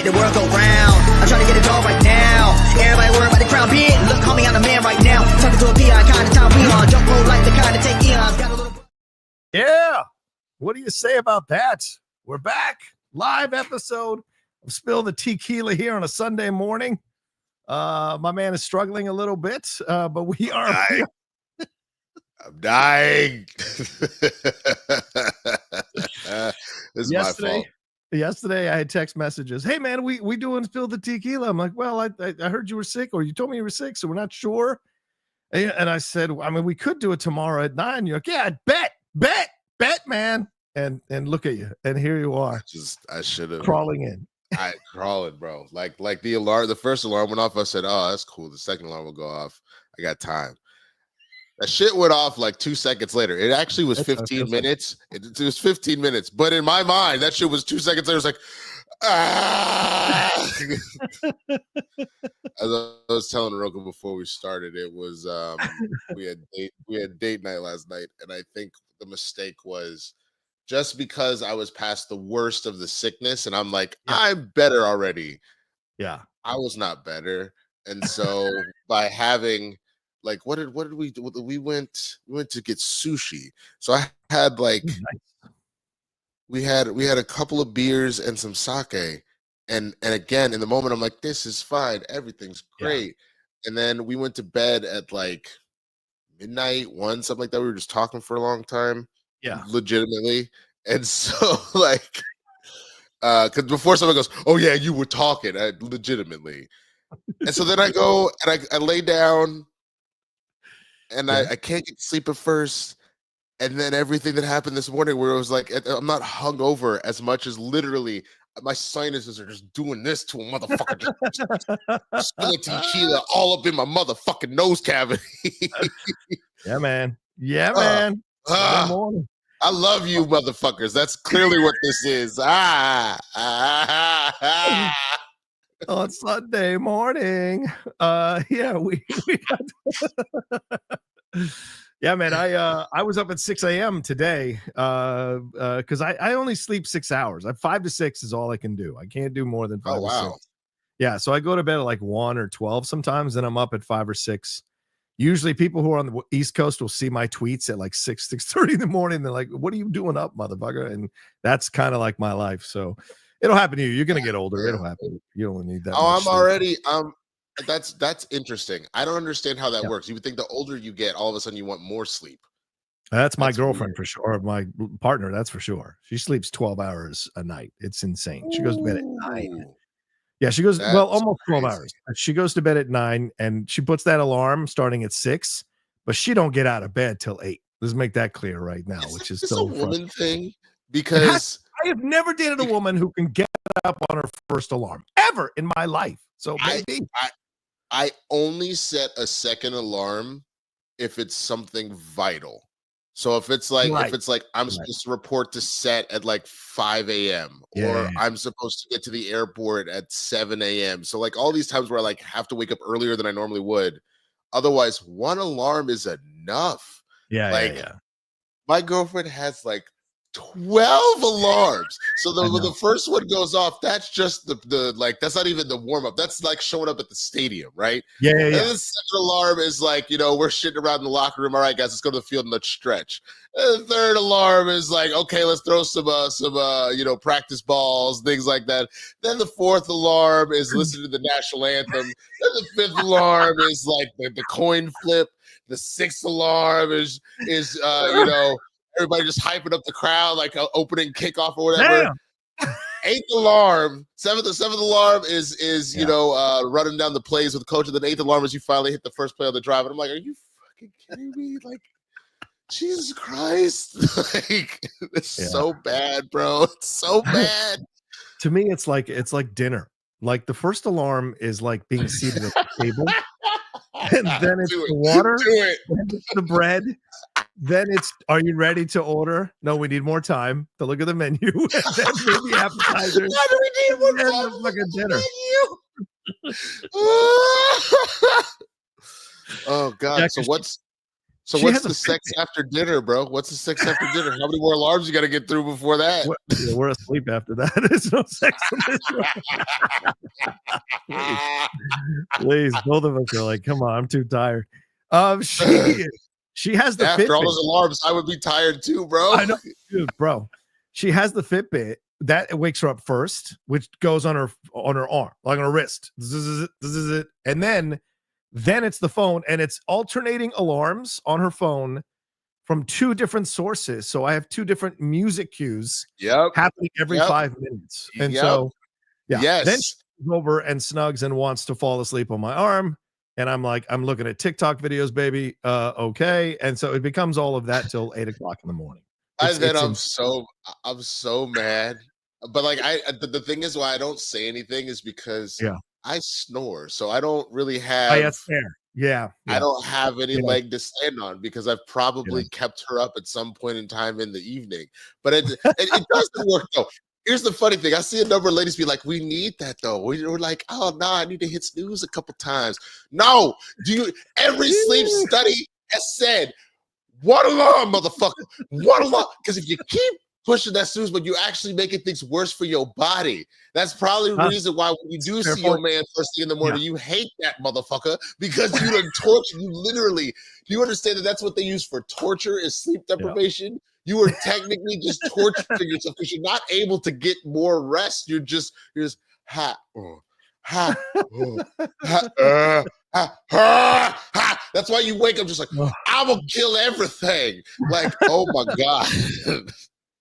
make the world go round. I'm trying to get it all right now. Everybody worry about the crown being. Look, homie, I'm the man right now. Talking to a PI, kind of time we on. Jump roll like the kind of take eons. Got a little. Yeah. What do you say about that? We're back. Live episode of Spill the Tequila here on a Sunday morning. My man is struggling a little bit, but we are. I'm dying. This is my fault. Yesterday, I had text messages. Hey, man, we doing Spill the Tequila. I'm like, well, I heard you were sick, or you told me you were sick, so we're not sure. And I said, I mean, we could do it tomorrow at 9. You're like, yeah, bet, man. And look at you, and here you are. I should have crawling in. Crawling, bro. Like the alarm, the first alarm went off. I said, oh, that's cool. The second alarm will go off. I got time. That shit went off like 2 seconds later. It actually was 15 minutes. It was 15 minutes. But in my mind, that shit was 2 seconds later. It's like, ah. As I was telling Rocha before we started, it was we had date night last night, and I think the mistake was just because I was past the worst of the sickness, and I'm like, I'm better already. Yeah, I was not better, and so by having. Like, what did we do? We went to get sushi. So I had like, we had a couple of beers and some sake. And again, in the moment, I'm like, this is fine. Everything's great. Yeah. And then we went to bed at like midnight, 1, something like that. We were just talking for a long time. Yeah. Legitimately. And so like, because before someone goes, oh yeah, you were talking, legitimately. And so then I go and I lay down. And I can't get sleep at first. And then everything that happened this morning where it was like, I'm not hungover as much as literally my sinuses are just doing this to a motherfucker. Just spilling tequila all up in my motherfucking nose cavity. Yeah, man. Yeah, man. I love you, motherfuckers. That's clearly what this is. On Sunday morning. Yeah, we got yeah, man. I was up at 6 a.m. today because I only sleep 6 hours. 5 to 6 is all I can do. I can't do more than 5 to 6. Yeah, so I go to bed at like 1 or 12 sometimes, then I'm up at 5 or 6. Usually people who are on the East Coast will see my tweets at like 6:30 in the morning. They're like, what are you doing up, motherfucker? And that's kind of like my life. So it'll happen to you. You're gonna get older. It'll happen. You don't need that. Oh, I'm already. That's interesting. I don't understand how that works. You would think the older you get, all of a sudden you want more sleep. That's my girlfriend weird. For sure. Or my partner. That's for sure. She sleeps 12 hours a night. It's insane. She goes to bed at 9. Yeah, she goes almost 12 hours. She goes to bed at 9, and she puts that alarm starting at 6, but she don't get out of bed till 8. Let's make that clear right now. Which is so a woman thing because. I have never dated a woman who can get up on her first alarm ever in my life. So maybe I only set a second alarm if it's something vital. So if it's like I'm supposed to report to set at like 5 a.m. or I'm supposed to get to the airport at 7 a.m. So like all these times where I like have to wake up earlier than I normally would. Otherwise, one alarm is enough. Yeah. My girlfriend has like 12 alarms. So the first one goes off. That's just the like that's not even the warm up. That's like showing up at the stadium, right? Yeah. And the second alarm is like, we're shitting around in the locker room. All right, guys, let's go to the field and let's stretch. And the third alarm is like, okay, let's throw some practice balls, things like that. Then the fourth alarm is listening to the national anthem. Then the fifth alarm is like the coin flip. The sixth alarm is everybody just hyping up the crowd, like opening kickoff or whatever. Damn. Eighth alarm, seventh alarm is running down the plays with the coach, and then eighth alarm is you finally hit the first play on the drive. And I'm like, are you fucking kidding me? Like, Jesus Christ! Like, it's so bad, bro. It's so bad. To me, it's like dinner. Like the first alarm is like being seated at the table, and then it's the water, then it's the bread. Then it's, are you ready to order? No, we need more time to look at the menu. And then maybe appetizers. Why do we need more time? And fucking dinner. Oh God! So So She what's has a the sex Fitbit. after dinner, bro? What's the sex after dinner? How many more alarms you got to get through before that? We're asleep after that. There's no sex in this room. Please, both of us are like, come on, I'm too tired. She has the After all Fitbit. those alarms, I would be tired too, bro. I know, dude, bro. She has the Fitbit that wakes her up first, which goes on her arm, like on her wrist. This is it. And then it's the phone, and it's alternating alarms on her phone from 2 different sources. So I have 2 different music cues happening every 5 minutes. And so, yeah. Then she comes over and snugs and wants to fall asleep on my arm. And I'm like, I'm looking at TikTok videos, baby. Okay. And so it becomes all of that till 8 o'clock in the morning. I'm so mad. But like the thing is why I don't say anything is because I snore. So I don't really have that's fair. Yeah. I don't have any leg to stand on because I've probably kept her up at some point in time in the evening. But it doesn't work though. Here's the funny thing. I see a number of ladies be like, we need that though. We're like, oh no, I need to hit snooze a couple times. No, every sleep study has said, one alarm, motherfucker. One alarm. Because if you keep pushing that snooze, but you're actually making things worse for your body. That's probably the reason why when you do see your man first thing in the morning, you hate that motherfucker because you done torture. You literally, do you understand that that's what they use for torture is sleep deprivation? You are technically just torturing yourself because you're not able to get more rest. You're just ha, ha, ha, ha. That's why you wake up just like, I will kill everything. Like, oh my God.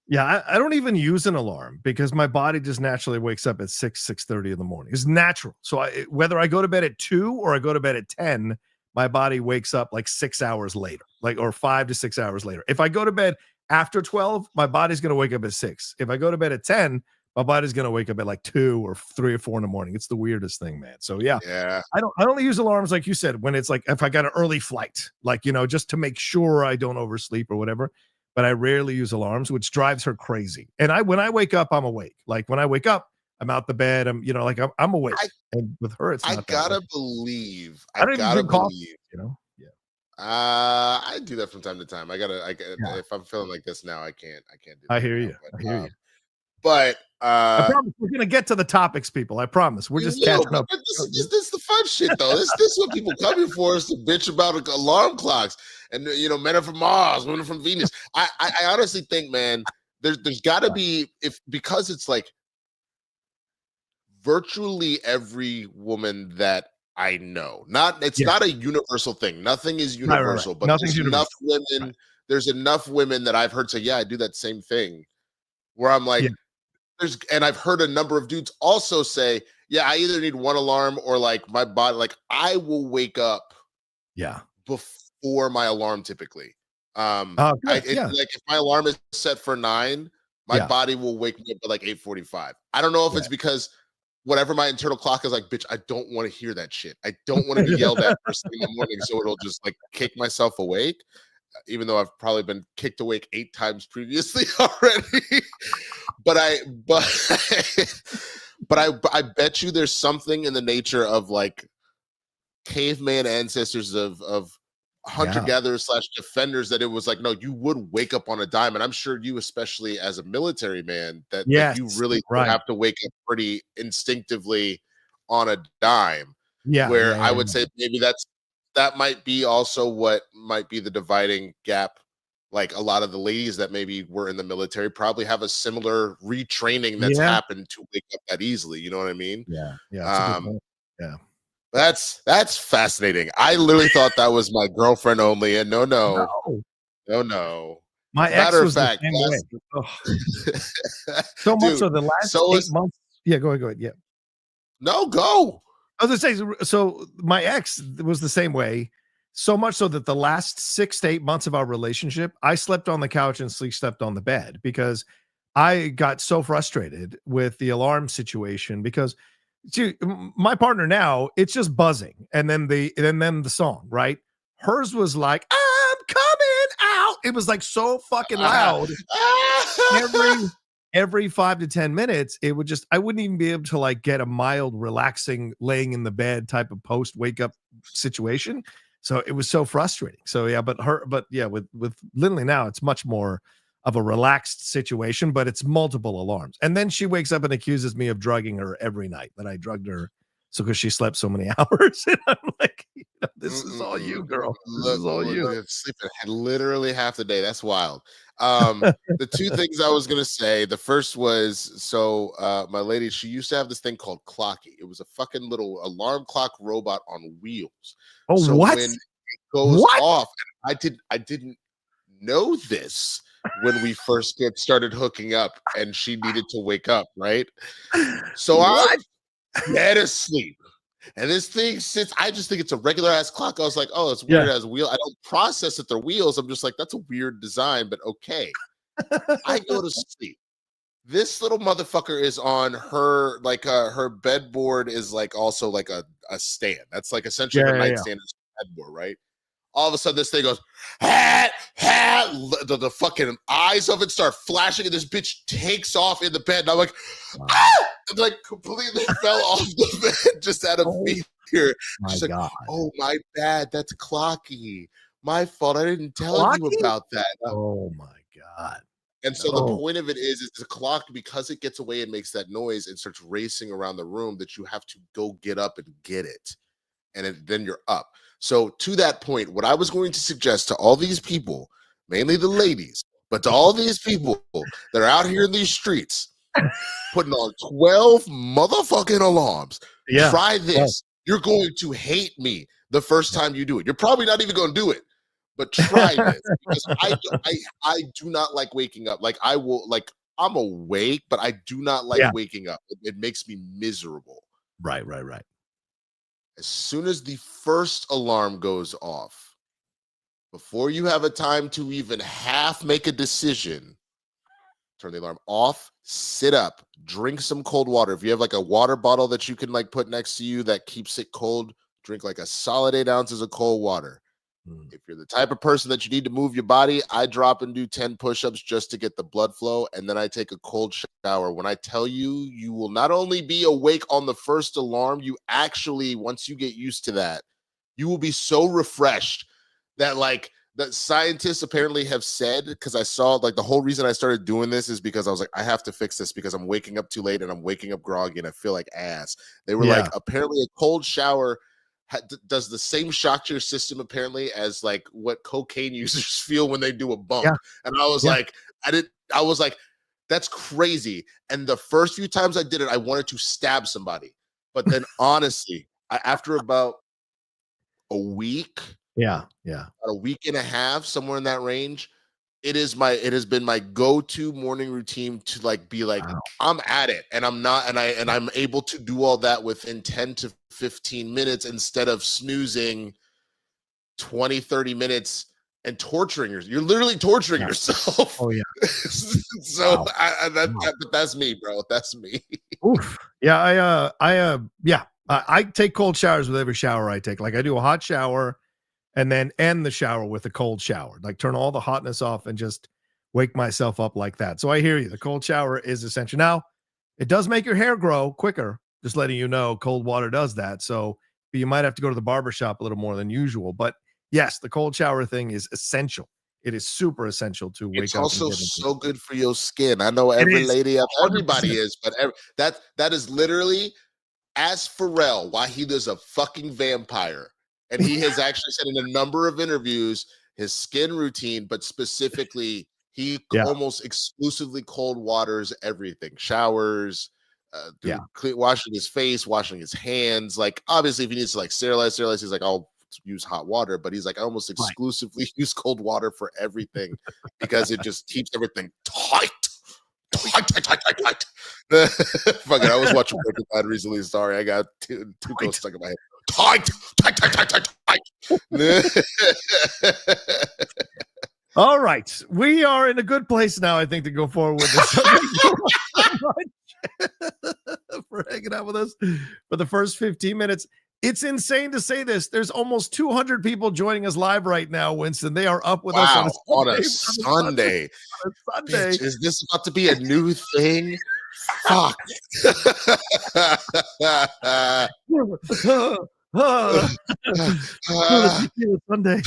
Yeah, I don't even use an alarm because my body just naturally wakes up at 6:30 in the morning. It's natural. So whether I go to bed at 2 or I go to bed at 10, my body wakes up like 6 hours later, or 5 to 6 hours later. If I go to bed after 12, my body's going to wake up at 6. If I go to bed at 10, my body's going to wake up at like 2 or 3 or 4 in the morning. It's the weirdest thing, man. So yeah. I only use alarms like you said when it's like if I got an early flight, like just to make sure I don't oversleep or whatever. But I rarely use alarms, which drives her crazy. And when I wake up, I'm awake. Like when I wake up, I'm out the bed. I'm I'm awake. And with her, it's not. I gotta believe. I don't even drink coffee. I do that from time to time. If I'm feeling like this now, I can't do that. I hear you. But I promise we're gonna get to the topics, people. I promise. We're just catching up. This is the fun shit, though. This is what people come here for is to bitch about alarm clocks. And men are from Mars, women are from Venus. I honestly think, man, there's got to be because it's like virtually every woman that I know. It's not a universal thing. Nothing is universal, but there's enough women. There's enough women that I've heard say, "Yeah, I do that same thing." Where I'm like, and I've heard a number of dudes also say, "Yeah, I either need one alarm or like my body, like I will wake up, before my alarm typically." Like if my alarm is set for 9, my body will wake me up at like 8:45. I don't know if it's because whatever my internal clock is like, bitch, I don't want to hear that shit. I don't want to be yelled at first thing in the morning, so it'll just like kick myself awake. Even though I've probably been kicked awake 8 times previously already. but I bet you there's something in the nature of like caveman ancestors of hunter-gatherers / defenders that it was like, no, you would wake up on a dime. And I'm sure you, especially as a military man, that you really have to wake up pretty instinctively on a dime. I would say maybe that might be also what might be the dividing gap. Like a lot of the ladies that maybe were in the military probably have a similar retraining that's happened to wake up that easily. You know what I mean? That's fascinating. I literally thought that was my girlfriend only, and no. My ex was the same way. So much so the last 8 months. Yeah, go ahead. Yeah. No, go. I was gonna say, so my ex was the same way, so much so that the last 6 to 8 months of our relationship, I slept on the couch and slept on the bed because I got so frustrated with the alarm situation because my partner now, it's just buzzing and then the song, right? Hers was like, I'm coming out. It was like so fucking loud. Every 5 to 10 minutes, it would I wouldn't even be able to like get a mild, relaxing, laying in the bed type of post wake up situation. So it was so frustrating. So yeah, but with Lindley now, it's much more of a relaxed situation, but it's multiple alarms. And then she wakes up and accuses me of drugging her every night, that I drugged her because she slept so many hours. And I'm like, this is all you, girl. This is all you. Sleeping literally half the day. That's wild. The two things I was gonna say. The first was, so my lady, she used to have this thing called Clocky. It was a fucking little alarm clock robot on wheels. Oh, so what? when it goes off, and I didn't know this when we first started hooking up, and she needed to wake up, right? So I'm dead asleep. And this thing sits, I just think it's a regular ass clock. I was like, oh, it's weird as wheel. I don't process that they're wheels. I'm just like, that's a weird design, but okay. I go to sleep. This little motherfucker is on her, like her bedboard is like also like a stand. That's like essentially her nightstand is headboard, right? All of a sudden, this thing goes, the fucking eyes of it start flashing, and this bitch takes off in the bed. And I'm like, and like completely fell off the bed just out of fear. She's like, oh, my bad. That's Clocky. My fault. I didn't tell you about that. Oh, my God. And so the point of it is the clock, because it gets away and makes that noise and starts racing around the room, that you have to go get up and get it. And then you're up. So to that point, what I was going to suggest to all these people, mainly the ladies, but to all these people that are out here in these streets, putting on 12 motherfucking alarms, try this. You're going to hate me the first time you do it. You're probably not even going to do it, but try this, because I do not like waking up. Like I will, like I'm awake, but I do not like waking up. It makes me miserable. Right. As soon as the first alarm goes off, before you have a time to even half make a decision, turn the alarm off, sit up, drink some cold water. If you have like a water bottle that you can like put next to you that keeps it cold, drink like a solid 8 ounces of cold water. If you're the type of person that you need to move your body, I drop and do 10 push-ups just to get the blood flow, and then I take a cold shower. When I tell you, you will not only be awake on the first alarm, you actually, once you get used to that, you will be so refreshed that like that scientists apparently have said, because I saw like the whole reason I started doing this is because I was like, I have to fix this because I'm waking up too late and I'm waking up groggy and I feel like ass. They were like, apparently a cold shower does the same shock to your system apparently as like what cocaine users feel when they do a bump. And I was like, I was like, that's crazy. And the first few times I did it, I wanted to stab somebody. But then honestly, after about a week, about a week and a half, somewhere in that range, it has been my go-to morning routine to like be like, I'm at it, and I'm able to do all that within 10 to 15 minutes instead of snoozing 20-30 minutes and torturing yourself. You're literally torturing yourself. So that's me, bro. That's me. Oof. I take cold showers with every shower I take. Like I do a hot shower and then end the shower with a cold shower, like turn all the hotness off and just wake myself up like that. So I hear you. The cold shower is essential. Now, it does make your hair grow quicker. Just letting you know, cold water does that. So you might have to go to the barber shop a little more than usual. But yes, the cold shower thing is essential. It is super essential to wake up. It's also so good for your skin. I know every lady, everybody is, but that is literally, as Pharrell, why he is a fucking vampire. And he has actually said in a number of interviews, his skin routine, but specifically, he almost exclusively cold waters everything. Showers, washing his face, washing his hands. Like, obviously, if he needs to like sterilize, he's like, I'll use hot water. But he's like, I almost exclusively use cold water for everything because it just keeps everything tight. Fuck it, I was watching Breaking Bad recently. Sorry, I got two ghosts stuck in my head. Tight. All right, we are in a good place now, I think, to go forward with this. For hanging out with us for the first 15 minutes. It's insane to say this. There's almost 200 people joining us live right now, Winston. They are up with us on a Sunday. Bitch, is this about to be a new thing? Fuck. Oh, the tequila Sunday.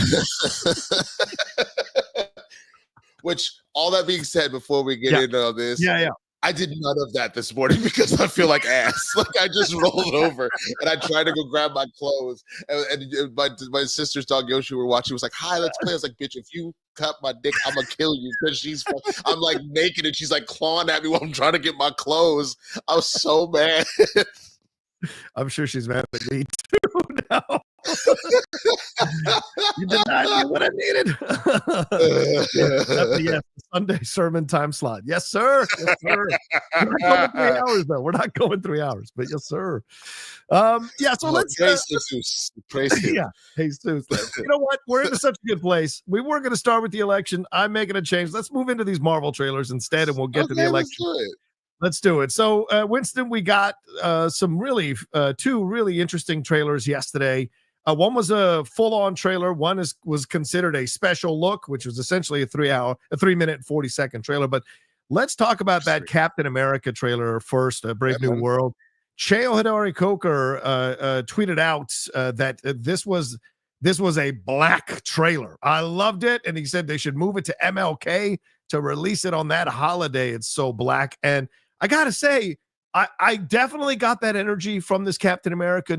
Which, all that being said, before we get into all this, Yeah. I did none of that this morning because I feel like ass. Like I just rolled over and I tried to go grab my clothes. And my sister's dog Yoshi were watching. Was like, "Hi, let's play." I was like, "Bitch, if you cut my dick, I'm gonna kill you." Because I'm like naked and she's like clawing at me while I'm trying to get my clothes. I was so mad. I'm sure she's mad at me too now. You denied me what I needed. Yes, Sunday sermon time slot. Yes, sir. Yes, sir. We're not going 3 hours though. We're not going 3 hours, but yes, sir. Yeah. So let's praise Jesus. Praise him. yeah. Hey, Stu. You know what? We're in such a good place. We were going to start with the election. I'm making a change. Let's move into these Marvel trailers instead, and we'll get to the election. Let's do it. So, Winston, we got some really two really interesting trailers yesterday. One was a full-on trailer. One was considered a special look, which was essentially a 3 minute and 40-second trailer. But let's talk about that Captain America trailer first, Brave New World. Cheo Hidari Coker tweeted out that this was a black trailer. I loved it, and he said they should move it to MLK to release it on that holiday. It's so black. And I gotta say, I definitely got that energy from this Captain America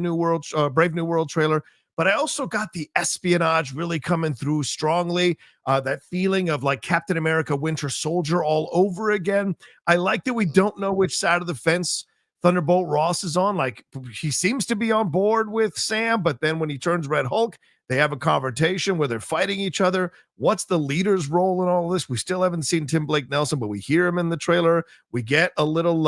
Brave New World trailer, but I also got the espionage really coming through strongly. That feeling of like Captain America Winter Soldier all over again. I like that we don't know which side of the fence Thunderbolt Ross is on. Like, he seems to be on board with Sam, but then when he turns Red Hulk, they have a confrontation where they're fighting each other. What's the leader's role in all of this? We still haven't seen Tim Blake Nelson, but we hear him in the trailer. We get a little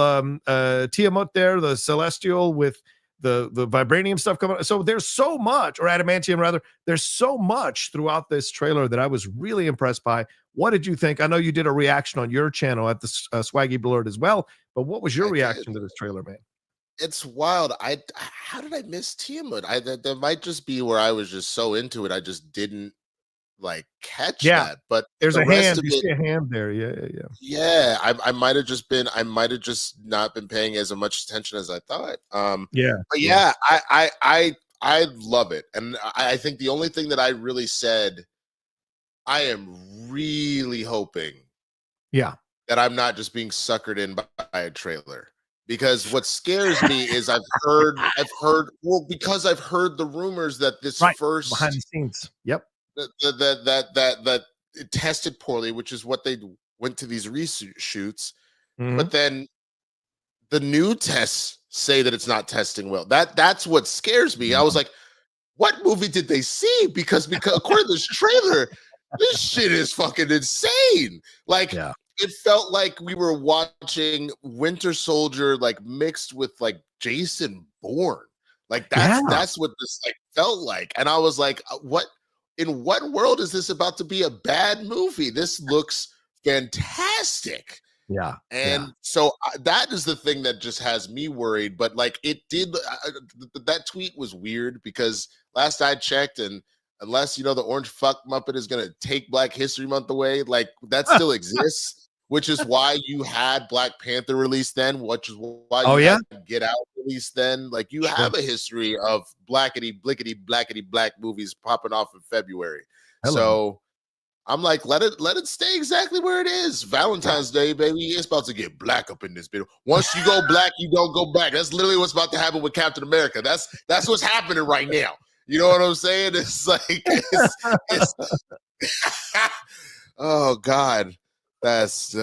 Tiamat there, the Celestial with the vibranium stuff coming. So there's so much, or adamantium rather. There's so much throughout this trailer that I was really impressed by. What did you think? I know you did a reaction on your channel at the Swaggy Blurred as well, but what was your reaction to this trailer, man? It's wild. How did I miss Tiamat? That might just be where I was just so into it. I just didn't like catch that. But there's a hand. You see a hand there. Yeah. Yeah. I might have just not been paying as much attention as I thought. But yeah, I love it. And I think the only thing that I really said, I am really hoping that I'm not just being suckered in by a trailer. Because what scares me is I've heard because I've heard the rumors that this first behind the scenes, that it tested poorly, which is what they went to these reshoots. But then the new tests say that it's not testing well. That's what scares me. I was like, what movie did they see? Because according to this trailer, this shit is fucking insane. Like, it felt like we were watching Winter Soldier like mixed with like Jason Bourne. Like that's what this like felt like. And I was like, in what world is this about to be a bad movie? This looks fantastic. And so that is the thing that just has me worried. But like that tweet was weird because last I checked, and unless the orange fuck Muppet is gonna take Black History Month away, like that still exists. Which is why you had Black Panther released then, which is why you had Get Out released then. Like you have a history of blackety, blickety, blackety, black movies popping off in February. So I'm like, let it stay exactly where it is. Valentine's Day, baby. It's about to get black up in this video. Once you go black, you don't go back. That's literally what's about to happen with Captain America. That's what's happening right now. You know what I'm saying? It's like it's oh God. That's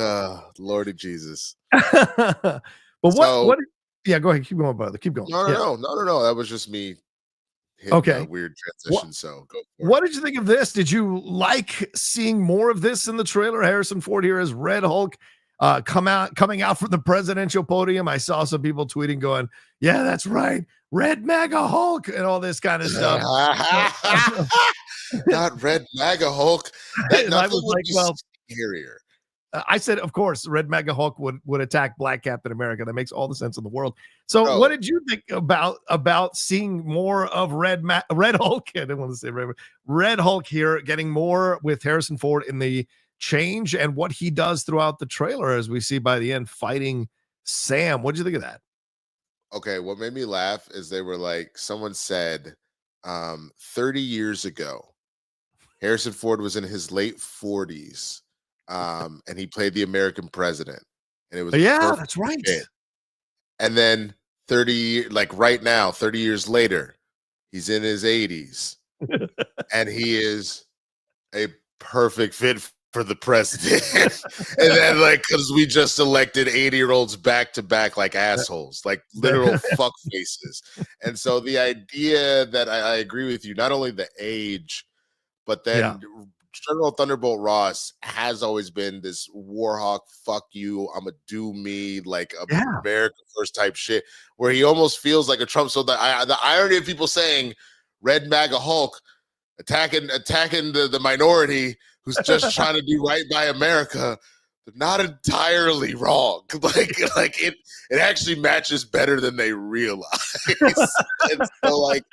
Lordy Jesus. But what? Yeah, go ahead. Keep going, brother. Keep going. No. That was just me hitting a weird transition. So go for what did you think of this? Did you like seeing more of this in the trailer? Harrison Ford here as Red Hulk coming out from the presidential podium. I saw some people tweeting going, yeah, that's right. Red MAGA Hulk and all this kind of stuff. Not Red MAGA Hulk. I was like, well, scarier. I said, of course, Red MAGA Hulk would attack Black Captain America. That makes all the sense in the world. So, what did you think about seeing more of Red Hulk? I didn't want to say Red Hulk here, getting more with Harrison Ford in the change and what he does throughout the trailer, as we see by the end fighting Sam. What did you think of that? Okay, what made me laugh is they were like, someone said 30 years ago, Harrison Ford was in his late 40s, and he played the American president, and it was a Yeah, perfect that's right. fit. And then 30, like right now, 30 years later, he's in his 80s, and he is a perfect fit for the president. And then, like, because we just elected 80-year-olds back to back like assholes, like literal fuck faces. And so the idea that I agree with you, not only the age, but then General Thunderbolt Ross has always been this warhawk, fuck you, I'm a do me, like America first type shit, where he almost feels like a Trump. So the irony of people saying Red MAGA Hulk attacking the minority who's just trying to do right by America, they're not entirely wrong. Like it actually matches better than they realize. And so, like,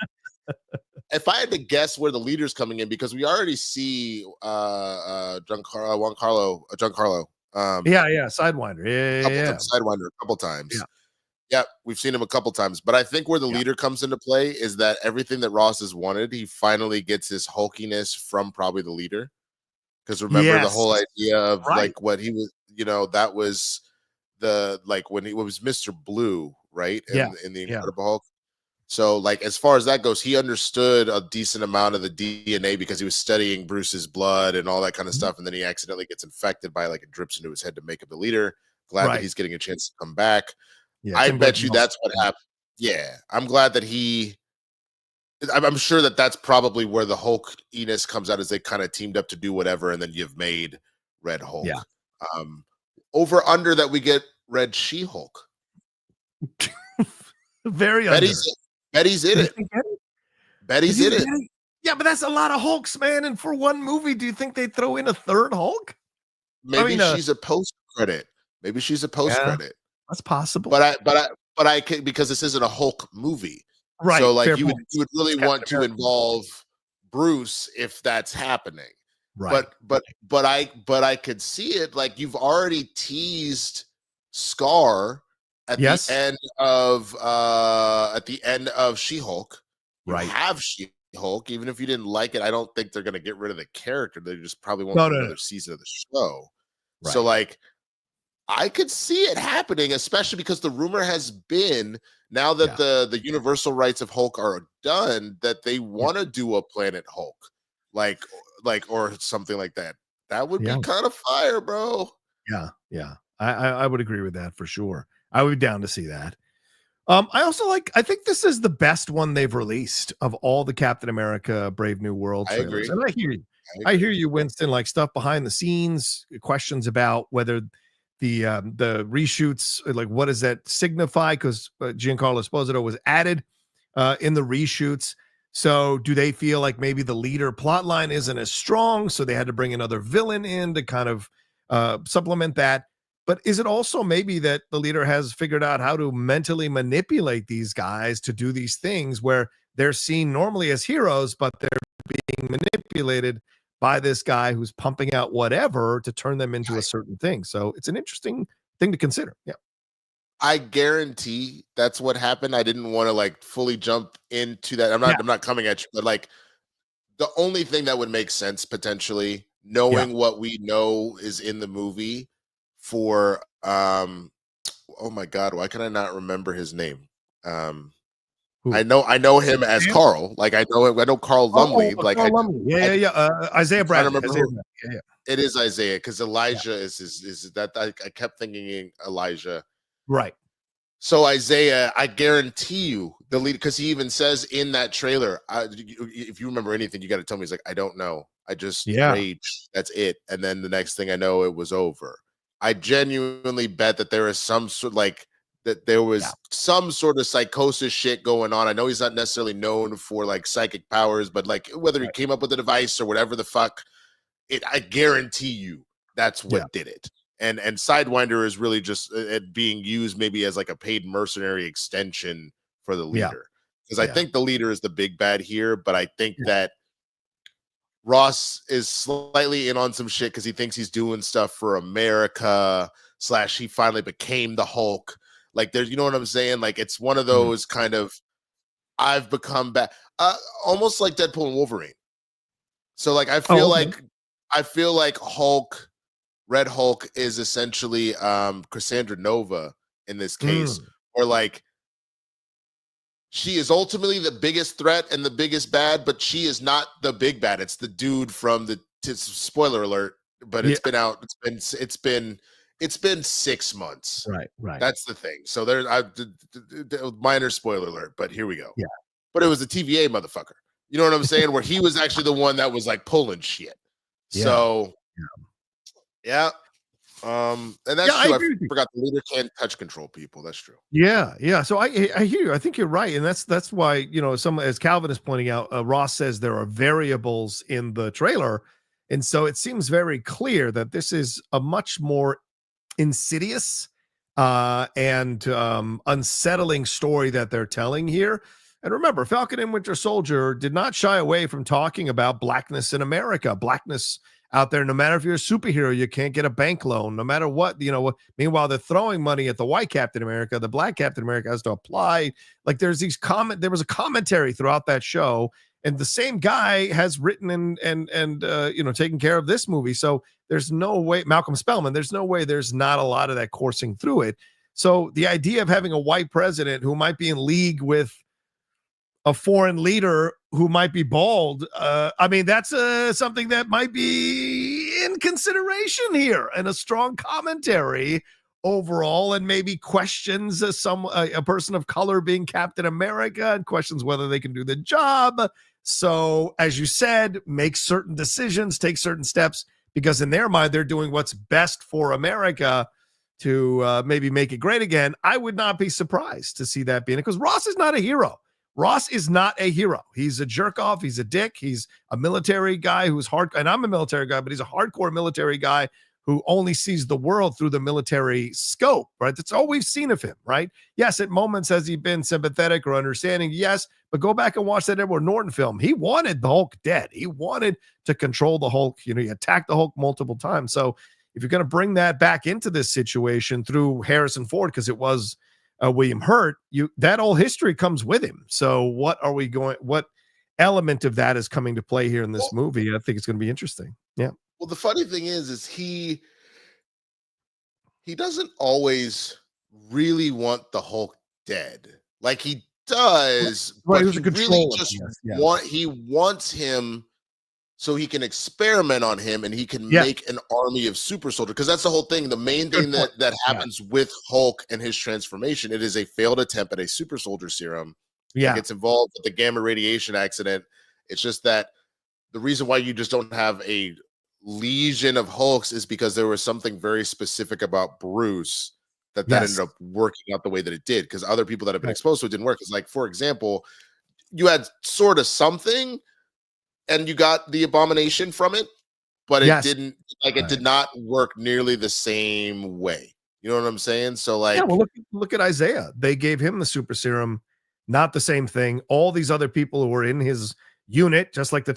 if I had to guess where the leader's coming in, because we already see Giancarlo, Sidewinder, Sidewinder a couple times. Yeah, we've seen him a couple times, but I think where the leader comes into play is that everything that Ross has wanted, he finally gets his hulkiness from probably the leader. Because remember the whole idea of like what he was, that was the, like, when he was Mr. Blue, right? In the Incredible Hulk. So, like, as far as that goes, he understood a decent amount of the DNA because he was studying Bruce's blood and all that kind of stuff. And then he accidentally gets infected by, like, it drips into his head to make him the leader. Glad that he's getting a chance to come back. I bet you that's what happened. Yeah. I'm glad that I'm sure that that's probably where the Hulk-iness comes out, as they kind of teamed up to do whatever. And then you've made Red Hulk. Over under that we get Red She-Hulk. Very under. Betty's in it. Betty's in it. Yeah, but that's a lot of Hulks, man. And for one movie, do you think they throw in a third Hulk? Maybe she's a post credit. Maybe she's a post credit. That's possible. But I can, because this isn't a Hulk movie, right? So, like, you would really want to involve Bruce if that's happening, right? But I could see it. Like, you've already teased Scar at the end of She-Hulk. You have She-Hulk. Even if you didn't like it, I don't think they're going to get rid of the character. They just probably won't do another season of the show. Right. So, like, I could see it happening, especially because the rumor has been, now that the universal rights of Hulk are done, that they want to do a Planet Hulk, like or something like that. That would be kind of fire, bro. Yeah. I would agree with that for sure. I would be down to see that. I think this is the best one they've released of all the Captain America Brave New World trailers. And I hear you, Winston, like stuff behind the scenes, questions about whether the reshoots, like, what does that signify? Because Giancarlo Esposito was added in the reshoots. So do they feel like maybe the leader plot line isn't as strong, so they had to bring another villain in to kind of supplement that? But is it also maybe that the leader has figured out how to mentally manipulate these guys to do these things where they're seen normally as heroes, but they're being manipulated by this guy who's pumping out whatever to turn them into a certain thing? So it's an interesting thing to consider. Yeah. I guarantee that's what happened. I didn't want to, like, fully jump into that. I'm not coming at you, but, like, the only thing that would make sense potentially, knowing what we know is in the movie for oh my God, why can I not remember his name? I know him as Carl. Like, I know Carl Lumley. Carl Lumley. Isaiah Brad. It is Isaiah, because Elijah is that I kept thinking Elijah. Right. So Isaiah, I guarantee you the lead, because he even says in that trailer, if you remember anything, you got to tell me. He's like, I don't know. I just raged. That's it. And then the next thing I know, it was over. I genuinely bet that there is some sort, like, that there was some sort of psychosis shit going on. I know he's not necessarily known for, like, psychic powers, but, like, whether he came up with a device or whatever the fuck, I guarantee you that's what did it. And Sidewinder is really just being used maybe as, like, a paid mercenary extension for the leader. Because I think the leader is the big bad here, but I think that Ross is slightly in on some shit because he thinks he's doing stuff for America / he finally became the Hulk. Like, there's, you know what I'm saying? Like, it's one of those kind of, I've become bad, almost like Deadpool and Wolverine. So like I feel like Hulk, Red Hulk is essentially Cassandra Nova in this case, or like she is ultimately the biggest threat and the biggest bad, but she is not the big bad. It's the dude from the spoiler alert, but it's been out. It's been 6 months. Right. That's the thing. So there, minor spoiler alert, but here we go. Yeah. But it was the TVA motherfucker. You know what I'm saying? Where he was actually the one that was like pulling shit. Yeah. So yeah. And that's true. I forgot the leader can't touch control people. That's true. Yeah. So I hear you. I think you're right, and that's why, you know, as Calvin is pointing out, Ross says there are variables in the trailer, and so it seems very clear that this is a much more insidious and unsettling story that they're telling here. And remember, Falcon and Winter Soldier did not shy away from talking about blackness in America, blackness out there. No matter if you're a superhero, you can't get a bank loan, no matter what, you know. Meanwhile, they're throwing money at the white Captain America. The black Captain America has to apply. Like there was a commentary throughout that show, and the same guy has written and you know, taken care of this movie. So there's no way, Malcolm Spellman, there's no way there's not a lot of that coursing through it. So the idea of having a white president who might be in league with a foreign leader who might be bald, I mean, that's something that might be in consideration here, and a strong commentary overall, and maybe questions a person of color being Captain America, and questions whether they can do the job. So as you said, make certain decisions, take certain steps, because in their mind they're doing what's best for America to maybe make it great again. I would not be surprised to see that being it, because Ross is not a hero. Ross is not a hero. He's a jerk off. He's a dick. He's a military guy who's hard. And I'm a military guy, but he's a hardcore military guy who only sees the world through the military scope, right? That's all we've seen of him, right? Yes, at moments has he been sympathetic or understanding? Yes, but go back and watch that Edward Norton film. He wanted the Hulk dead. He wanted to control the Hulk. You know, he attacked the Hulk multiple times. So if you're going to bring that back into this situation through Harrison Ford, because it was William Hurt, that whole history comes with him. So what element of that is coming to play here in this movie? I think it's going to be interesting. Yeah. Well, the funny thing is he doesn't always really want the Hulk dead. Like he does, right, but he really just he wants him so he can experiment on him and he can make an army of super soldiers. Because that's the whole thing. The main thing that happens with Hulk and his transformation, it is a failed attempt at a super soldier serum. Yeah. It gets involved with the gamma radiation accident. It's just that the reason why you just don't have a legion of Hulks is because there was something very specific about Bruce that ended up working out the way that it did. Because other people that have been exposed to it didn't work. It's like, for example, you had sort of something, and you got the Abomination from it, but it didn't, like, it did not work nearly the same way. You know what I'm saying? So, like, yeah, well, look at Isaiah. They gave him the super serum, not the same thing. All these other people who were in his unit, just like the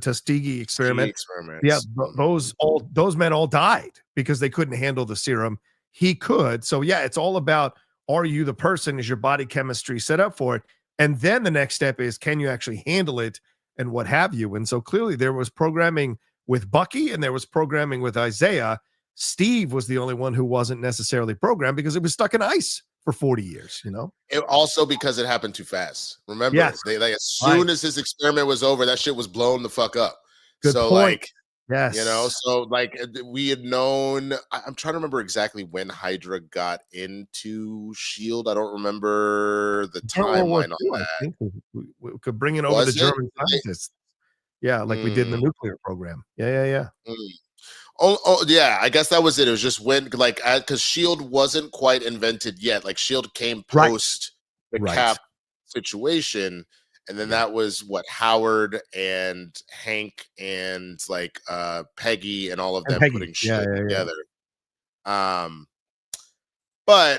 Tuskegee experiment. Yeah, those men all died because they couldn't handle the serum. He could. So yeah, it's all about, are you the person? Is your body chemistry set up for it? And then the next step is, can you actually handle it? And what have you. And so clearly there was programming with Bucky and there was programming with Isaiah. Steve was the only one who wasn't necessarily programmed because it was stuck in ice for 40 years, you know? It also because it happened too fast. Remember, they as soon as his experiment was over, that shit was blown the fuck up. Good so point. Like, you know, so like we had known, I'm trying to remember exactly when Hydra got into S.H.I.E.L.D. I don't remember the timeline on that. We could bring it over the German scientists. Yeah, like we did in the nuclear program. Yeah. Oh, yeah. I guess that was it. It was just when, like, because S.H.I.E.L.D. wasn't quite invented yet. Like, S.H.I.E.L.D. came post the Cap situation. And then that was what Howard and Hank and like Peggy and all of them putting shit together. But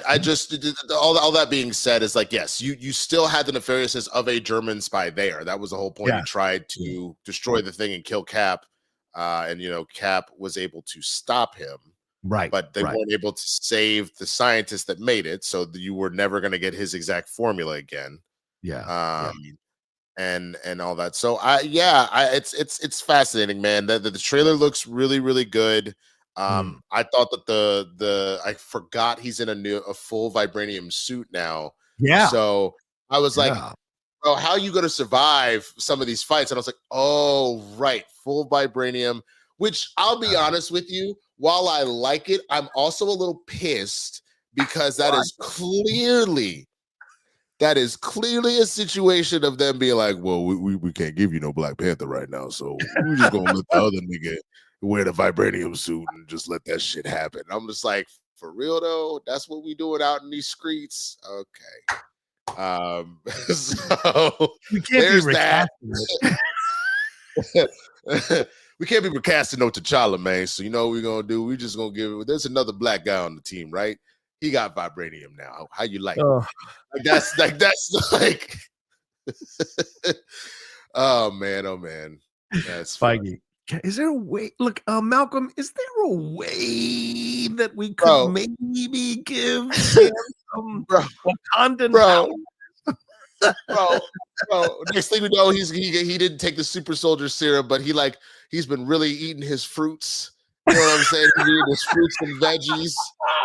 I just all that being said is like, yes, you still had the nefariousness of a German spy there. That was the whole point. He tried to destroy the thing and kill Cap, and you know, Cap was able to stop him. Right, but they weren't able to save the scientist that made it, so you were never going to get his exact formula again. Yeah. Um, and all that. So it's fascinating, man. The trailer looks really, really good. I thought that I forgot he's in a full vibranium suit now. Yeah. So I was like, Yeah. bro, how are you going to survive some of these fights? And I was like, oh, right, full vibranium, which I'll be honest with you, while I like it, I'm also a little pissed because that is clearly a situation of them being like, well, we can't give you no Black Panther right now. So we're just going to let the other nigga wear the vibranium suit and just let that shit happen. I'm just like, for real though, that's what we doing out in these streets? Okay. So We can't there's be that. recasting We can't be recasting no T'Challa, man. So you know what we're gonna do? We're just gonna give it. There's another black guy on the team, right? He got vibranium now. How you like? Oh. That's like. Oh man, that's Feige. Is there a way? Look, Malcolm, is there a way that we could Bro. maybe give Sam some Bro. Wakandan Bro. power? bro. Next thing we know, he didn't take the super soldier serum, but he's been really eating his fruits. You know what I'm saying? He's eating his fruits and veggies.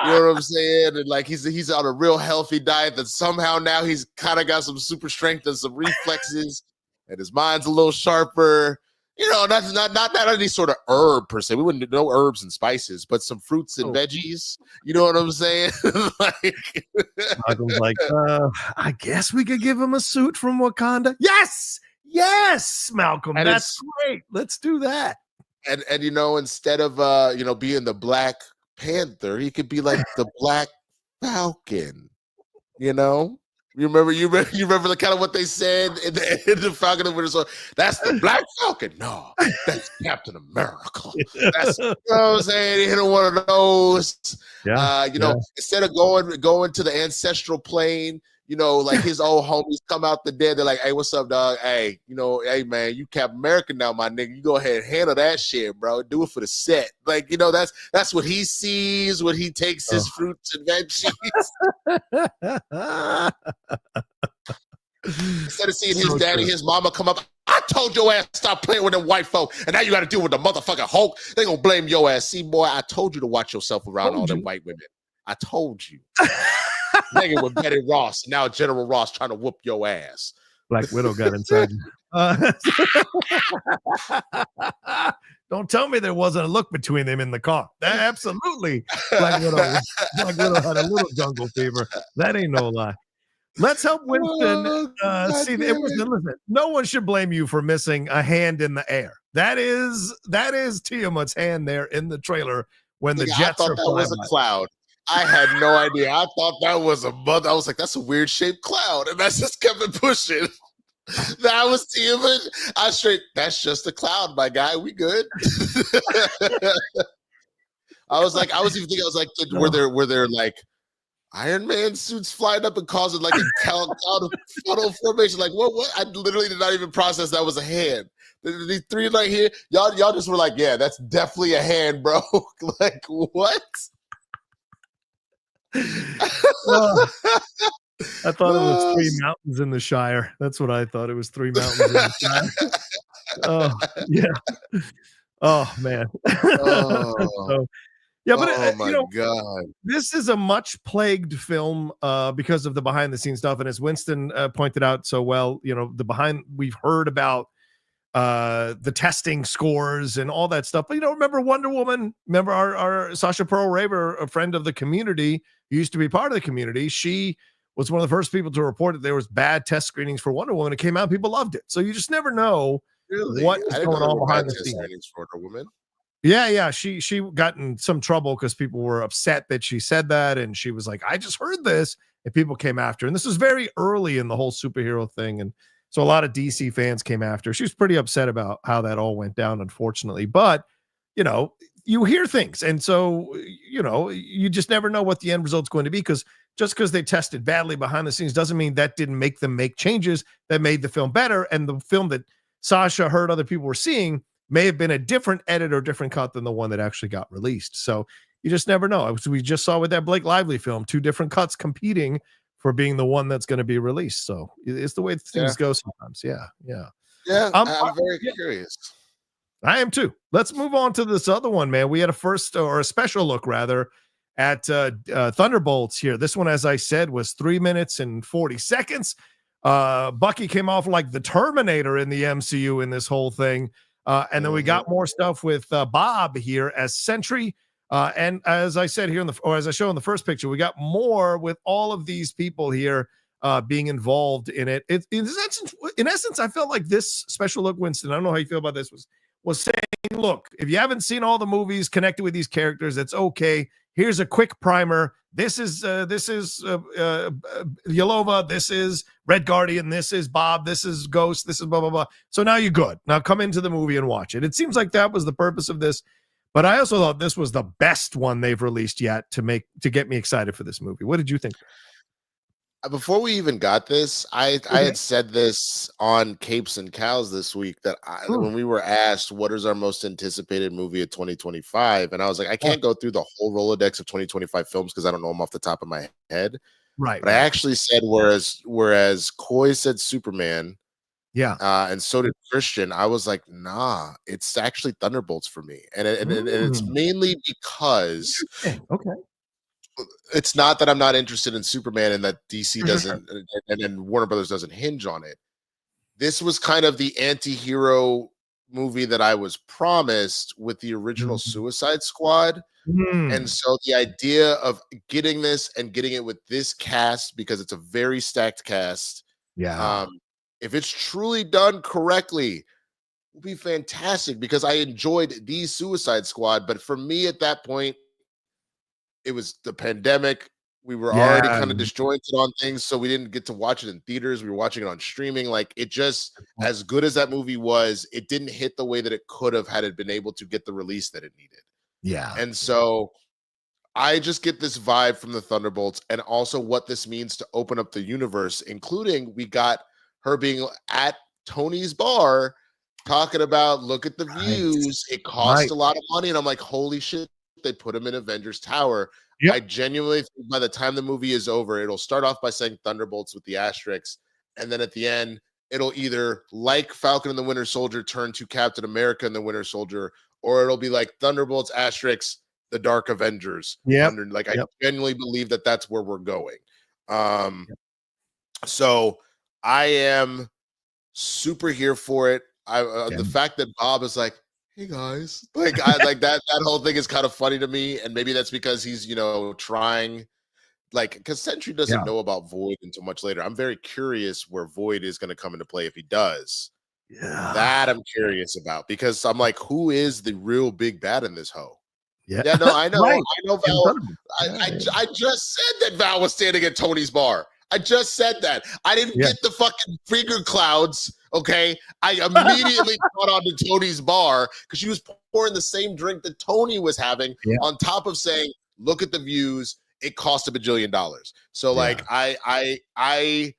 You know what I'm saying? And like he's on a real healthy diet that somehow now he's kind of got some super strength and some reflexes, and his mind's a little sharper. You know, not any sort of herb per se. We wouldn't know herbs and spices, but some fruits and veggies. You know what I'm saying? Malcolm's like, I guess we could give him a suit from Wakanda. Yes, Malcolm, And that's great. Let's do that. And you know, instead of being the Black Panther, he could be like the Black Falcon. You know. You remember the kind of what they said in the Falcon and Winter Soldier? That's the Black Falcon. No, that's Captain America. That's, you know what I'm saying? He hit one of those. Instead of going to the ancestral plane, like his old homies come out the dead. They're like, hey, what's up, dog? Hey, hey, man, you Captain America now, my nigga. You go ahead and handle that shit, bro. Do it for the set. Like, that's what he sees when he takes his fruits and veggies. Instead of seeing his daddy, his mama come up, I told your ass stop playing with them white folk, and now you got to deal with the motherfucking Hulk. They gonna blame your ass. See, boy, I told you to watch yourself around all them white women. I told you. Nigga with Betty Ross, now General Ross trying to whoop your ass. Black Widow got inside you. Don't tell me there wasn't a look between them in the car. Absolutely. Black Widow had a little jungle fever. That ain't no lie. Let's help Winston see the listen, no one should blame you for missing a hand in the air. That is Tiamat's hand there in the trailer when the jets are flying. Was a cloud. I had no idea. I thought that was a mother. I was like, that's a weird shaped cloud. And that's just kept it pushing. That was Tiamat. That's just a cloud, my guy. We good. I was even thinking, were there like Iron Man suits flying up and causing like a cloud of funnel formation? Like what? I literally did not even process that was a hand. These three right here, y'all just were like, yeah, that's definitely a hand, bro. Like what? I thought it was 3 mountains in the Shire. That's what I thought. It was 3 mountains in the Shire. Oh, yeah. Oh, man. Oh my God. This is a much plagued film because of the behind the scenes stuff. And as Winston pointed out so well, we've heard about the testing scores and all that stuff. But remember Wonder Woman? Remember our Sasha Pearl Raver, a friend of the community, who used to be part of the community. She was one of the first people to report that there was bad test screenings for Wonder Woman. It came out, people loved it. So you just never know what is going on behind the scenes. For Wonder Woman. Yeah. She got in some trouble because people were upset that she said that, and she was like, I just heard this, and people came after her. And this was very early in the whole superhero thing, and so a lot of DC fans came after her. She was pretty upset about how that all went down, unfortunately. But you hear things, and so you just never know what the end result's going to be, because just because they tested badly behind the scenes doesn't mean that didn't make them make changes that made the film better. And the film that Sasha heard other people were seeing may have been a different edit or different cut than the one that actually got released. So you just never know. We just saw with that Blake Lively film, 2 different cuts competing for being the one that's going to be released. So it's the way things go sometimes. Yeah. I'm very curious. I am too. Let's move on to this other one, man. We had a special look rather at Thunderbolts here. This one, as I said, was 3 minutes and 40 seconds. Bucky came off like the Terminator in the MCU in this whole thing. And then we got more stuff with Bob here as Sentry. And as I said here as I show in the first picture, we got more with all of these people here being involved in it. In essence, I felt like this special look, Winston, I don't know how you feel about this, was saying, look, if you haven't seen all the movies connected with these characters, it's okay. Here's a quick primer. This is Yelova. This is Red Guardian. This is Bob. This is Ghost. This is blah, blah, blah. So now you're good. Now come into the movie and watch it. It seems like that was the purpose of this. But I also thought this was the best one they've released yet to get me excited for this movie. What did you think? Before we even got this, I had said this on Capes and Cows this week that when we were asked what is our most anticipated movie of 2025, and I was like, I can't go through the whole Rolodex of 2025 films because I don't know them off the top of my head. Right. But I actually said whereas Coy said Superman, and so did Christian, I was like, nah, it's actually Thunderbolts for me, and it's mainly because it's not that I'm not interested in Superman and that DC doesn't and then Warner Brothers doesn't hinge on it. This was kind of the anti-hero movie that I was promised with the original Suicide Squad. And so the idea of getting this and getting it with this cast, because it's a very stacked cast. If it's truly done correctly, will be fantastic because I enjoyed the Suicide Squad. But for me at that point, it was the pandemic. We were already kind of disjointed on things, so we didn't get to watch it in theaters. We were watching it on streaming. Like, it just, as good as that movie was, it didn't hit the way that it could have had it been able to get the release that it needed. And so I just get this vibe from the Thunderbolts and also what this means to open up the universe, including we got her being at Tony's bar talking about, look at the views. It cost a lot of money. And I'm like, holy shit. They put him in Avengers Tower. I genuinely think by the time the movie is over, it'll start off by saying Thunderbolts with the asterisks, and then at the end, it'll either, like Falcon and the Winter Soldier, turn to Captain America and the Winter Soldier, or it'll be like Thunderbolts asterisks, the Dark Avengers. I genuinely believe that that's where we're going. So I am super here for it. The fact that Bob is like, hey guys, like that whole thing is kind of funny to me, and maybe that's because he's trying, like, because Sentry doesn't know about Void until much later. I'm very curious where Void is going to come into play if he does. That I'm curious about, because I'm like, who is the real big bad in this hoe? I know I know Val. I just said that Val was standing at Tony's bar. I just said that. I didn't get the fucking finger clouds. Okay. I immediately caught on to Tony's bar because she was pouring the same drink that Tony was having on top of saying, look at the views. It cost $1 bajillion. So like, I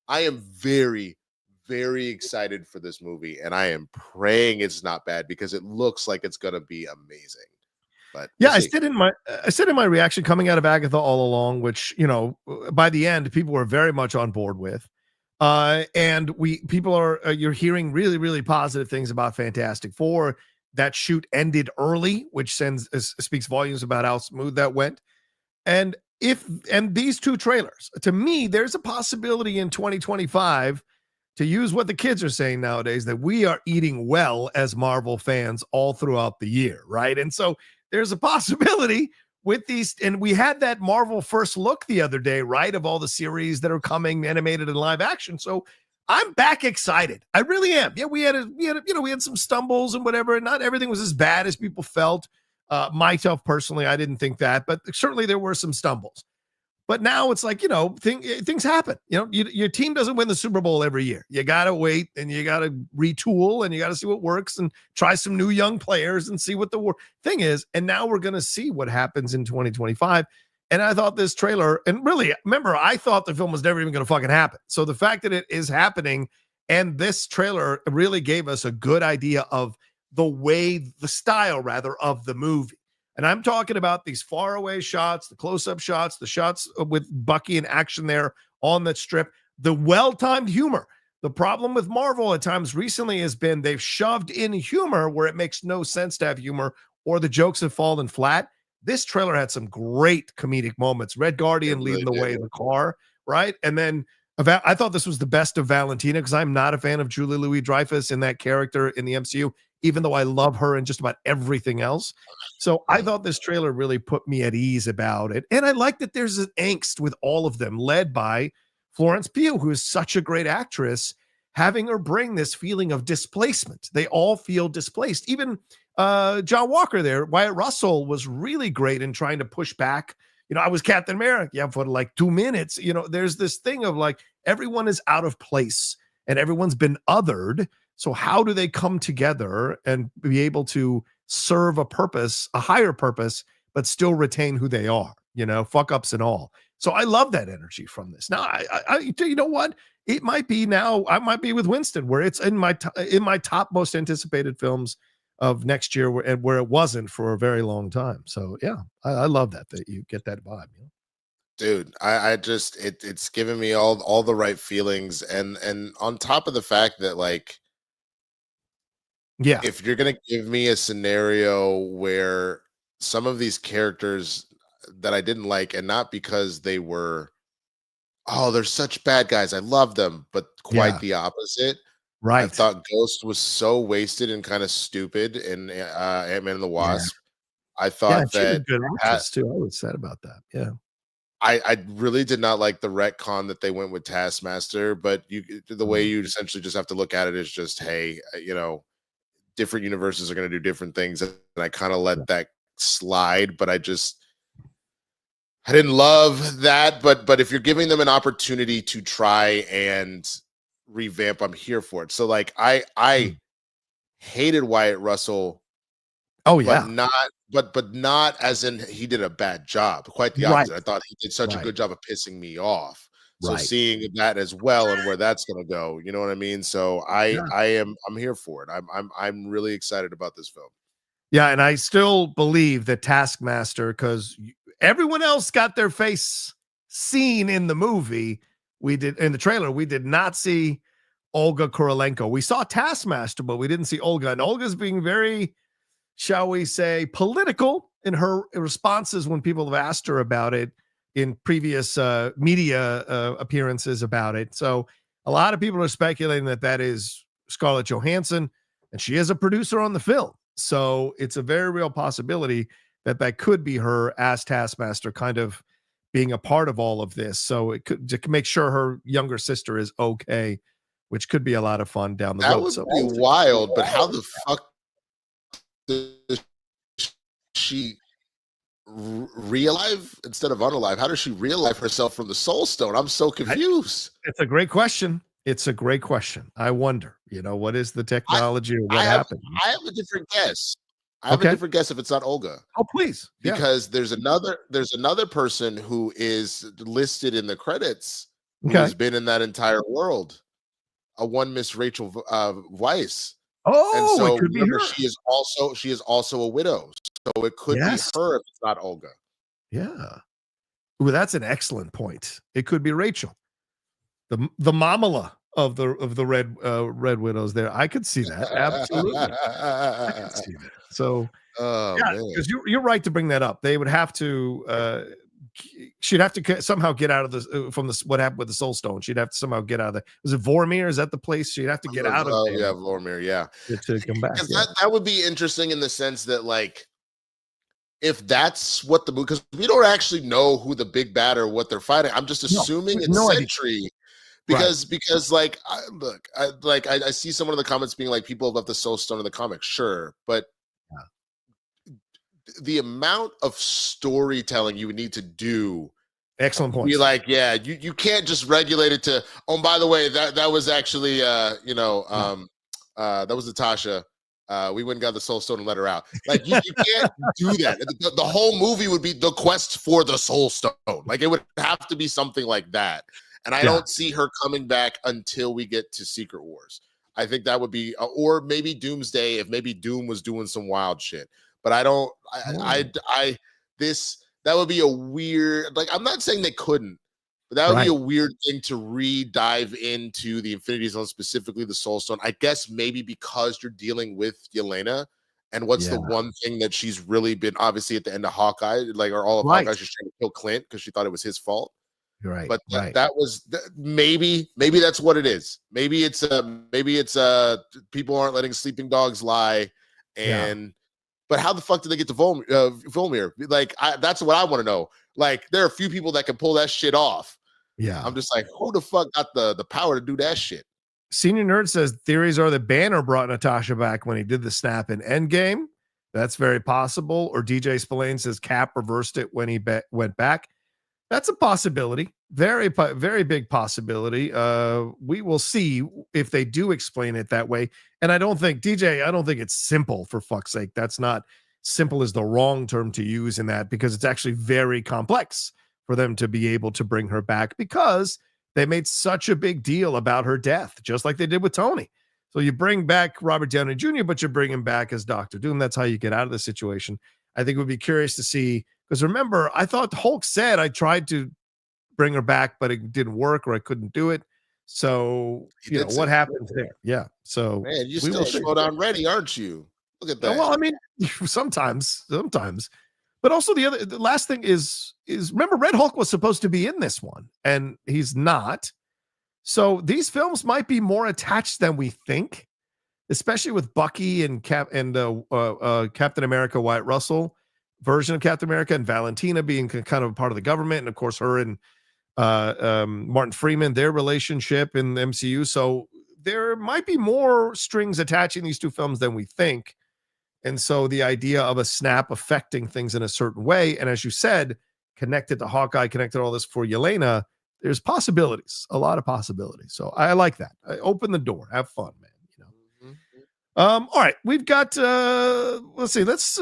am very, very excited for this movie, and I am praying it's not bad because it looks like it's going to be amazing. But I said in my reaction coming out of Agatha all along, which, by the end, people were very much on board with. And you're hearing really, really positive things about Fantastic Four. That shoot ended early, which speaks volumes about how smooth that went. And these two trailers, to me, there's a possibility in 2025, to use what the kids are saying nowadays, that we are eating well as Marvel fans all throughout the year, right? And so there's a possibility with these, and we had that Marvel first look the other day, right, of all the series that are coming, animated and live action. So I'm back excited. I really am. Yeah, we had some stumbles and whatever, and not everything was as bad as people felt. Myself personally, I didn't think that, but certainly there were some stumbles. But now it's like, things happen. Your team doesn't win the Super Bowl every year. You got to wait, and you got to retool, and you got to see what works and try some new young players and see what the thing is. And now we're going to see what happens in 2025. And I thought this trailer, and really, remember, I thought the film was never even going to fucking happen. So the fact that it is happening, and this trailer really gave us a good idea of the style rather of the movie. And I'm talking about these faraway shots, the close-up shots, the shots with Bucky in action there on that strip, the well-timed humor. The problem with Marvel at times recently has been they've shoved in humor where it makes no sense to have humor, or the jokes have fallen flat. This trailer had some great comedic moments. Red Guardian leading the way in the car, right? And then I thought this was the best of Valentina, because I'm not a fan of Julie Louis-Dreyfus in that character in the MCU, even though I love her in just about everything else. So I thought this trailer really put me at ease about it. And I like that there's an angst with all of them, led by Florence Pugh, who is such a great actress, having her bring this feeling of displacement. They all feel displaced. Even John Walker there, Wyatt Russell, was really great in trying to push back. You know, I was Captain America, yeah, for like 2 minutes. You know, there's this thing of like, everyone is out of place and everyone's been othered. So how do they come together and be able to serve a purpose, a higher purpose, but still retain who they are, you know, fuck ups and all. So I love that energy from this. Now, I you know what? It might be now, I might be with Winston, where it's in my top most anticipated films of next year, where it wasn't for a very long time. So yeah, I love that you get that vibe. You know? Dude, I just it's giving me all the right feelings, and on top of the fact that, like, yeah, if you're gonna give me a scenario where some of these characters that I didn't like, and not because they were, oh, they're such bad guys, I love them, but quite the opposite. Right. I thought Ghost was so wasted and kind of stupid in Ant-Man and the Wasp. I thought she's a that good actress too. I was sad about that. Yeah. I really did not like the retcon that they went with Taskmaster, but the way you essentially just have to look at it is just, hey, you know, different universes are going to do different things, and I kind of let that slide. But I didn't love that. But if you're giving them an opportunity to try and revamp, I'm here for it. So like I hated Wyatt Russell. Oh yeah, but not as in he did a bad job. Quite the opposite. I thought he did such a good job of pissing me off. So seeing that as well and where that's going to go, you know what I mean? So I'm here for it. I'm really excited about this film. Yeah, and I still believe that Taskmaster, because everyone else got their face seen in the movie. We did in the trailer. We did not see Olga Kurylenko. We saw Taskmaster, but we didn't see Olga. And Olga's being very, shall we say, political in her responses when people have asked her about it in previous media appearances about it. So a lot of people are speculating that is Scarlett Johansson, and she is a producer on the film. So it's a very real possibility that could be her as Taskmaster, kind of being a part of all of this. So it could, to make sure her younger sister is okay, which could be a lot of fun down the road. That would be wild, but how the fuck does she re-alive instead of unalive? How does she re-alive herself from the Soul Stone? I'm so confused. It's a great question. It's a great question. I wonder, you know, what is the technology or what happened? I have a different guess. I have a different guess if it's not Olga. Oh, please. Because there's another person who is listed in the credits who has been in that entire world. A one Miss Rachel Weisz. Oh, and so it could be her. She is also a widow. So it could be her if it's not Olga. Yeah. Well, that's an excellent point. It could be Rachel. The Mamala of the Red Widows there. I could see that. Absolutely. I could see that. So because you're right to bring that up. They would have to she'd have to somehow get out of this from this, what happened with the Soul Stone. She'd have to somehow get out of there. Was it Vormir? Is that the place she'd have to get out of there? Yeah, Vormir, yeah. To come back. That would be interesting in the sense that, like, if that's what the movie, because we don't actually know who the big bad or what they're fighting. I'm just assuming it's Sentry. Because like I see someone in the comments being like, people love the Soul Stone in the comics, sure, but the amount of storytelling you would need to do, excellent point. Be like, yeah, you can't just regulate it to, oh, by the way, that was actually that was Natasha. We went and got the Soul Stone and let her out. Like you can't do that. The whole movie would be the quest for the Soul Stone. Like it would have to be something like that. And I don't see her coming back until we get to Secret Wars. I think that would be, or maybe Doomsday, if maybe Doom was doing some wild shit. but I don't. That would be a weird. Like, I'm not saying they couldn't, but that would be a weird thing to dive into the Infinity Stone, specifically the Soul Stone. I guess maybe because you're dealing with Yelena, and what's the one thing that she's really been, obviously at the end of Hawkeye, like, or all of Hawkeye, she's trying to kill Clint because she thought it was his fault. Right. But that was maybe that's what it is. Maybe it's people aren't letting sleeping dogs lie, and but how the fuck did they get to Volmir? Like, that's what I want to know. Like, there are a few people that can pull that shit off. Yeah, I'm just like, who the fuck got the power to do that shit? Senior Nerd says theories are that Banner brought Natasha back when he did the snap in Endgame. That's very possible. Or DJ Spillane says Cap reversed it when he went back. That's a possibility. Very, very big possibility. We will see if they do explain it that way. And I don't think it's simple, for fuck's sake. That's not simple is the wrong term to use in that, because it's actually very complex for them to be able to bring her back, because they made such a big deal about her death, just like they did with Tony. So you bring back Robert Downey Jr., but you bring him back as Dr. Doom. That's how you get out of the situation. I think we'd be curious to see, because remember, I thought Hulk said I tried to bring her back, but it didn't work, or I couldn't do it. So, what happens there? Yeah. So, man, you're still showdown ready, aren't you? Look at that. Well, I mean, sometimes. But also the last thing is remember, Red Hulk was supposed to be in this one, and he's not. So these films might be more attached than we think, especially with Bucky and Captain America, Wyatt Russell version of Captain America, and Valentina being kind of a part of the government, and of course her and Martin Freeman, their relationship in the MCU. So there might be more strings attaching these two films than we think. And so the idea of a snap affecting things in a certain way, and as you said, connected to Hawkeye, connected to all this for Yelena, there's possibilities, a lot of possibilities. So I like that. I open the door, have fun, man. All right, we've got let's see, let's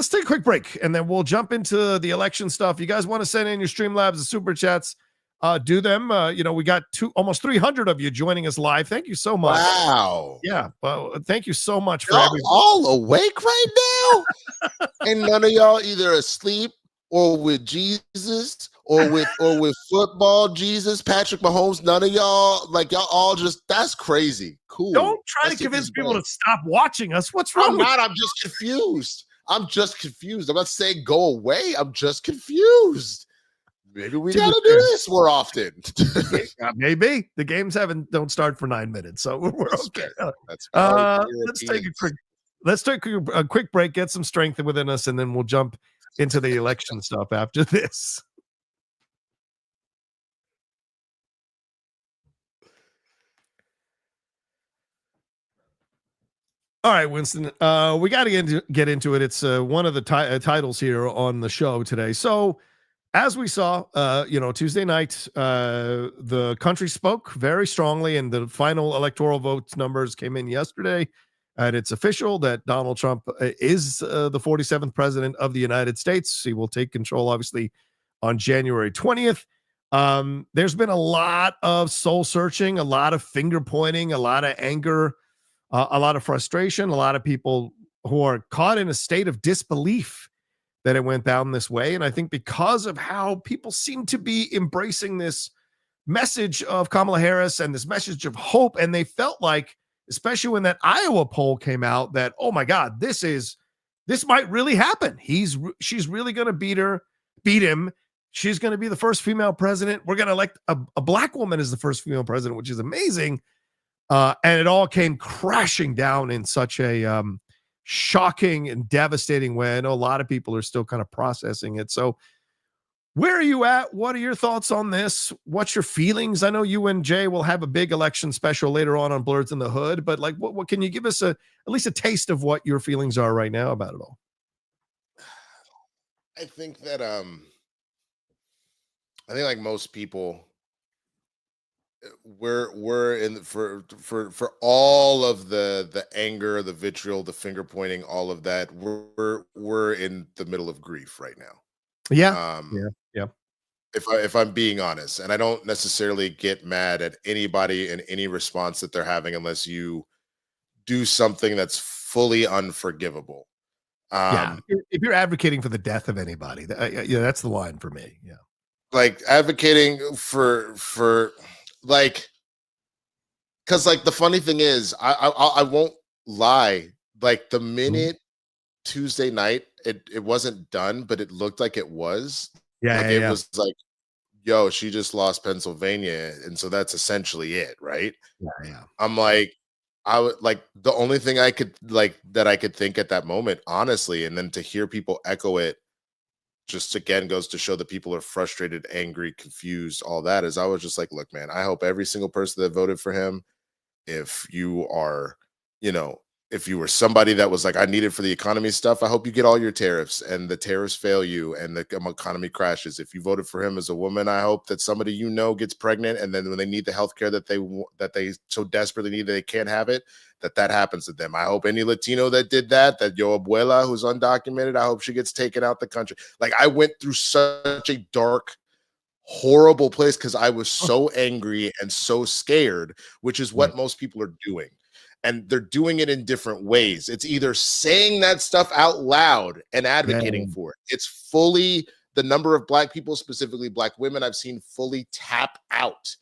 take a quick break, and then we'll jump into the election stuff. You guys want to send in your Streamlabs and Super Chats, do them. We got almost 300 of you joining us live. Thank you so much. Wow. Yeah, well, thank you so much for all awake right now. And none of y'all either asleep or with Jesus or with football Jesus, Patrick Mahomes. None of y'all, like, y'all all just, that's crazy. Cool. Don't try to convince people to stop watching us. What's wrong? I'm just confused. I'm not saying go away. I'm just confused. Maybe we gotta do this more often. Maybe the games don't start for 9 minutes, so we're okay. Let's take a quick break, get some strength within us, and then we'll jump into the election stuff after this. All right, Winston, we got to get into it. It's one of the titles here on the show today. So, as we saw, Tuesday night, the country spoke very strongly, and the final electoral votes numbers came in yesterday. And it's official that Donald Trump is the 47th president of the United States. He will take control, obviously, on January 20th. There's been a lot of soul searching, a lot of finger pointing, a lot of anger, a lot of frustration, a lot of people who are caught in a state of disbelief that it went down this way. And I think because of how people seem to be embracing this message of Kamala Harris and this message of hope, and they felt like, especially when that Iowa poll came out, that, oh my God, this might really happen. She's really going to beat him. She's going to be the first female president. We're going to elect a black woman as the first female president, which is amazing. And it all came crashing down in such a shocking and devastating way. I know a lot of people are still kind of processing it. So where are you at? What are your thoughts on this? What's your feelings? I know you and Jay will have a big election special later on Blurs in the Hood, but like, what can you give us at least a taste of what your feelings are right now about it all? I think that like most people, we're in for all of the anger, the vitriol, the finger pointing, all of that. We're in the middle of grief right now. Yeah. If I'm being honest, and I don't necessarily get mad at anybody in any response that they're having unless you do something that's fully unforgivable. Yeah, Um, if you're advocating for the death of anybody, yeah, that's the line for me. Yeah, like advocating for like, because like the funny thing is, I won't lie. Like the Mhm. minute Tuesday night, it wasn't done, but it looked like it was. Yeah, Like yeah, it yeah, was like, yo, she just lost Pennsylvania, and so that's essentially it, right? yeah, yeah. I'm like, I would like the only thing I could like that I could think at that moment, honestly, and then to hear people echo it just again goes to show that people are frustrated, angry, confused, all that is I was just like, look, man, I hope every single person that voted for him, if you are, you know, if you were somebody that was like, I need it for the economy stuff, I hope you get all your tariffs and the tariffs fail you and the economy crashes. If you voted for him as a woman, I hope that somebody you know gets pregnant and then when they need the health care that they so desperately need that they can't have it, that happens to them. I hope any Latino that did that yo abuela who's undocumented, I hope she gets taken out the country. Like I went through such a dark horrible place because I was so angry and so scared, which is Right. what most people are doing. And they're doing it in different ways. It's either saying that stuff out loud and Yeah, advocating for it. It's fully the number of Black people, specifically Black women, I've seen fully tap out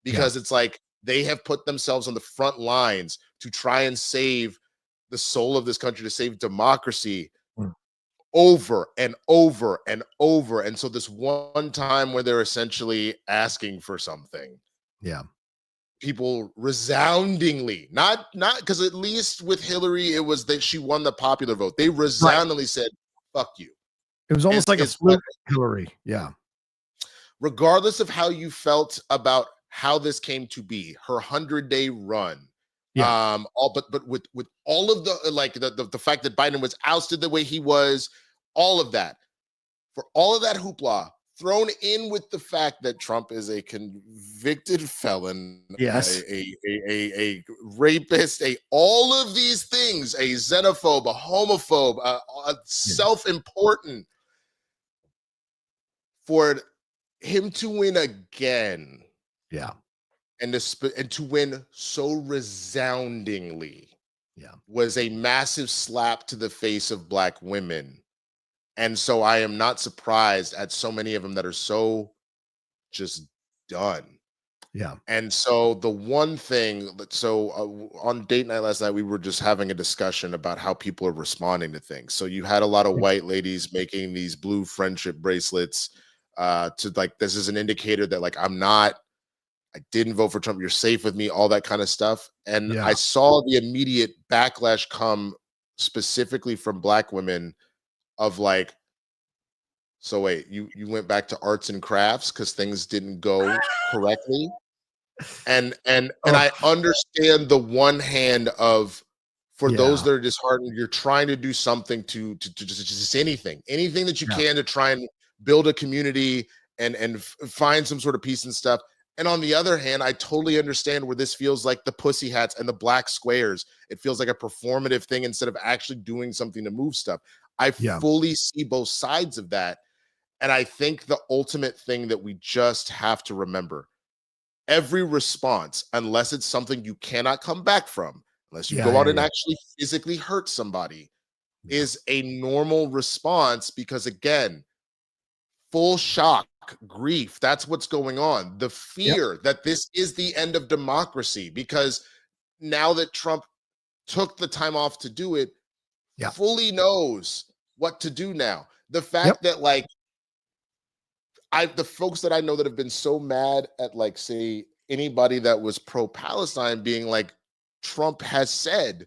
yeah, because it's like they have put themselves on the front lines to try and save the soul of this country, to save democracy mm, over and over and over. And so this one time where they're essentially asking for something, yeah. people resoundingly, not because at least with Hillary, it was that she won the popular vote. They Right. resoundingly said, fuck you. It was almost like a Is what, fluke, Hillary. Yeah, regardless of how you felt about how this came to be, her 100-day run, yeah, all but with all of the like the fact that Biden was ousted the way he was, all of that, for all of that hoopla thrown in with the fact that Trump is a convicted felon, yes, a rapist, all of these things, a xenophobe, a homophobe, a yeah, self-important, for him to win again yeah, and to win so resoundingly yeah, was a massive slap to the face of Black women. And so I am not surprised at so many of them that are so just done. yeah. And so the one thing, on date night last night, we were just having a discussion about how people are responding to things. So you had a lot of white ladies making these blue friendship bracelets to like, this is an indicator that like, I didn't vote for Trump. You're safe with me, all that kind of stuff. And Yeah. I saw the immediate backlash come specifically from Black women of like, so wait, you went back to arts and crafts because things didn't go correctly? And Oh, I understand the one hand of, for those yeah, that are disheartened, you're trying to do something to just anything that you yeah, can to try and build a community and find some sort of peace and stuff. And on the other hand, I totally understand where this feels like the pussy hats and the black squares. It feels like a performative thing instead of actually doing something to move stuff. I yeah, fully see both sides of that. And I think the ultimate thing that we just have to remember, every response, unless it's something you cannot come back from, unless you yeah, go yeah, out and yeah, actually physically hurt somebody, yeah, is a normal response because, again, full shock, grief, that's what's going on. The yep, fear that this is the end of democracy because now that Trump took the time off to do it, yeah, fully knows what to do now. The yep, fact that, like, the folks that I know that have been so mad at, like, say, anybody that was pro-Palestine being like, Trump has said,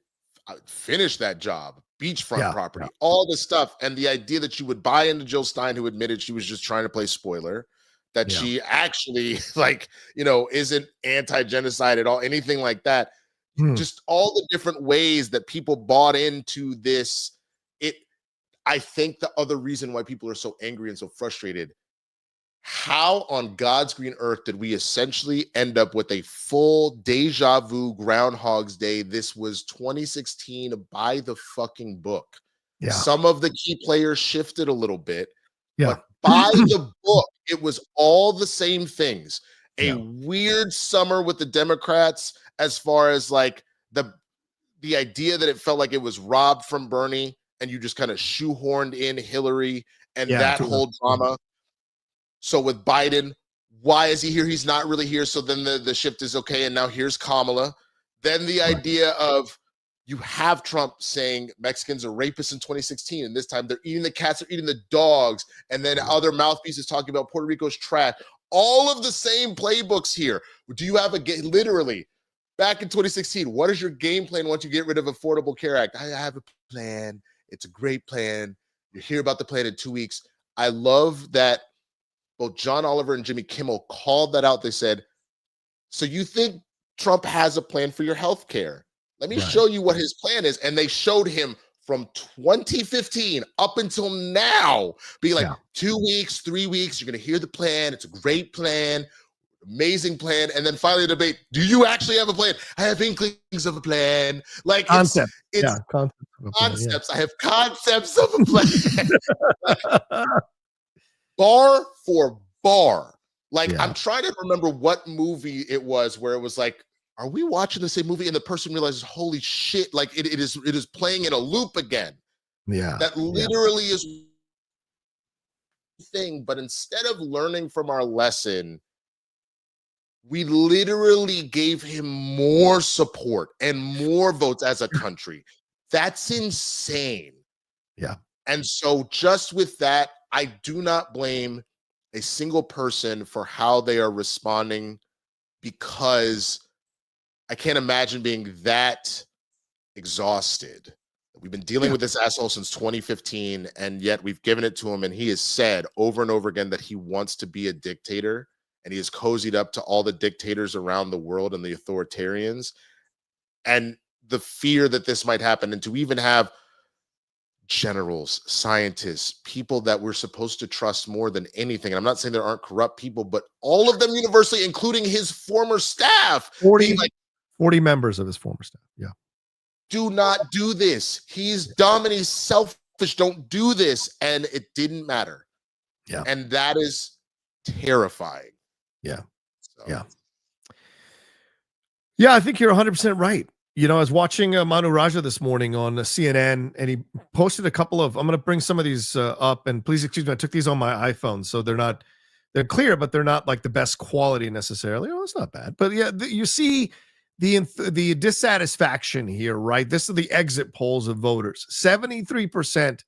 finish that job, beachfront yeah, yeah, property, all this stuff. And the idea that you would buy into Jill Stein, who admitted she was just trying to play spoiler, that yeah, she actually, like, isn't anti-genocide at all, anything like that. hmm, Just all the different ways that people bought into this. It, I think the other reason why people are so angry and so frustrated, how on God's green earth did we essentially end up with a full deja vu Groundhog's Day? This was 2016 by the fucking book. yeah, Some of the key players shifted a little bit, yeah, but by the book, it was all the same things. A yeah, weird summer with the Democrats as far as like the idea that it felt like it was robbed from Bernie and you just kind of shoehorned in Hillary and Yeah, that totally. whole drama. So with Biden, why is he here? He's not really here. So then the shift is okay. And now here's Kamala. Then the idea of you have Trump saying Mexicans are rapists in 2016, and this time they're eating the cats, they're eating the dogs, and then other mouthpieces talking about Puerto Rico's trash. All of the same playbooks here. Do you have literally back in 2016? What is your game plan once you get rid of Affordable Care Act? I have a plan. It's a great plan. You hear about the plan in 2 weeks. I love that both John Oliver and Jimmy Kimmel called that out. They said, so you think Trump has a plan for your health care? Let me show you what his plan is. And they showed him from 2015 up until now, being like 2 weeks, 3 weeks, you're going to hear the plan. It's a great plan, amazing plan. And then finally the debate, do you actually have a plan? I have inklings of a plan. Like Concept. It's concepts. I have concepts of a plan. Bar for bar. Like I'm trying to remember what movie it was where it was like, are we watching the same movie? And the person realizes, holy shit, like it is playing in a loop again. Yeah. That literally is thing. But instead of learning from our lesson, we literally gave him more support and more votes as a country. That's insane. Yeah. And so just with that, I do not blame a single person for how they are responding, because I can't imagine being that exhausted. We've been dealing with this asshole since 2015, and yet we've given it to him, and he has said over and over again that he wants to be a dictator, and he has cozied up to all the dictators around the world and the authoritarians. And the fear that this might happen, and to even have generals, scientists, people that we're supposed to trust more than anything. And I'm not saying there aren't corrupt people, but all of them universally, including his former staff, 40 members of his former staff. Yeah. Do not do this. He's dumb and he's selfish. Don't do this. And it didn't matter. Yeah. And that is terrifying. Yeah. So. Yeah. Yeah, I think you're 100% right. You know, I was watching Manu Raja this morning on CNN, and he posted a couple of, I'm going to bring some of these up, and please excuse me, I took these on my iPhone, so they're clear, but they're not like the best quality necessarily. Oh, it's not bad. But yeah, you see the dissatisfaction here, right? This is the exit polls of voters. 73%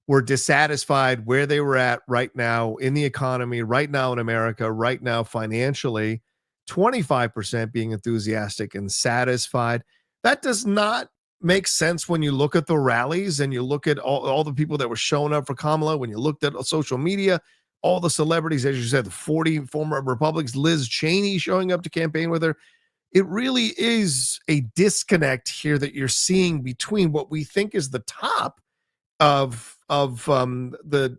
were dissatisfied where they were at right now in the economy, right now in America, right now financially. 25% being enthusiastic and satisfied. That does not make sense when you look at the rallies and you look at all the people that were showing up for Kamala, when you looked at social media, all the celebrities, as you said, the 40 former Republicans, Liz Cheney showing up to campaign with her. It really is a disconnect here that you're seeing between what we think is the top of the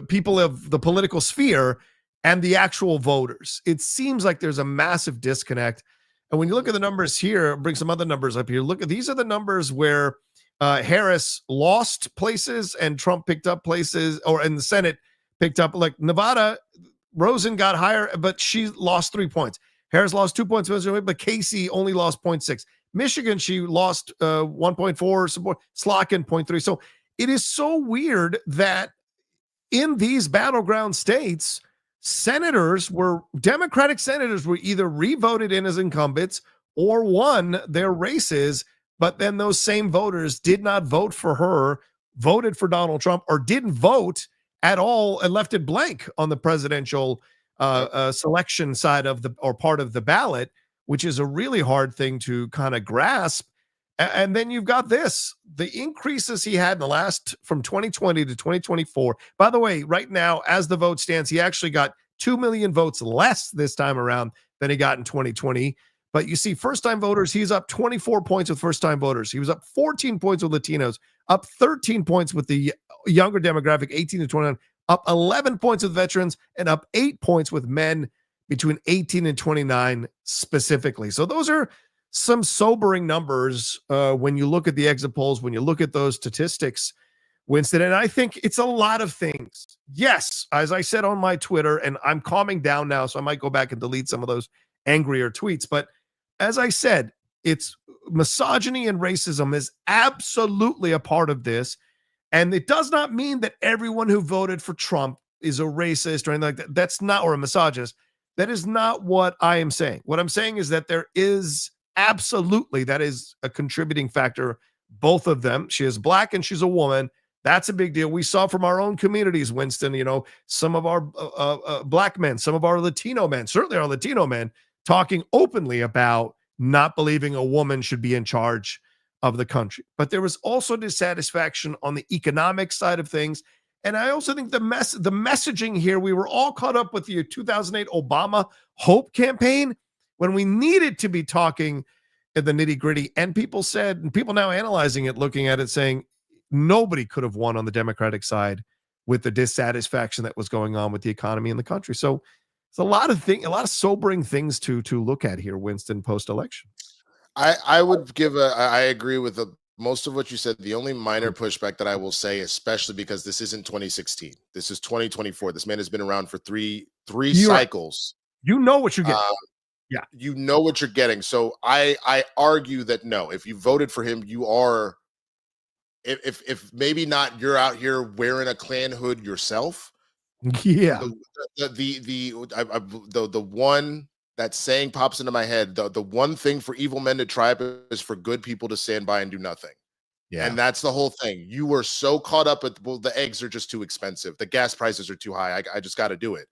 people of the political sphere and the actual voters. It seems like there's a massive disconnect. And when you look at the numbers here, bring some other numbers up here. Look at these are the numbers where Harris lost places and Trump picked up places, or in the Senate picked up. Like Nevada, Rosen got higher, but she lost 3 points. Harris lost 2 points, but Casey only lost 0.6. Michigan, she lost 1.4 support, Slotkin 0.3. So it is so weird that in these battleground states, Democratic senators were either re-voted in as incumbents or won their races, but then those same voters did not vote for her, voted for Donald Trump, or didn't vote at all and left it blank on the presidential selection side of or part of the ballot, which is a really hard thing to kind of grasp. And then you've got the increases he had in the last from 2020 to 2024. By the way, right now, as the vote stands, he actually got 2 million votes less this time around than he got in 2020. But you see, first-time voters, he's up 24 points with first-time voters. He was up 14 points with Latinos, up 13 points with the younger demographic, 18 to 29, up 11 points with veterans, and up 8 points with men between 18 and 29 specifically. So those are some sobering numbers when you look at the exit polls, when you look at those statistics, Winston. And I think it's a lot of things. Yes, as I said on my Twitter, and I'm calming down now, so I might go back and delete some of those angrier tweets. But as I said, it's misogyny and racism is absolutely a part of this. And it does not mean that everyone who voted for Trump is a racist or anything like that. That's not, or a misogynist. That is not what I am saying. What I'm saying is that there is absolutely, that is a contributing factor. Both of them. She is black and she's a woman. That's a big deal. We saw from our own communities, Winston, some of our black men, some of our Latino men, certainly our Latino men, talking openly about not believing a woman should be in charge of the country. But there was also dissatisfaction on the economic side of things. And I also think the messaging here, we were all caught up with the 2008 Obama Hope campaign when we needed to be talking in the nitty gritty. And people said, and people now analyzing it, looking at it, saying nobody could have won on the Democratic side with the dissatisfaction that was going on with the economy in the country. So it's a lot of sobering things to look at here, Winston, post-election. I would give I agree with most of what you said. The only minor pushback that I will say, especially because this isn't 2016, this is 2024. This man has been around for three cycles. You know what you get. Yeah, you know what you're getting. So I argue that no, if you voted for him, you are, if maybe not, you're out here wearing a Klan hood yourself. Yeah. The one that saying pops into my head. The one thing for evil men to triumph is for good people to stand by and do nothing. Yeah. And that's the whole thing. You were so caught up with, well, the eggs are just too expensive. The gas prices are too high. I just got to do it.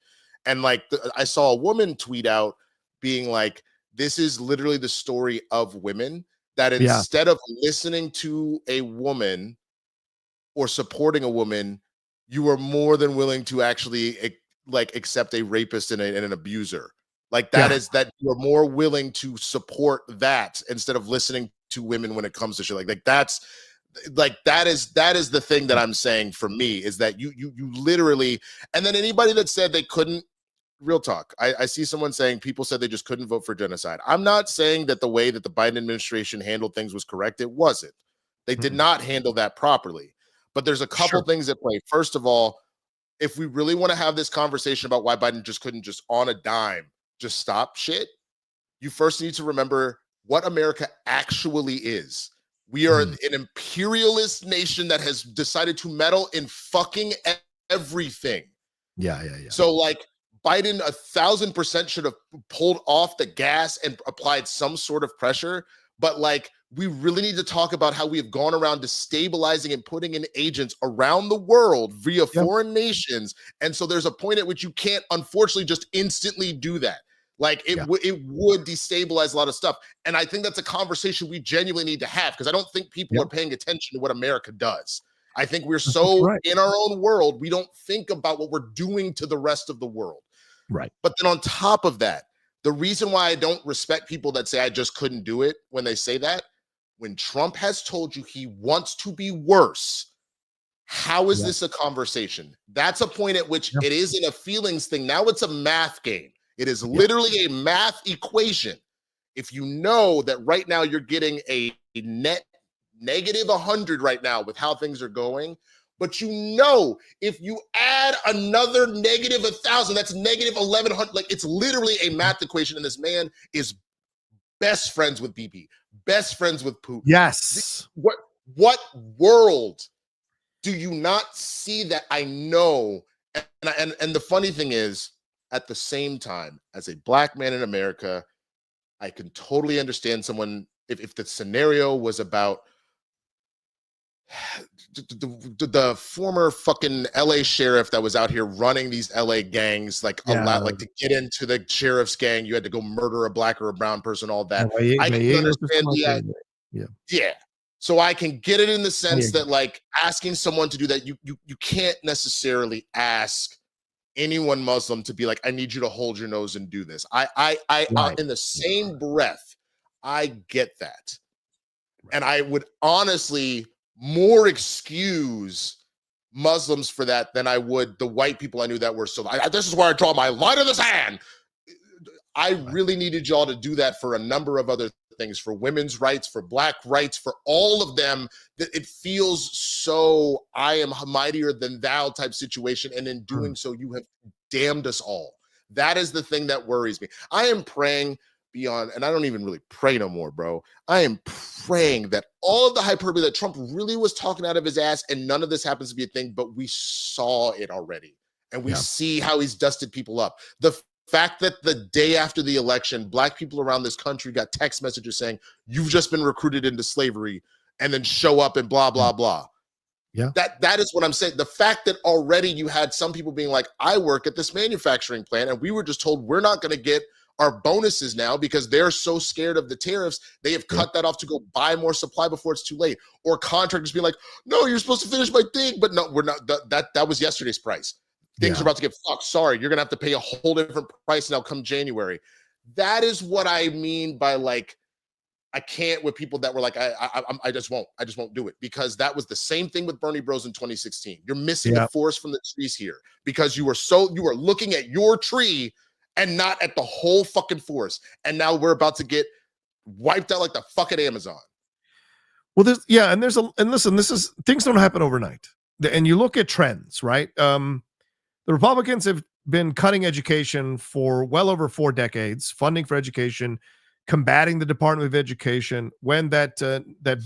And like, I saw a woman tweet out being like, this is literally the story of women, that instead of listening to a woman or supporting a woman, you are more than willing to actually like accept a rapist and an abuser. Like that is that you're more willing to support that instead of listening to women when it comes to shit. Like that's like that is the thing that I'm saying for me, is that you literally, and then anybody that said they couldn't, real talk. I see someone saying people said they just couldn't vote for genocide. I'm not saying that the way that the Biden administration handled things was correct. It wasn't. They did not handle that properly. But there's a couple things at play. First of all, if we really want to have this conversation about why Biden just couldn't just on a dime just stop shit, you first need to remember what America actually is. We are an imperialist nation that has decided to meddle in fucking everything. Yeah. So like Biden 1,000% should have pulled off the gas and applied some sort of pressure. But like, we really need to talk about how we have gone around destabilizing and putting in agents around the world via foreign nations. And so there's a point at which you can't, unfortunately, just instantly do that. Like it would destabilize a lot of stuff. And I think that's a conversation we genuinely need to have, because I don't think people are paying attention to what America does. I think we're so in our own world, we don't think about what we're doing to the rest of the world. Right. But then on top of that, the reason why I don't respect people that say I just couldn't do it when they say that, when Trump has told you he wants to be worse, how is this a conversation? That's a point at which it isn't a feelings thing. Now it's a math game. It is literally a math equation. If you know that right now you're getting a net negative 100 right now with how things are going, but you know if you add another negative 1,000, that's negative 1,100. Like, it's literally a math equation, and this man is best friends with BP, best friends with Putin. Yes. What world do you not see that? I know, and the funny thing is, at the same time, as a black man in America, I can totally understand someone if the scenario was about the former fucking LA sheriff that was out here running these LA gangs, like a lot, like to get into the sheriff's gang, you had to go murder a black or a brown person, all that. I can understand the so I can get it in the sense that like asking someone to do that, you can't necessarily ask anyone Muslim to be like, I need you to hold your nose and do this. I in the same breath, I get that. And I would honestly more excuse Muslims for that than I would the white people I knew that were so. This is where I draw my line in the sand. I really needed y'all to do that for a number of other things, for women's rights, for black rights, for all of them. That it feels so I am mightier than thou type situation, and in doing so, you have damned us all. That is the thing that worries me. I am praying beyond, and I don't even really pray no more, bro. I am praying that all of the hyperbole that Trump really was talking out of his ass, and none of this happens to be a thing, but we saw it already. And we see how he's dusted people up. The fact that the day after the election, Black people around this country got text messages saying, you've just been recruited into slavery, and then show up and blah, blah, blah. Yeah. That is what I'm saying. The fact that already you had some people being like, I work at this manufacturing plant, and we were just told we're not going to get our bonuses now because they're so scared of the tariffs. They have cut that off to go buy more supply before it's too late. Or contractors be like, no, you're supposed to finish my thing. But no, we're not. That was yesterday's price. Things are about to get fucked. Sorry, you're going to have to pay a whole different price now come January. That is what I mean by like, I can't with people that were like, I just won't do it, because that was the same thing with Bernie Bros in 2016. You're missing the forest from the trees here because you were looking at your tree and not at the whole fucking forest. And now we're about to get wiped out like the fucking Amazon. Well, and listen, things don't happen overnight. And you look at trends, right? The Republicans have been cutting education for well over 4 decades, funding for education, combating the Department of Education. When that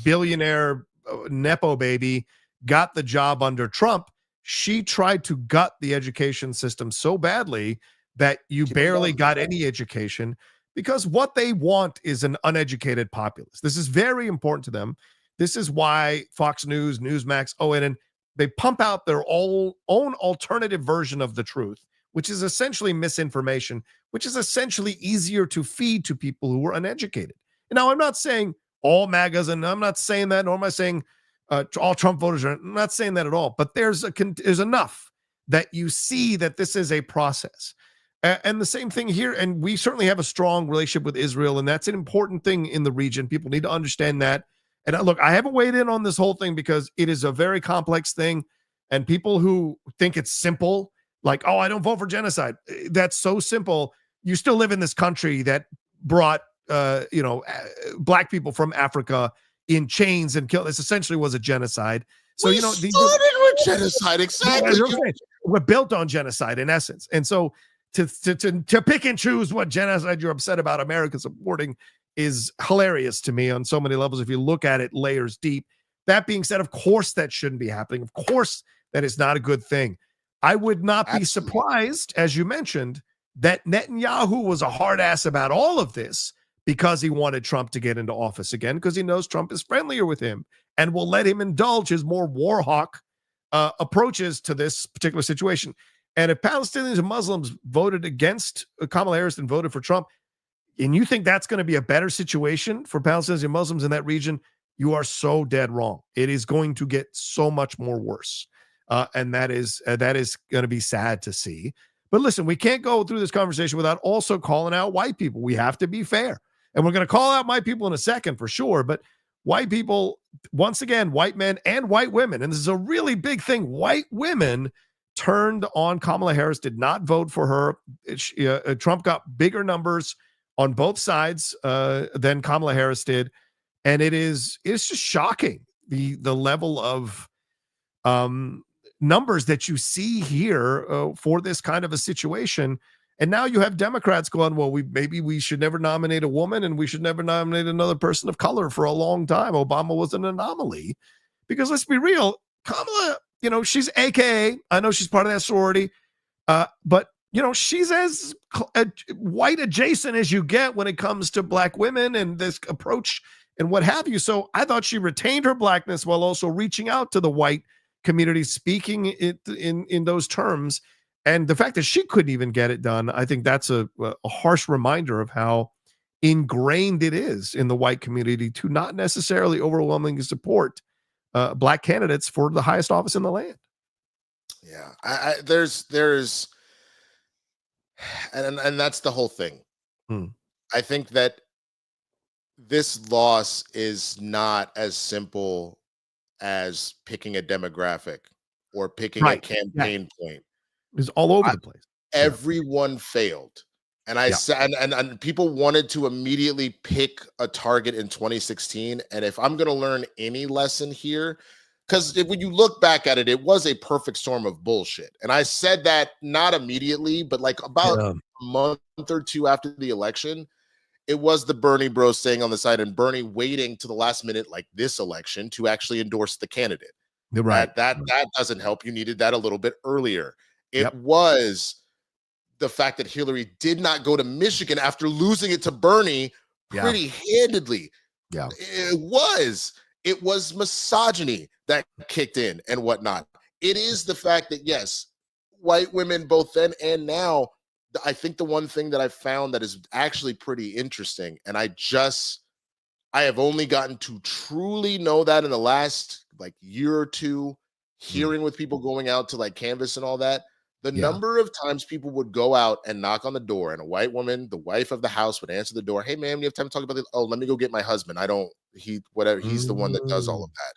billionaire Nepo baby got the job under Trump, she tried to gut the education system so badly that you barely got any education, because what they want is an uneducated populace. This is very important to them. This is why Fox News, Newsmax, and they pump out their own alternative version of the truth, which is essentially misinformation, which is essentially easier to feed to people who are uneducated. And now, I'm not saying all MAGAs, and I'm not saying that, nor am I saying all Trump voters I'm not saying that at all. But there's enough that you see that this is a process. And the same thing here. And we certainly have a strong relationship with Israel, and that's an important thing in the region. People need to understand that. And look, I haven't weighed in on this whole thing because it is a very complex thing. And people who think it's simple, like, oh, I don't vote for genocide. That's so simple. You still live in this country that brought, Black people from Africa in chains and killed. This essentially was a genocide. So, we started with genocide. Exactly. We're built on genocide in essence. And so to pick and choose what genocide you're upset about America supporting is hilarious to me on so many levels. If you look at it layers deep. That being said, of course, that shouldn't be happening. Of course, that is not a good thing. I would not be surprised, as you mentioned, that Netanyahu was a hard ass about all of this because he wanted Trump to get into office again, because he knows Trump is friendlier with him and will let him indulge his more war hawk approaches to this particular situation. And if Palestinians and Muslims voted against Kamala Harris and voted for Trump, and you think that's going to be a better situation for Palestinians and Muslims in that region, you are so dead wrong. It is going to get so much more worse. And that is going to be sad to see. But listen, we can't go through this conversation without also calling out white people. We have to be fair. And we're going to call out white people in a second for sure. But white people, once again, white men and white women, and this is a really big thing, white women turned on Kamala Harris, did not vote for her. Trump got bigger numbers on both sides than Kamala Harris did. And it's just shocking, the level of numbers that you see here for this kind of a situation. And now you have Democrats going, well, maybe we should never nominate a woman, and we should never nominate another person of color for a long time. Obama was an anomaly. Because let's be real, Kamala, she's AKA, I know she's part of that sorority, but she's as white adjacent as you get when it comes to Black women and this approach and what have you. So I thought she retained her Blackness while also reaching out to the white community, speaking it in those terms. And the fact that she couldn't even get it done, I think that's a harsh reminder of how ingrained it is in the white community to not necessarily overwhelmingly support Black candidates for the highest office in the land. Yeah, there's and that's the whole thing. I think that this loss is not as simple as picking a demographic or picking a campaign point. It's all over the place. Everyone failed. And I said, and people wanted to immediately pick a target in 2016. And if I'm going to learn any lesson here, because when you look back at it, it was a perfect storm of bullshit. And I said that not immediately, but like about a month or two after the election. it was the Bernie bros staying on the side and Bernie waiting to the last minute, like this election, to actually endorse the candidate. You're right. That doesn't help. You needed that a little bit earlier. It was the fact that Hillary did not go to Michigan after losing it to Bernie pretty handedly. Yeah. It was misogyny that kicked in and whatnot. It is the fact that, yes, white women both then and now, I think the one thing that I found that is actually pretty interesting, and I have only gotten to truly know that in the last like year or two, hearing with people going out to like canvas and all that, the number of times people would go out and knock on the door and a white woman, the wife of the house, would answer the door. Hey man, you have time to talk about this? Oh, let me go get my husband. He's the one that does all of that.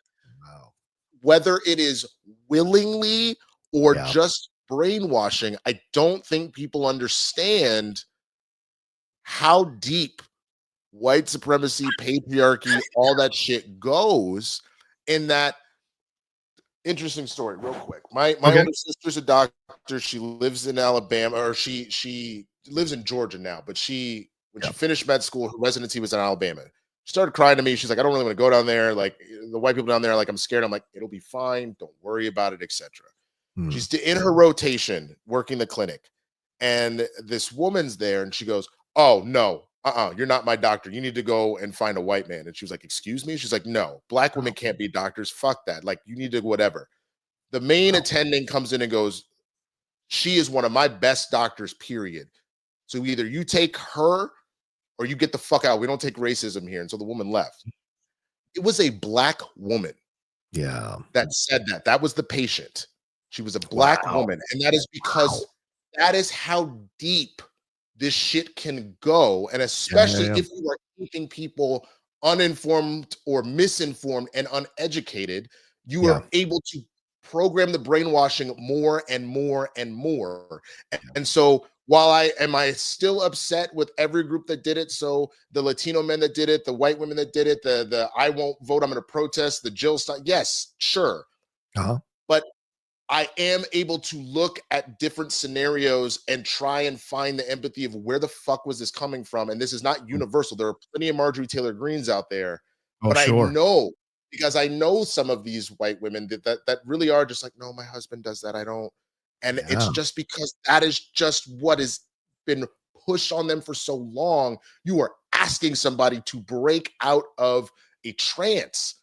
Wow. Whether it is willingly or just brainwashing, I don't think people understand how deep white supremacy, patriarchy, all that shit goes. In that, interesting story, real quick. My older sister's a doctor. She lives in Alabama, or she lives in Georgia now. But when she finished med school, her residency was in Alabama. She started crying to me. She's like, I don't really want to go down there. Like the white people down there, like I'm scared. I'm like, it'll be fine. Don't worry about it, etc. She's in her rotation working the clinic, and this woman's there, and she goes, "Oh no, you're not my doctor. You need to go and find a white man." And she was like, "Excuse me?" She's like, "No, black women can't be doctors. Fuck that. Like you need to whatever." The main attending comes in and goes, "She is one of my best doctors, period. So either you take her or you get the fuck out. We don't take racism here." And so the woman left. It was a black woman that said that. That was the patient. She was a black woman. And that is because that is how deep this shit can go. And especially if you are keeping people uninformed or misinformed and uneducated, you are able to program the brainwashing more and more and more. And so while I still upset with every group that did it, so the Latino men that did it, the white women that did it, the I won't vote, I'm going to protest, the Jill Stein, yes, sure. But I am able to look at different scenarios and try and find the empathy of where the fuck was this coming from. And this is not universal. There are plenty of Marjorie Taylor Greens out there, but I know, because I know some of these white women that really are just like, no, my husband does that. I don't. And it's just because that is just what has been pushed on them for so long. You are asking somebody to break out of a trance.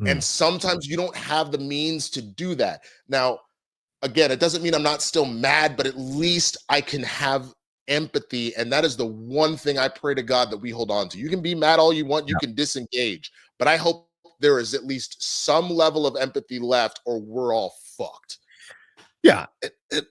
And sometimes you don't have the means to do that. Now, again, it doesn't mean I'm not still mad, but at least I can have empathy. And that is the one thing I pray to God that we hold on to. You can be mad all you want. You can disengage. But I hope there is at least some level of empathy left, or we're all fucked. Yeah.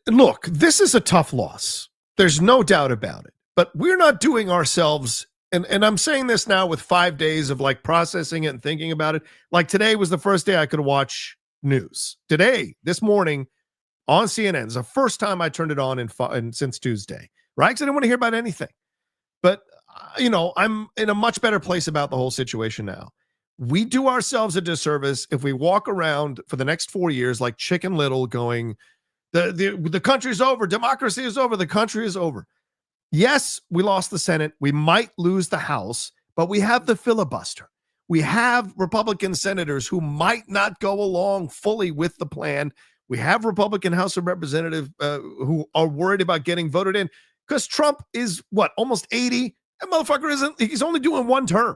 Look, this is a tough loss. There's no doubt about it. But we're not doing ourselves, and I'm saying this now with 5 days of like processing it and thinking about it. Like today was the first day I could watch news. Today, this morning, on CNN. It's the first time I turned it on since Tuesday, right? Because I didn't want to hear about anything. But, I'm in a much better place about the whole situation now. We do ourselves a disservice if we walk around for the next 4 years like Chicken Little going, the country's over, democracy is over, the country is over. Yes, we lost the Senate. We might lose the House, but we have the filibuster. We have Republican senators who might not go along fully with the plan. We have Republican House of Representatives who are worried about getting voted in because Trump is almost 80. That motherfucker he's only doing one term.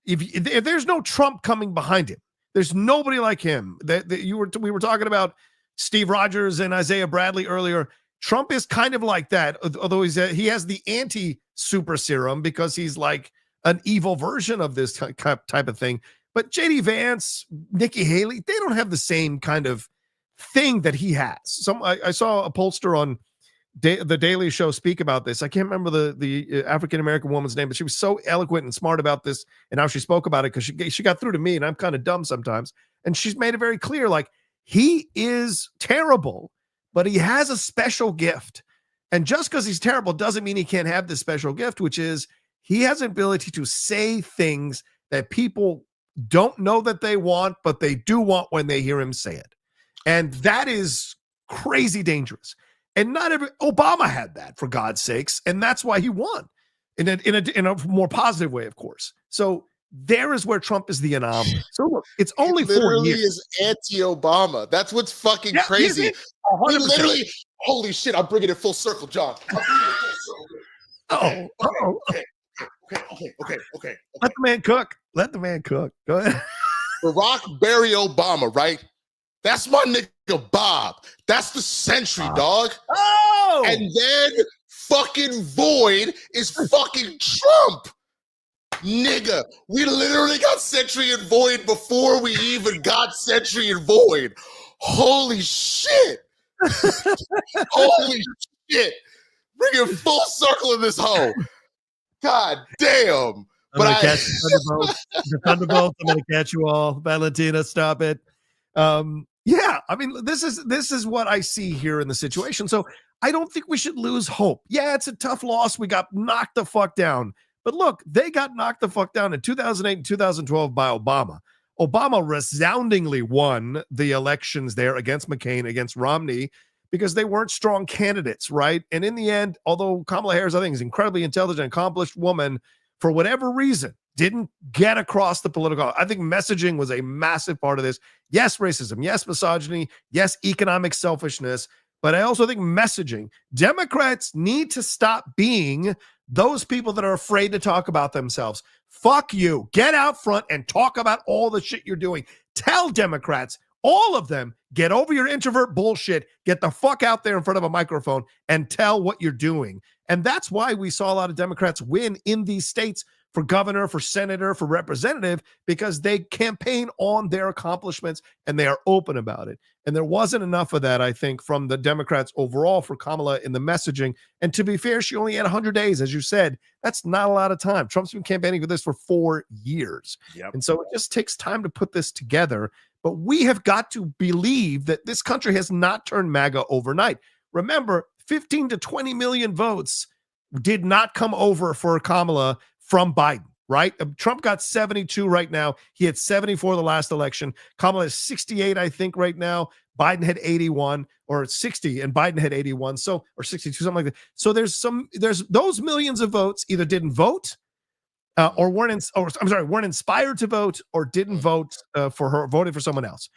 If there's no Trump coming behind him, there's nobody like him. We were talking about Steve Rogers and Isaiah Bradley earlier. Trump is kind of like that, although he has the anti-super serum because he's like an evil version of this type of thing. But J.D. Vance, Nikki Haley, they don't have the same kind of thing that he has. I saw a pollster on the Daily Show speak about this. I can't remember the African-American woman's name, but she was so eloquent and smart about this and how she spoke about it because she got through to me, and I'm kind of dumb sometimes. And she's made it very clear, like, he is terrible, but he has a special gift. And just because he's terrible doesn't mean he can't have this special gift, which is he has an ability to say things that people don't know that they want, but they do want when they hear him say it. And that is crazy dangerous. And not Obama had that, for God's sakes. And that's why he won. in a more positive way, of course. So there is where Trump is the anomaly. So look, it's only 4 literally years. is anti-Obama. That's what's fucking crazy. We literally, holy shit, I'm bringing it full circle, John. Okay. Let the man cook. Let the man cook. Go ahead. Barack Barry Obama, right? That's my nigga Bob. That's the century, dog. Oh! And then fucking Void is fucking Trump. Nigga, we literally got Sentry and Void before we even got Sentry and Void. Holy shit. Holy shit. Bring it full circle in this hole. God damn. I'm gonna catch the Thunderbolts. I'm gonna catch you all. Valentina, stop it. Yeah, I mean, this is what I see here in the situation. So I don't think we should lose hope. Yeah, it's a tough loss. We got knocked the fuck down. But look, they got knocked the fuck down in 2008 and 2012 by Obama. Obama resoundingly won the elections there against McCain, against Romney, because they weren't strong candidates, right? And in the end, although Kamala Harris, I think, is an incredibly intelligent, accomplished woman, for whatever reason, didn't get across the political. I think messaging was a massive part of this. Yes, racism. Yes, misogyny. Yes, economic selfishness. But I also think messaging. Democrats need to stop being those people that are afraid to talk about themselves. Fuck you. Get out front and talk about all the shit you're doing. Tell Democrats, all of them, get over your introvert bullshit. Get the fuck out there in front of a microphone and tell what you're doing. And that's why we saw a lot of Democrats win in these states for governor, for senator, for representative, because they campaign on their accomplishments and they are open about it. And there wasn't enough of that, I think, from the Democrats overall for Kamala in the messaging. And to be fair, she only had 100 days, as you said. That's not a lot of time. Trump's been campaigning for this for 4 years. Yep. And so it just takes time to put this together. But we have got to believe that this country has not turned MAGA overnight. Remember, 15 to 20 million votes did not come over for Kamala from Biden, right? Trump got 72 right now. He had 74 the last election. Kamala is 68, I think, right now. Biden had 81 or 60, and Biden had 81. So, or 62, something like that. So there's those millions of votes either didn't vote or weren't inspired to vote or didn't vote for her, voted for someone else.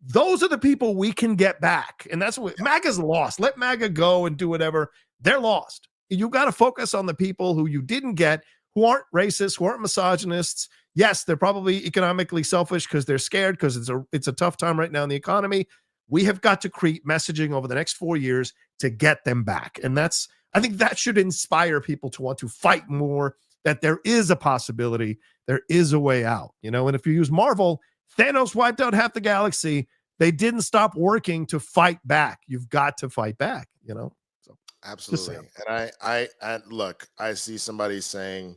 Those are the people we can get back. And that's what MAGA's lost. Let MAGA go and do whatever. They're lost. You got to focus on the people who you didn't get, who aren't racist, who aren't misogynists. Yes, they're probably economically selfish because they're scared because it's a tough time right now in the economy. We have got to create messaging over the next 4 years to get them back. And I think that should inspire people to want to fight more, that there is a possibility, there is a way out, and if you use Marvel, Thanos wiped out half the galaxy. They didn't stop working to fight back. You've got to fight back, So absolutely. And I look, I see somebody saying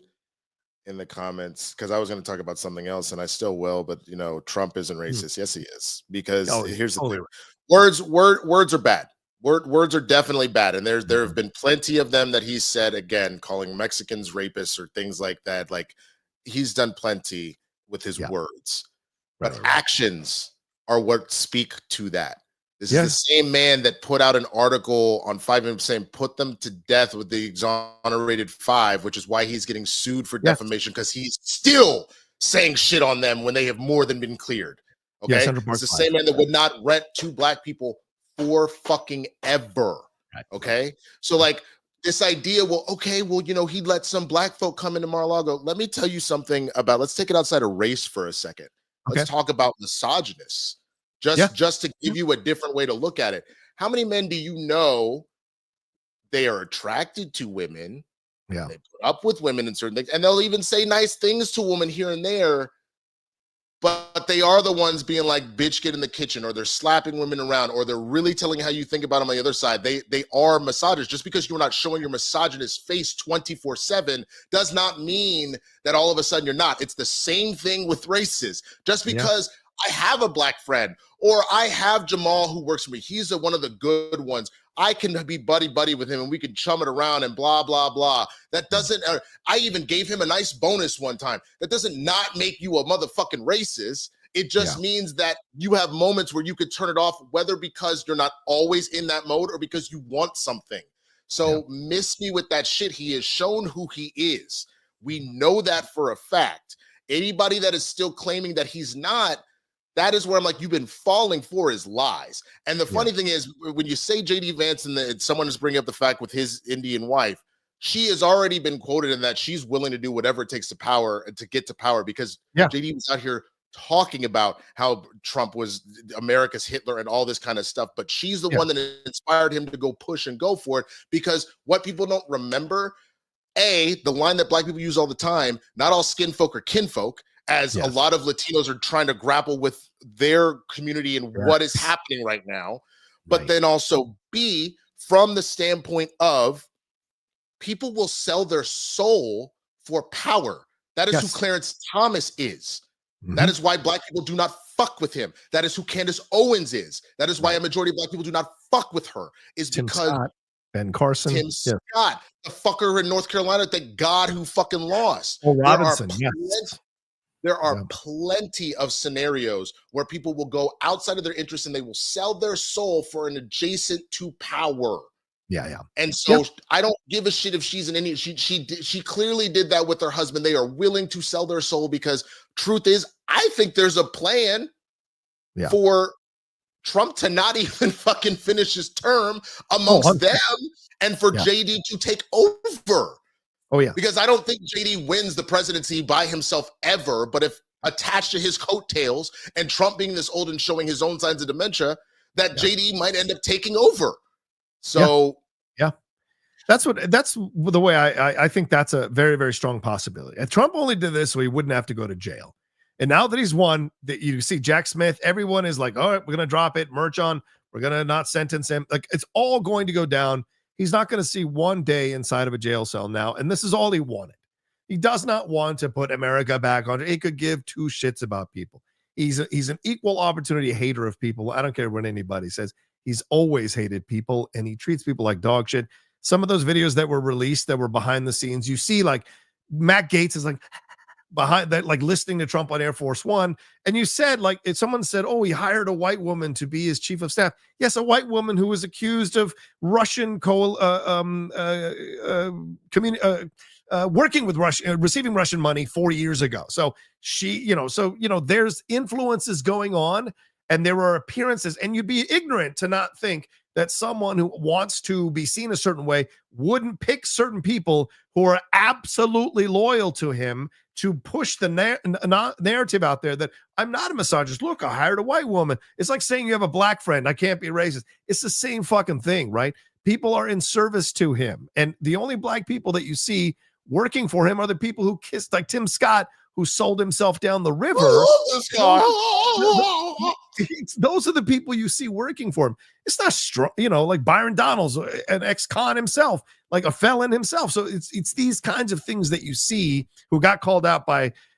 in the comments, because I was going to talk about something else and I still will, but Trump isn't racist. Yes, he is. Because here's the thing. Words are bad. Words are definitely bad. And there have been plenty of them that he's said, again, calling Mexicans rapists or things like that. Like, he's done plenty with his words. But actions are what speak to that. This is the same man that put out an article on 5 Minutes saying put them to death with the exonerated 5, which is why he's getting sued for defamation, because he's still saying shit on them when they have more than been cleared. Okay, it's the same man that would not rent 2 black people for fucking ever. Okay, so like this idea, he let some black folk come into Mar-a-Lago. Let me tell you something about. Let's take it outside of race for a second. Let's talk about misogynists. Just to give you a different way to look at it. How many men do you know they are attracted to women? Yeah. They put up with women in certain things, and they'll even say nice things to women here and there, but they are the ones being like, bitch, get in the kitchen, or they're slapping women around, or they're really telling how you think about them on the other side. They are misogynists. Just because you're not showing your misogynist face 24/7 does not mean that all of a sudden you're not. It's the same thing with races. Just because I have a black friend, or I have Jamal who works for me, he's one of the good ones, I can be buddy with him and we can chum it around and blah, blah, blah. That doesn't, I even gave him a nice bonus one time. That doesn't not make you a motherfucking racist. It just means that you have moments where you could turn it off, whether because you're not always in that mode or because you want something. So miss me with that shit. He has shown who he is. We know that for a fact. Anybody that is still claiming that he's not, that is where I'm like, you've been falling for his lies. And the funny thing is, when you say JD Vance and someone is bringing up the fact with his Indian wife, she has already been quoted in that she's willing to do whatever it takes to get to power, because JD was out here talking about how Trump was America's Hitler and all this kind of stuff. But she's the one that inspired him to go push and go for it, because what people don't remember, the line that black people use all the time, not all skin folk are kinfolk, as a lot of Latinos are trying to grapple with their community and what is happening right now. But then also B, from the standpoint of people will sell their soul for power. That is who Clarence Thomas is. That is why black people do not fuck with him. That is who Candace Owens is. That is why a majority of black people do not fuck with her, is Tim because Scott, Ben Carson, Tim Scott, the fucker in North Carolina, thank God, who fucking lost. Paul Robinson, there are plenty of scenarios where people will go outside of their interest and they will sell their soul for an adjacent to power. And so I don't give a shit if she's an Indian. She clearly did that with her husband. They are willing to sell their soul, because truth is, I think there's a plan for Trump to not even fucking finish his term amongst them, and for JD to take over. Because I don't think JD wins the presidency by himself ever, but if attached to his coattails and Trump being this old and showing his own signs of dementia, that JD might end up taking over. So that's the way I think that's a very, very strong possibility. And Trump only did this so he wouldn't have to go to jail. And now that he's won, that you see Jack Smith, everyone is like, all right, we're going to drop it. Merch on. We're going to not sentence him. Like, it's all going to go down. He's not going to see one day inside of a jail cell now. And this is all he wanted. He does not want to put America back on. He could give two shits about people. He's an equal opportunity hater of people. I don't care what anybody says. He's always hated people, and he treats people like dog shit. Some of those videos that were released that were behind the scenes, you see like Matt Gaetz is like behind that, like listening to Trump on Air Force One. And you said, like, if someone said, oh, he hired a white woman to be his chief of staff. Yes, a white woman who was accused of Russian working with Russia, receiving Russian money 4 years ago. So there's influences going on, and there are appearances, and you'd be ignorant to not think that someone who wants to be seen a certain way wouldn't pick certain people who are absolutely loyal to him to push the narrative out there that I'm not a misogynist. Look, I hired a white woman. It's like saying you have a black friend. I can't be racist. It's the same fucking thing, right? People are in service to him. And the only black people that you see working for him are the people who kissed, like Tim Scott, who sold himself down the river. Those are the people you see working for him. It's not strong, like Byron Donalds, an ex-con himself, like a felon himself. So it's these kinds of things that you see, who got called out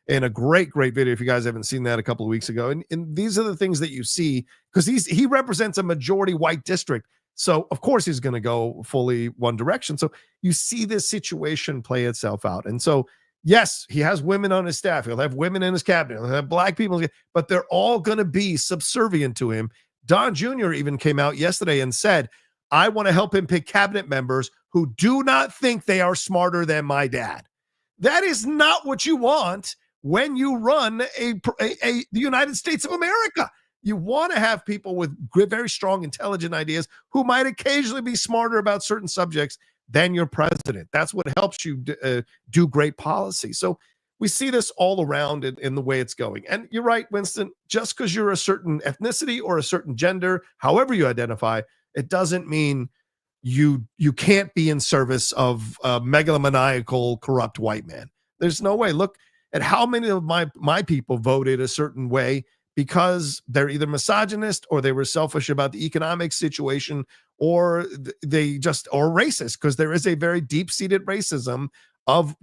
in a great video, if you guys haven't seen that a couple of weeks ago. And these are the things that you see, because he represents a majority white district. So of course he's going to go fully one direction. So you see this situation play itself out. And so, yes, he has women on his staff. He'll have women in his cabinet. He'll have black people, but they're all going to be subservient to him. Don Jr. even came out yesterday and said, I want to help him pick cabinet members who do not think they are smarter than my dad. That is not what you want when you run the United States of America. You want to have people with very strong, intelligent ideas who might occasionally be smarter about certain subjects than your president. That's what helps you do great policy. So we see this all around in the way it's going. And you're right, Winston, just because you're a certain ethnicity or a certain gender, however you identify, it doesn't mean you can't be in service of a megalomaniacal, corrupt white man. There's no way. Look at how many of my people voted a certain way because they're either misogynist or they were selfish about the economic situation, or they just are racist, because there is a very deep-seated racism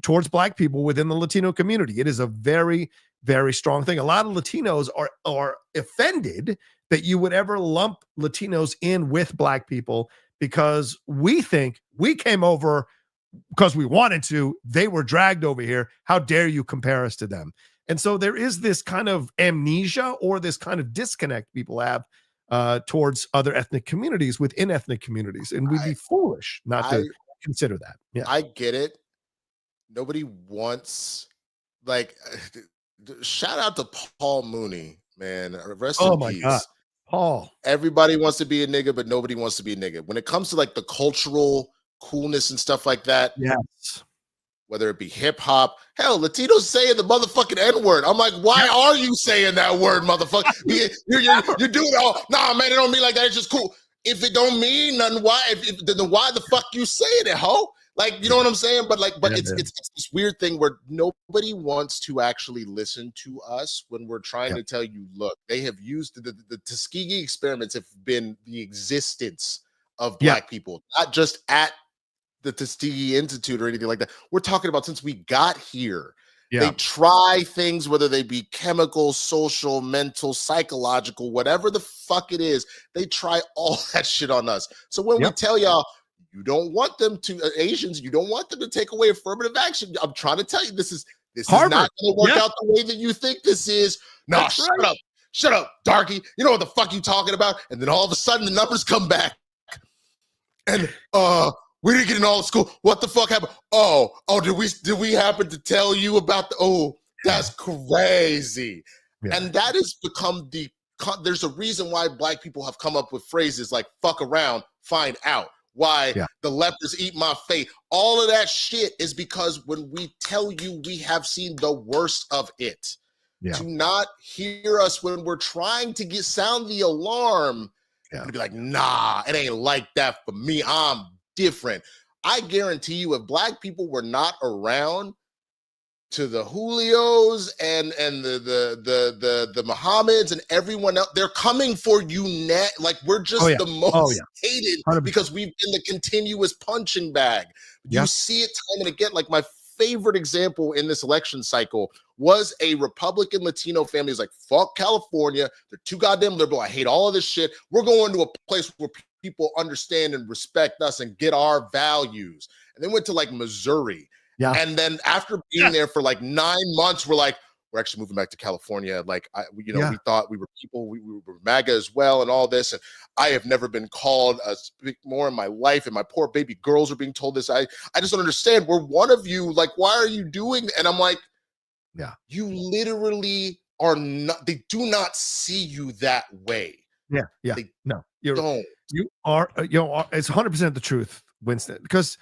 towards black people within the Latino community. It is a very, very strong thing. A lot of Latinos are offended that you would ever lump Latinos in with black people, because we think we came over because we wanted to. They were dragged over here. How dare you compare us to them? And so there is this kind of amnesia, or this kind of disconnect people have towards other ethnic communities within ethnic communities, and we'd be foolish not to consider that. Yeah, I get it. Nobody wants, like, shout out to Paul Mooney, man. Rest in my peace. God, Paul. Everybody wants to be a nigga, but nobody wants to be a nigga. When it comes to like the cultural coolness and stuff like that, yes, whether it be hip hop, hell, Latinos saying the motherfucking N-word. I'm like, why are you saying that word, motherfucker? You're doing it all. Nah, man, it don't mean like that. It's just cool. If it don't mean nothing, why? Then why the fuck you saying it, ho? Like, you know what I'm saying? But it's this weird thing where nobody wants to actually listen to us when we're trying to tell you, look, they have used the Tuskegee experiments have been the existence of Black people, not just at the Tuskegee Institute or anything like that. We're talking about since we got here. They try things, whether they be chemical, social, mental, psychological, whatever the fuck it is, they try all that shit on us. So when we tell y'all, you don't want them to, Asians, you don't want them to take away affirmative action. I'm trying to tell you, this is not going to work out the way that you think this is. No, shut up, darky. You know what the fuck you talking about? And then all of a sudden the numbers come back. And we didn't get in all the school. What the fuck happened? Oh, did we happen to tell you about that's crazy. Yeah. And that has become there's a reason why Black people have come up with phrases like fuck around, find out. Why the lepers eat my face. All of that shit is because when we tell you we have seen the worst of it, to not hear us when we're trying to sound the alarm and be like, nah, it ain't like that for me. I'm different. I guarantee you, if Black people were not around to the Julios and the Muhammads and everyone else, they're coming for you net. Like we're just the most hated 100%. Because we've been the continuous punching bag. You see it time and again. Like my favorite example in this election cycle was a Republican Latino family is like, fuck California. They're too goddamn liberal. I hate all of this shit. We're going to a place where people understand and respect us and get our values. And they went to like Missouri. Yeah. And then after being there for like 9 months, we're actually moving back to California. Like, we thought we were people, we were MAGA as well and all this. And I have never been called a speak more in my life. And my poor baby girls are being told this. I just don't understand. We're one of you. Like, why are you doing? And I'm like, you literally are not, they do not see you that way. Yeah. No, you are, it's 100% the truth, Winston, because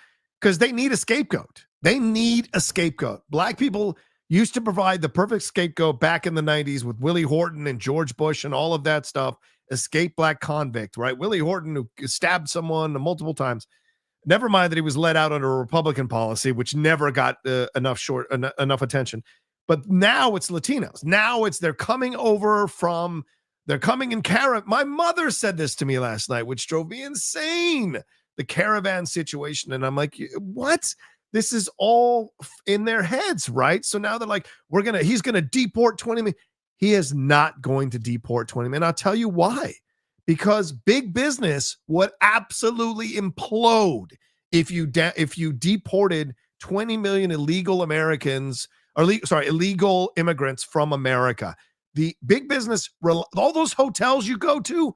they need a scapegoat. They need a scapegoat. Black people used to provide the perfect scapegoat back in the 90s with Willie Horton and George Bush and all of that stuff. Escaped black convict, right? Willie Horton, who stabbed someone multiple times. Never mind that he was let out under a Republican policy, which never got enough attention. But now it's Latinos. Now they're coming in caravan. My mother said this to me last night, which drove me insane. The caravan situation. And I'm like, what? This is all in their heads, right? So now they're like, he's going to deport 20 million. He is not going to deport 20 million. I'll tell you why. Because big business would absolutely implode if you deported 20 million illegal immigrants from America. The big business, all those hotels you go to,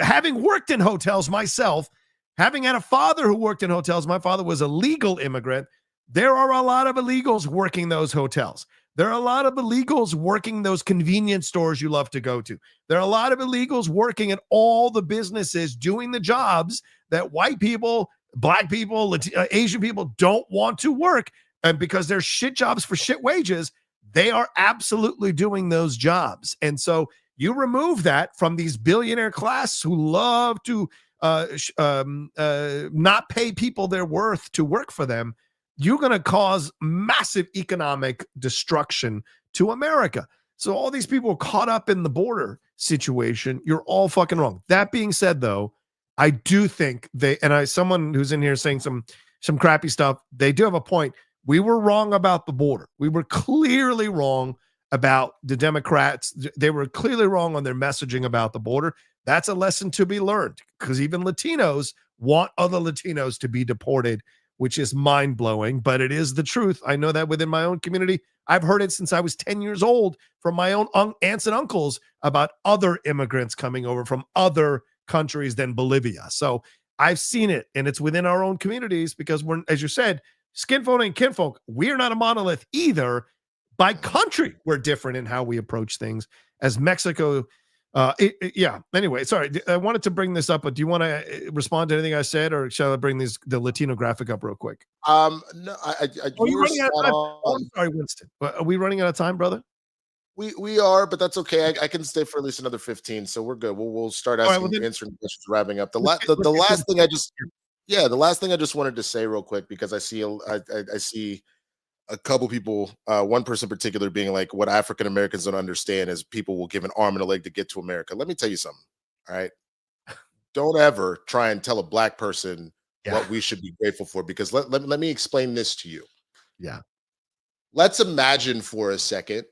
having worked in hotels myself, having had a father who worked in hotels, my father was a legal immigrant. There are a lot of illegals working those hotels. There are a lot of illegals working those convenience stores you love to go to. There are a lot of illegals working at all the businesses doing the jobs that white people, Black people, Asian people don't want to work. And because they're shit jobs for shit wages, they are absolutely doing those jobs. And so you remove that from these billionaire class who love to not pay people their worth to work for them, you're going to cause massive economic destruction to America. So all these people caught up in the border situation, you're all fucking wrong. That being said, though, I do think someone who's in here saying some crappy stuff, they do have a point. We were wrong about the border. We were clearly wrong about the Democrats. They were clearly wrong on their messaging about the border. That's a lesson to be learned because even Latinos want other Latinos to be deported, which is mind-blowing, but it is the truth. I know that within my own community, I've heard it since I was 10 years old from my own aunts and uncles about other immigrants coming over from other countries than Bolivia. So I've seen it, and it's within our own communities because we're, as you said, skinfolk and kinfolk, we're not a monolith either. By country, we're different in how we approach things. As Mexico, yeah. Anyway, sorry, I wanted to bring this up, but do you want to respond to anything I said, or shall I bring the Latino graphic up real quick? No, You running out of time? Oh, I'm sorry, Winston. Are we running out of time, brother? We are, but that's okay. I can stay for at least another 15, so we're good. We'll start asking, answering questions, wrapping up. The last thing I just wanted to say real quick, because I see a couple people, one person in particular being like, what African Americans don't understand is people will give an arm and a leg to get to America. Let me tell you something. All right. Don't ever try and tell a black person what we should be grateful for, because let me explain this to you. Yeah. Let's imagine for a second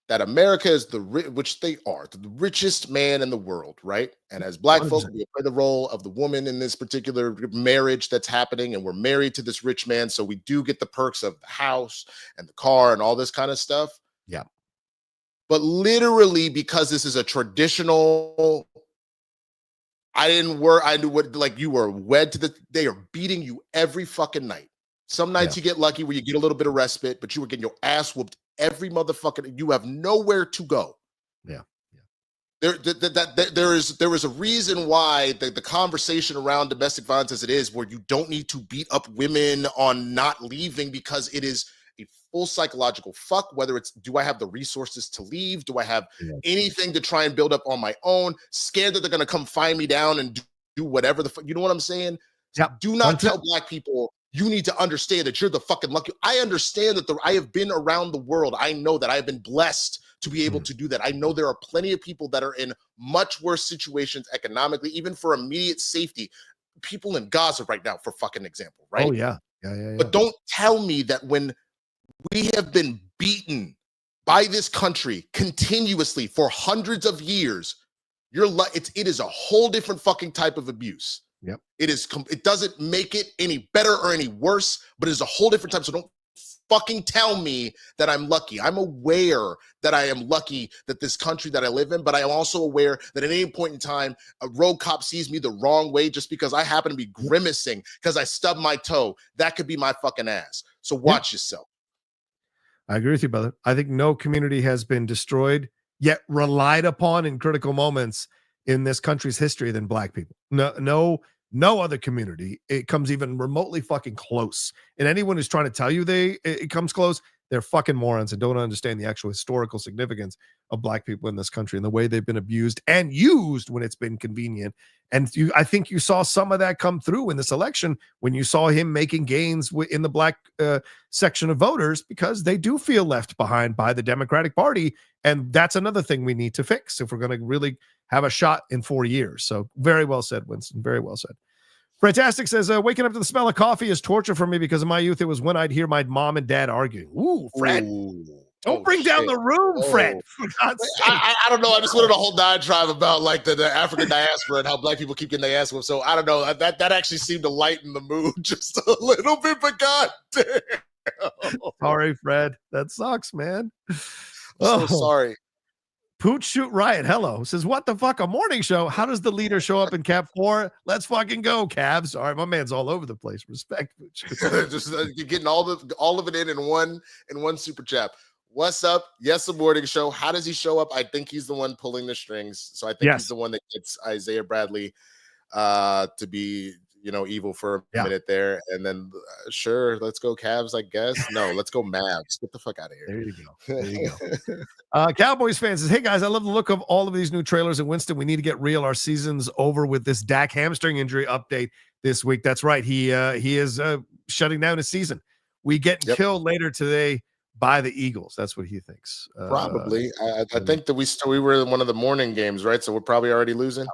that America is which they are, the richest man in the world, right? And as black 100%. Folks, we play the role of the woman in this particular marriage that's happening, and we're married to this rich man, so we do get the perks of the house and the car and all this kind of stuff. Yeah. But literally, because this is a traditional, I knew what, like, you were wed to they are beating you every fucking night. Some nights you get lucky where you get a little bit of respite, but you were getting your ass whooped every motherfucking, you have nowhere to go. Yeah. There is a reason why the conversation around domestic violence as it is, where you don't need to beat up women on not leaving, because it is a full psychological fuck, whether it's, do I have the resources to leave? Do I have anything to try and build up on my own? Scared that they're going to come find me down and do whatever the fuck, you know what I'm saying? Yeah. Do not tell black people, you need to understand that you're the fucking lucky. I understand that I have been around the world. I know that I have been blessed to be able to do that. I know there are plenty of people that are in much worse situations economically, even for immediate safety. People in Gaza right now, for fucking example, right? Oh, yeah. But don't tell me that when we have been beaten by this country continuously for hundreds of years, it is a whole different fucking type of abuse. Yep. It doesn't make it any better or any worse, but it's a whole different type. So don't fucking tell me that I'm lucky. I'm aware that I am lucky that this country that I live in, but I am also aware that at any point in time, a road cop sees me the wrong way just because I happen to be grimacing because I stubbed my toe. That could be my fucking ass. So watch yourself. I agree with you, brother. I think no community has been destroyed yet relied upon in critical moments in this country's history than black people. No other community, it comes even remotely fucking close. And anyone who's trying to tell you it comes close, they're fucking morons and don't understand the actual historical significance of black people in this country and the way they've been abused and used when it's been convenient. And I think you saw some of that come through in this election when you saw him making gains in the black section of voters, because they do feel left behind by the Democratic Party. And that's another thing we need to fix if we're going to really have a shot in 4 years. So very well said, Winston. Very well said. Fantastic says, waking up to the smell of coffee is torture for me because in my youth, it was when I'd hear my mom and dad arguing. Ooh, Fred. Ooh. Don't bring down the room, Fred. For God's sake. I don't know. I just wanted a whole diatribe about like the African diaspora and how black people keep getting their ass whipped. So I don't know. That actually seemed to lighten the mood just a little bit, but God damn. Sorry, Fred. That sucks, man. I'm so sorry. Pooch Shoot Riot, hello. Says, what the fuck, a morning show? How does the leader show up in Cap 4? Let's fucking go, Cavs. All right, my man's all over the place. Respect, Pooch. Just you're getting all of it in one super chat. What's up? Yes, the morning show. How does he show up? I think he's the one pulling the strings. So I think he's the one that gets Isaiah Bradley to be, evil for a minute there. And then, sure, let's go Cavs, I guess. No, let's go Mavs. Get the fuck out of here. There you go. Cowboys fan says, hey, guys, I love the look of all of these new trailers in Winston. We need to get real. Our season's over with this Dak hamstring injury update this week. That's right. He is shutting down his season. We get killed later today by the Eagles. That's what he thinks. Probably. I think that we were in one of the morning games, right? So we're probably already losing.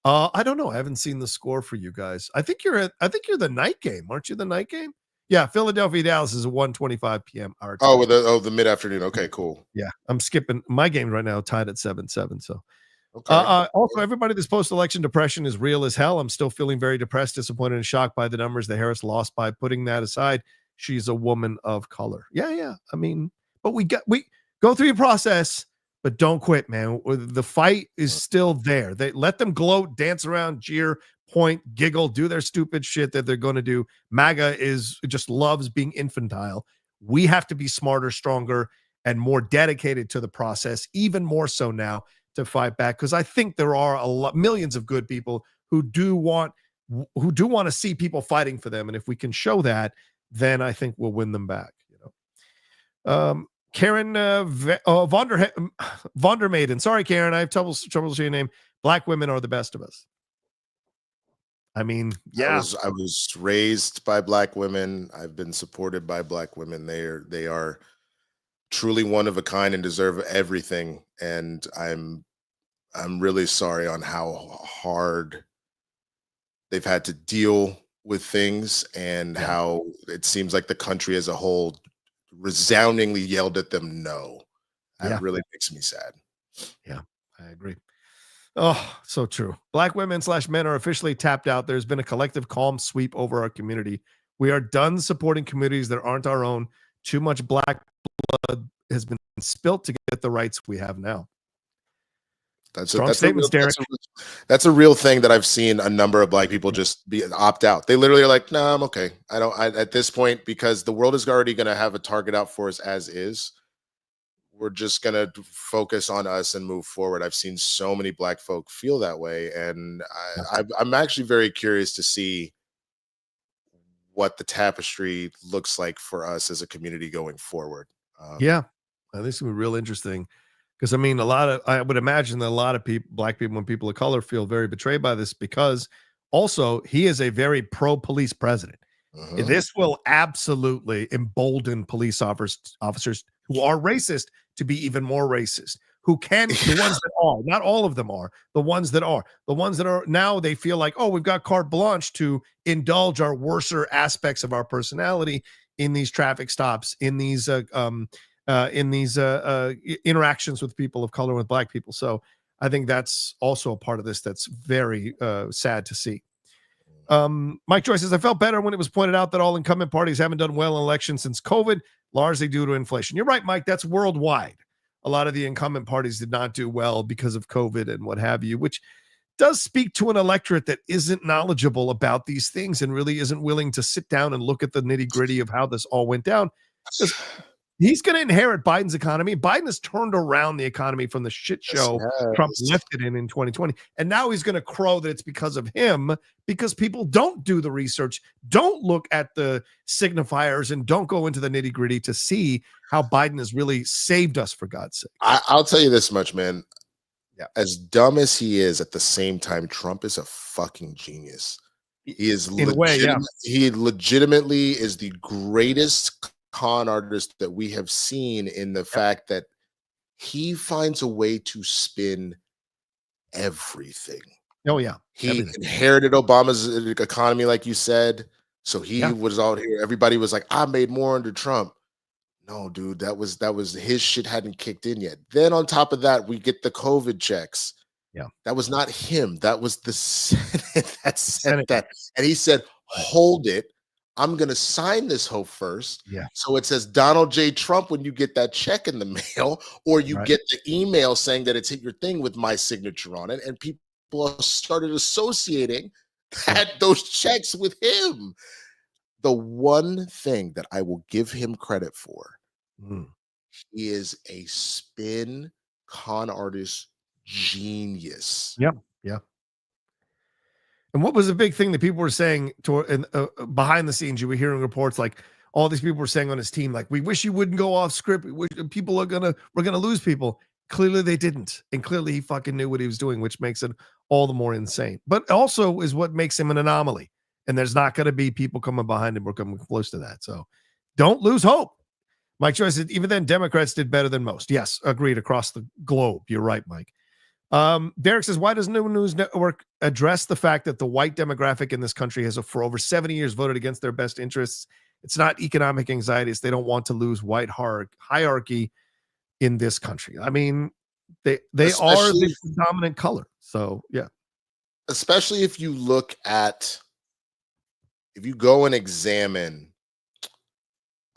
I don't know. I haven't seen the score for you guys. I think you're the night game. Aren't you the night game? Yeah, Philadelphia Dallas is a 1:25 p.m. our time. The mid-afternoon. Okay, cool. Yeah, I'm skipping my game right now, tied at 7-7. So also, everybody, this post-election depression is real as hell. I'm still feeling very depressed, disappointed, and shocked by the numbers that Harris lost by. Putting that aside, she's a woman of color. Yeah. I mean, but we go through your process, but don't quit, man. The fight is still there. They let them gloat, dance around, jeer, point, giggle, do their stupid shit that they're going to do. MAGA just loves being infantile. We have to be smarter, stronger, and more dedicated to the process, even more so now to fight back. Because I think there are millions of good people who do want to see people fighting for them. And if we can show that, then I think we'll win them back. Karen Vondermaiden. Sorry, Karen, I have trouble saying your name. Black women are the best of us. I mean, yeah. I was raised by Black women. I've been supported by Black women. They are truly one of a kind and deserve everything. And I'm really sorry on how hard they've had to deal with things, and how it seems like the country as a whole resoundingly yelled at them no. That really makes me sad. Yeah, I agree. Oh, so true. Black women / men are officially tapped out. There's been a collective calm sweep over our community. We are done supporting communities that aren't our own. Too much black blood has been spilt to get the rights we have now. That's a real thing that I've seen a number of Black people just opt out. They literally are like, "No, I'm okay. At this point, because the world is already going to have a target out for us as is. We're just going to focus on us and move forward." I've seen so many Black folk feel that way. And I'm actually very curious to see what the tapestry looks like for us as a community going forward. I think it's going to be real interesting. Because I mean, I would imagine that a lot of people, Black people and people of color, feel very betrayed by this, because also he is a very pro-police president. This will absolutely embolden police officers who are racist to be even more racist. The ones that are, not all of them are, the ones that are now, they feel like, oh, we've got carte blanche to indulge our worser aspects of our personality in these traffic stops, in these interactions with people of color, with Black people. So I think that's also a part of this that's very sad to see. Mike Joyce says, I felt better when it was pointed out that all incumbent parties haven't done well in elections since COVID, largely due to inflation. You're right, Mike. That's worldwide. A lot of the incumbent parties did not do well because of COVID and what have you, which does speak to an electorate that isn't knowledgeable about these things and really isn't willing to sit down and look at the nitty gritty of how this all went down. He's going to inherit Biden's economy. Biden has turned around the economy from the shit show Trump left it in 2020. And now he's going to crow that it's because of him, because people don't do the research, don't look at the signifiers, and don't go into the nitty gritty to see how Biden has really saved us, for God's sake. I'll tell you this much, man. Yeah. As dumb as he is, at the same time, Trump is a fucking genius. He is he legitimately is the greatest con artist that we have seen, in the fact that he finds a way to spin everything. Oh yeah. He inherited Obama's economy, like you said. So he was out here. Everybody was like, I made more under Trump. No, dude, that was his shit hadn't kicked in yet. Then on top of that, we get the COVID checks. Yeah. That was not him. That was the Senate that said that. And he said, hold it. I'm going to sign this hoe first. Yeah. So it says Donald J. Trump when you get that check in the mail, or you get the email saying that it's hit your thing with my signature on it. And people started associating those checks with him. The one thing that I will give him credit for, he is a spin con artist genius. Yep. Yeah. And what was the big thing that people were saying behind the scenes? You were hearing reports like all these people were saying on his team, like, we wish you wouldn't go off script. We're gonna lose people. Clearly they didn't. And clearly he fucking knew what he was doing, which makes it all the more insane. But also is what makes him an anomaly. And there's not going to be people coming behind him or coming close to that. So don't lose hope. Mike Joyce said, even then, Democrats did better than most. Yes, agreed, across the globe. You're right, Mike. Derek says, why does No News Network address the fact that the white demographic in this country has for over 70 years voted against their best interests? It's not economic anxiety. It's they don't want to lose white hierarchy in this country. I mean, they are the dominant color. So, yeah. Especially if you look at, if you go and examine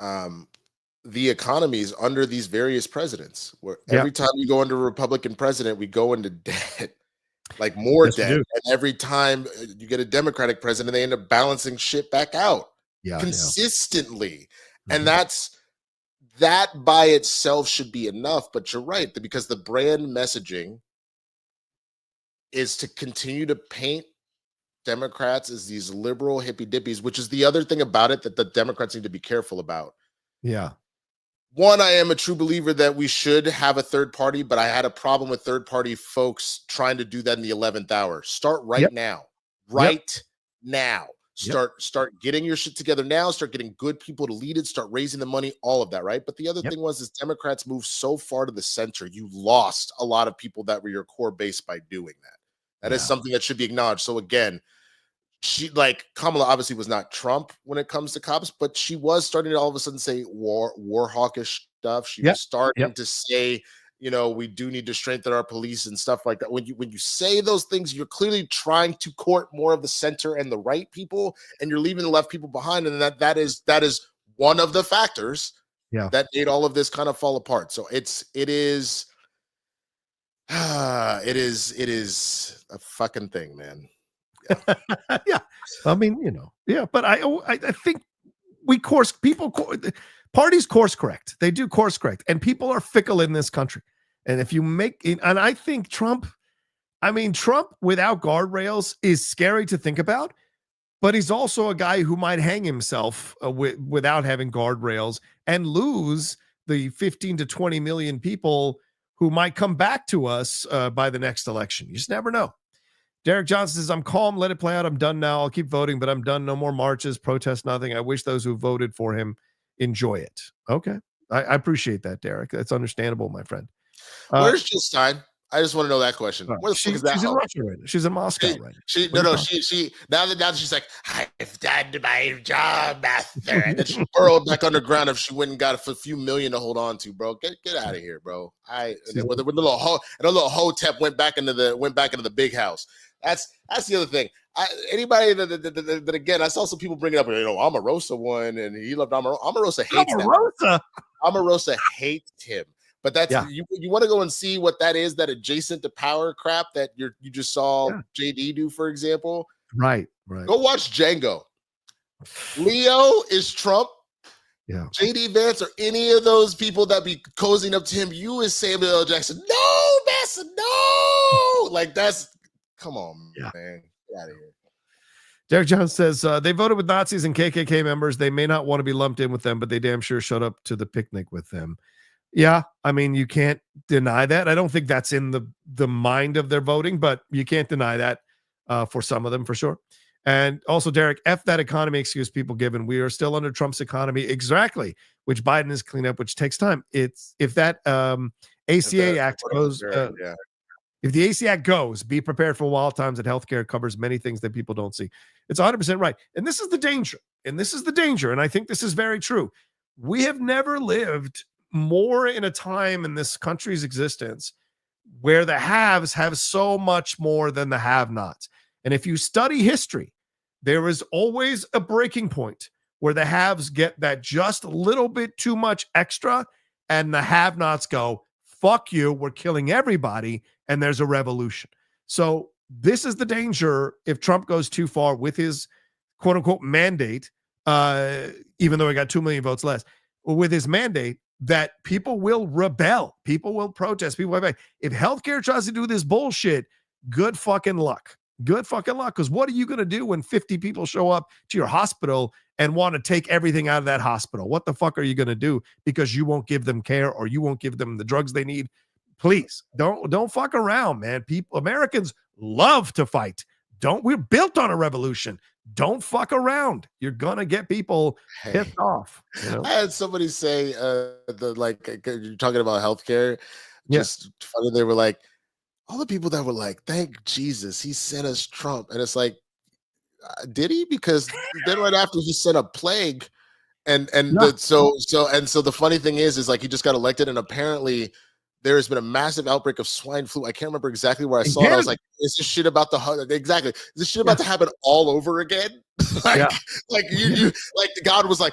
the economies under these various presidents, where every time you go under a Republican president, we go into debt, like more debt. And every time you get a Democratic president, they end up balancing shit back out consistently. And that by itself should be enough. But you're right, because the brand messaging is to continue to paint Democrats as these liberal hippy dippies, which is the other thing about it that the Democrats need to be careful about. Yeah. One, I am a true believer that we should have a third party, but I had a problem with third party folks trying to do that in the 11th hour. Start right now. Now. Start getting your shit together now. Start getting good people to lead it. Start raising the money, all of that, right? But the other thing is Democrats moved so far to the center. You lost a lot of people that were your core base by doing that. That is something that should be acknowledged. So again, Kamala obviously was not Trump when it comes to cops, but she was starting to all of a sudden say war hawkish stuff. She was starting to say, we do need to strengthen our police and stuff like that. When you say those things, you're clearly trying to court more of the center and the right people, and you're leaving the left people behind. And that is one of the factors that made all of this kind of fall apart. So it is a fucking thing, man. I mean, but I think parties course correct. They do course correct, and people are fickle in this country. And if you and I think Trump without guardrails is scary to think about, but he's also a guy who might hang himself without having guardrails and lose the 15 to 20 million people who might come back to us by the next election. You just never know. Derek Johnson says, I'm calm, let it play out. I'm done now. I'll keep voting, but I'm done. No more marches, protests, nothing. I wish those who voted for him enjoy it. Okay. I appreciate that, Derek. That's understandable, my friend. Where's Jill Stein? I just want to know that question. Where the fuck is that? She's in Russia right now. She's in Moscow right now. She now that she's like, I've done my job, master. And then she burrowed back underground if she went and got a few million to hold on to, bro. Get out of here, bro. With a little hotep went back into the big house. That's the other thing. Anybody that again, I saw some people bring it up. Omarosa won, and he loved Omarosa. Omarosa hates that. Omarosa hates him. But that's you want to go and see what that is, that adjacent to power crap that you just saw JD do, for example. Right. Go watch Django. Leo is Trump. Yeah. JD Vance or any of those people that be cozying up to him. You is Samuel L. Jackson. No, Massa, no. Come on, man. Get out of here. Derek Jones says they voted with Nazis and KKK members. They may not want to be lumped in with them, but they damn sure showed up to the picnic with them. Yeah, I mean, you can't deny that. I don't think that's in the mind of their voting, but you can't deny that for some of them, for sure. And also, Derek, F that economy excuse people given. We are still under Trump's economy, exactly, which Biden is cleaning up, which takes time. If that ACA Act goes, if the ACA Act goes, be prepared for wild times, that healthcare covers many things that people don't see. It's 100% right. And this is the danger. And I think this is very true. We have never lived more in a time in this country's existence where the haves have so much more than the have-nots. And if you study history, there is always a breaking point where the haves get that just a little bit too much extra, and the have-nots go, fuck you, we're killing everybody, and there's a revolution. So this is the danger if Trump goes too far with his quote-unquote mandate, even though he got 2 million votes less, with his mandate, that people will rebel, people will protest, people will. If healthcare tries to do this bullshit, good fucking luck. Because what are you going to do when 50 people show up to your hospital and want to take everything out of that hospital? What the fuck are you going to do? Because you won't give them care or you won't give them the drugs they need. Please don't fuck around, man. Americans love to fight. We're built on a revolution. Don't fuck around. You're gonna get people pissed off. I had somebody say you're talking about healthcare. Just funny, they were like, all the people that were like, thank Jesus, he sent us Trump. And it's like, did he? Because then right after he sent a plague, so the funny thing is like he just got elected, and apparently there has been a massive outbreak of swine flu. I can't remember exactly where I saw it. I was like, is this shit about is this shit about to happen all over again? God was like,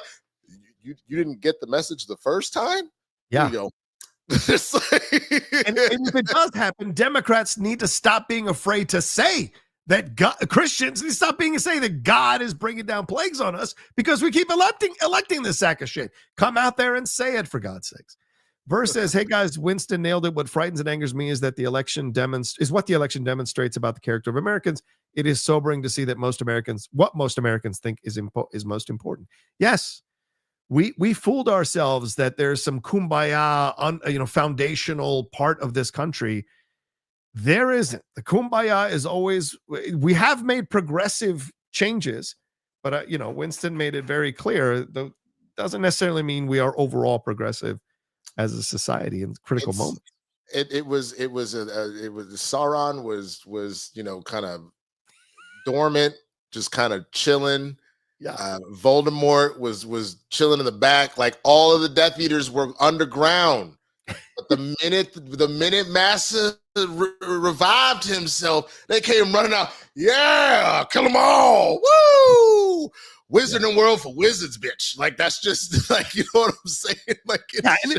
you didn't get the message the first time. Yeah. Here you go. It's like- And if it does happen, Democrats need to stop being afraid to say that Christians need to stop being say that God is bringing down plagues on us because we keep electing this sack of shit. Come out there and say it, for God's sakes. Verse says, hey guys, Winston nailed it. What frightens and angers me is that the election demonstrates about the character of Americans. It is sobering to see that most Americans think is most important. Yes, we fooled ourselves that there's some kumbaya, foundational part of this country. There isn't. The kumbaya is always, we have made progressive changes, but Winston made it very clear that doesn't necessarily mean we are overall progressive as a society in critical moments. Sauron was kind of dormant, just kind of chilling. Yeah. Voldemort was chilling in the back. Like all of the Death Eaters were underground. But the minute Massa revived himself, they came running out. Yeah, kill them all. Woo! Wizarding world for wizards, bitch. Like that's just like, you know what I'm saying? Like,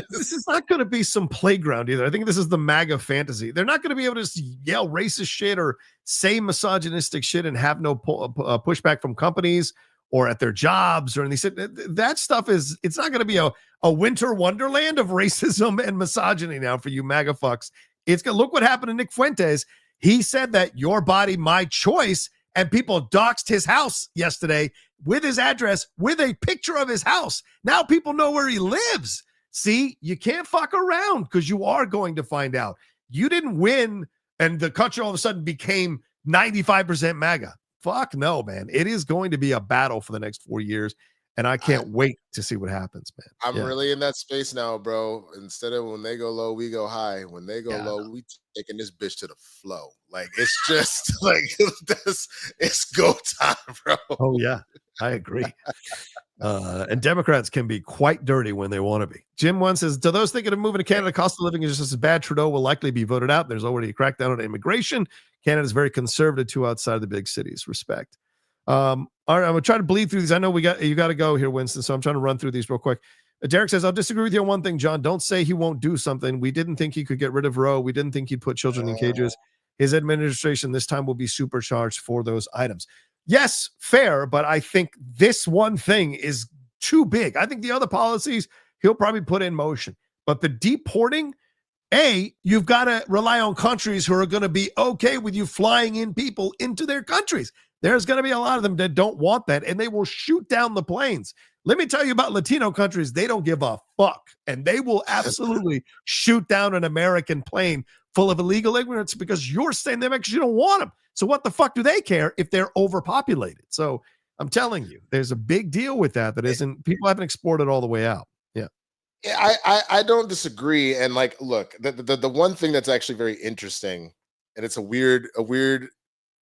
this is not going to be some playground either. I think this is the MAGA fantasy. They're not going to be able to just yell racist shit or say misogynistic shit and have no pushback from companies or at their jobs or anything. That stuff it's not going to be a winter wonderland of racism and misogyny now for you MAGA fucks. It's going to look what happened to Nick Fuentes. He said that your body, my choice, and people doxed his house yesterday with his address, with a picture of his house. Now people know where he lives. See, you can't fuck around because you are going to find out. You didn't win and the country all of a sudden became 95% MAGA. Fuck no, man. It is going to be a battle for the next 4 years, and I can't wait to see what happens, man. I'm really in that space now, bro. Instead of when they go low, we go high. When they go low, we taking this bitch to the flow. Like it's just like it's go time, bro. Oh yeah, I agree. And Democrats can be quite dirty when they want to be. Jim one says, to those thinking of moving to Canada, cost of living is just as bad. Trudeau will likely be voted out. There's already a crackdown on immigration. Canada is very conservative too outside of the big cities. Respect. All right, I'm gonna try to bleed through these. I know you got to go here, Winston. So I'm trying to run through these real quick. Derek says, I'll disagree with you on one thing, John. Don't say he won't do something. We didn't think he could get rid of Roe. We didn't think he'd put children in cages. His administration this time will be supercharged for those items. Yes, fair, but I think this one thing is too big. I think the other policies he'll probably put in motion. But the deporting, you've got to rely on countries who are going to be okay with you flying in people into their countries. There's going to be a lot of them that don't want that, and they will shoot down the planes. Let me tell you about Latino countries. They don't give a fuck, and they will absolutely shoot down an American plane full of illegal immigrants because you're staying there because you don't want them. So what the fuck do they care if they're overpopulated? So I'm telling you, there's a big deal with that isn't, people haven't exported all the way out. Yeah. I don't disagree. And like, look, the one thing that's actually very interesting, and it's a weird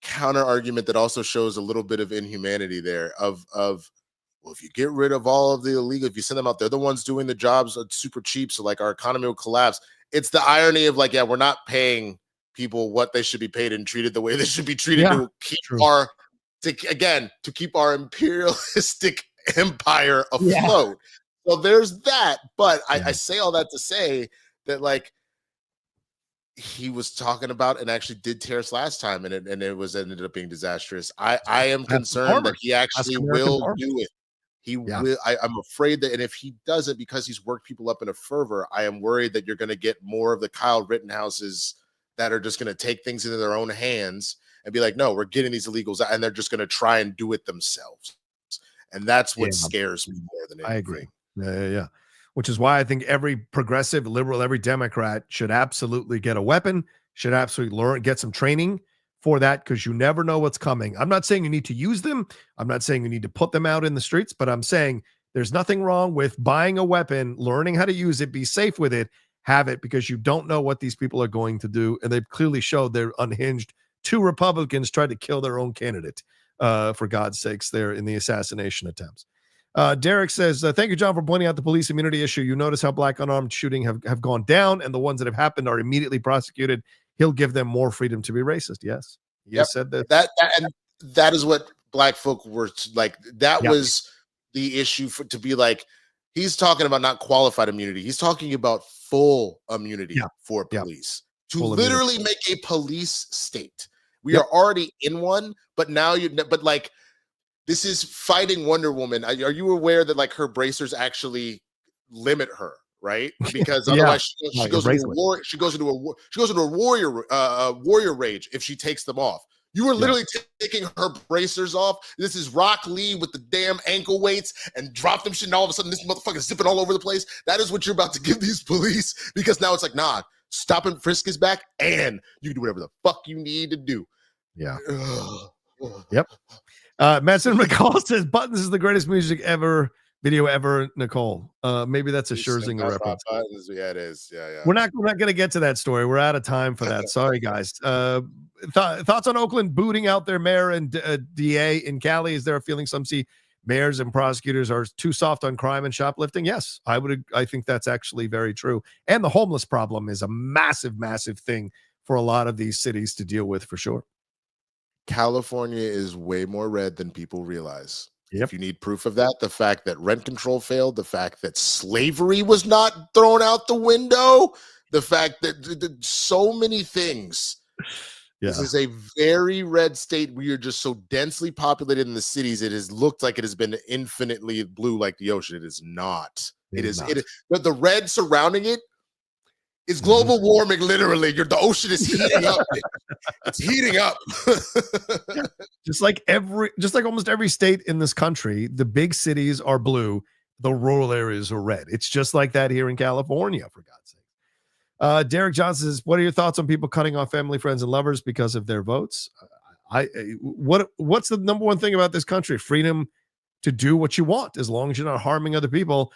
counter argument that also shows a little bit of inhumanity there of well, if you get rid of all of the illegal, if you send them out, they're the ones doing the jobs super cheap. So like our economy will collapse. It's the irony of like, yeah, we're not paying people what they should be paid and treated the way they should be treated to keep our imperialistic empire afloat. So there's that. But I say all that to say that like he was talking about and actually did tariffs last time and it ended up being disastrous. I am concerned that he actually will do it. He will. I'm afraid that, and if he does it because he's worked people up in a fervor, I am worried that you're going to get more of the Kyle Rittenhouses that are just going to take things into their own hands and be like, no, we're getting these illegals out, and they're just going to try and do it themselves. And that's what scares me more than anything. I agree. Yeah. Which is why I think every progressive, liberal, every Democrat should absolutely get a weapon, should absolutely get some training for that, because you never know what's coming. I'm not saying you need to use them. I'm not saying you need to put them out in the streets, but I'm saying there's nothing wrong with buying a weapon, learning how to use it, be safe with it, have it, because you don't know what these people are going to do. And they've clearly showed they're unhinged. 2 Republicans tried to kill their own candidate, for God's sakes, there in the assassination attempts. Derek says, thank you, John, for pointing out the police immunity issue. You notice how black unarmed shooting have gone down, and the ones that have happened are immediately prosecuted. He'll give them more freedom to be racist. Yes. He has said that. And that is what black folk were like. That was the issue to be like, He's talking about not qualified immunity. He's talking about full immunity for police to Full literally make a police state. We Yep. are already in one, but now but like this is fighting Wonder Woman. Are you aware that like her bracers actually limit her, right? Because otherwise she goes into a warrior rage if she takes them off. You were literally taking her bracers off. This is Rock Lee with the damn ankle weights and drop them shit, and all of a sudden this motherfucker is zipping all over the place. That is what you're about to give these police, because now it's like, nah, stop and frisk is back, and you can do whatever the fuck you need to do. Yeah. Yep. Madsen McCall says Buttons is the greatest music ever, video ever, Nicole. Maybe that's a Scherzinger reference. Yeah, it is. Yeah. We're not going to get to that story. We're out of time for that. Sorry, guys. Thoughts on Oakland booting out their mayor and DA in Cali? Is there a feeling some see mayors and prosecutors are too soft on crime and shoplifting? Yes, I think that's actually very true. And the homeless problem is a massive, massive thing for a lot of these cities to deal with, for sure. California is way more red than people realize. Yep. If you need proof of that, the fact that rent control failed, the fact that slavery was not thrown out the window, the fact that so many things. Yeah. This is a very red state. We are just so densely populated in the cities. It has looked like it has been infinitely blue like the ocean. It is not. It is. But the red surrounding it is global warming. Literally, the ocean is heating up. It's heating up. Just like almost every state in this country, the big cities are blue, the rural areas are red. It's just like that here in California, for God's sake. Derek Johnson says, what are your thoughts on people cutting off family, friends, and lovers because of their votes? What's the number one thing about this country? Freedom to do what you want, as long as you're not harming other people.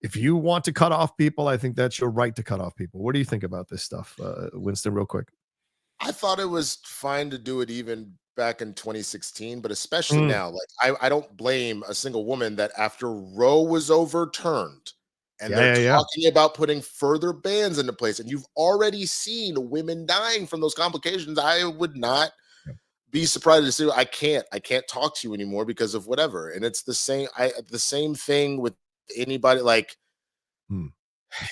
If you want to cut off people, I think that's your right to cut off people. What do you think about this stuff, Winston, real quick? I thought it was fine to do it even back in 2016, but especially now. Like, I don't blame a single woman that after Roe was overturned and they're talking about putting further bans into place, and you've already seen women dying from those complications. I would not be surprised to see. I can't talk to you anymore because of whatever. And it's the same thing with anybody. Like,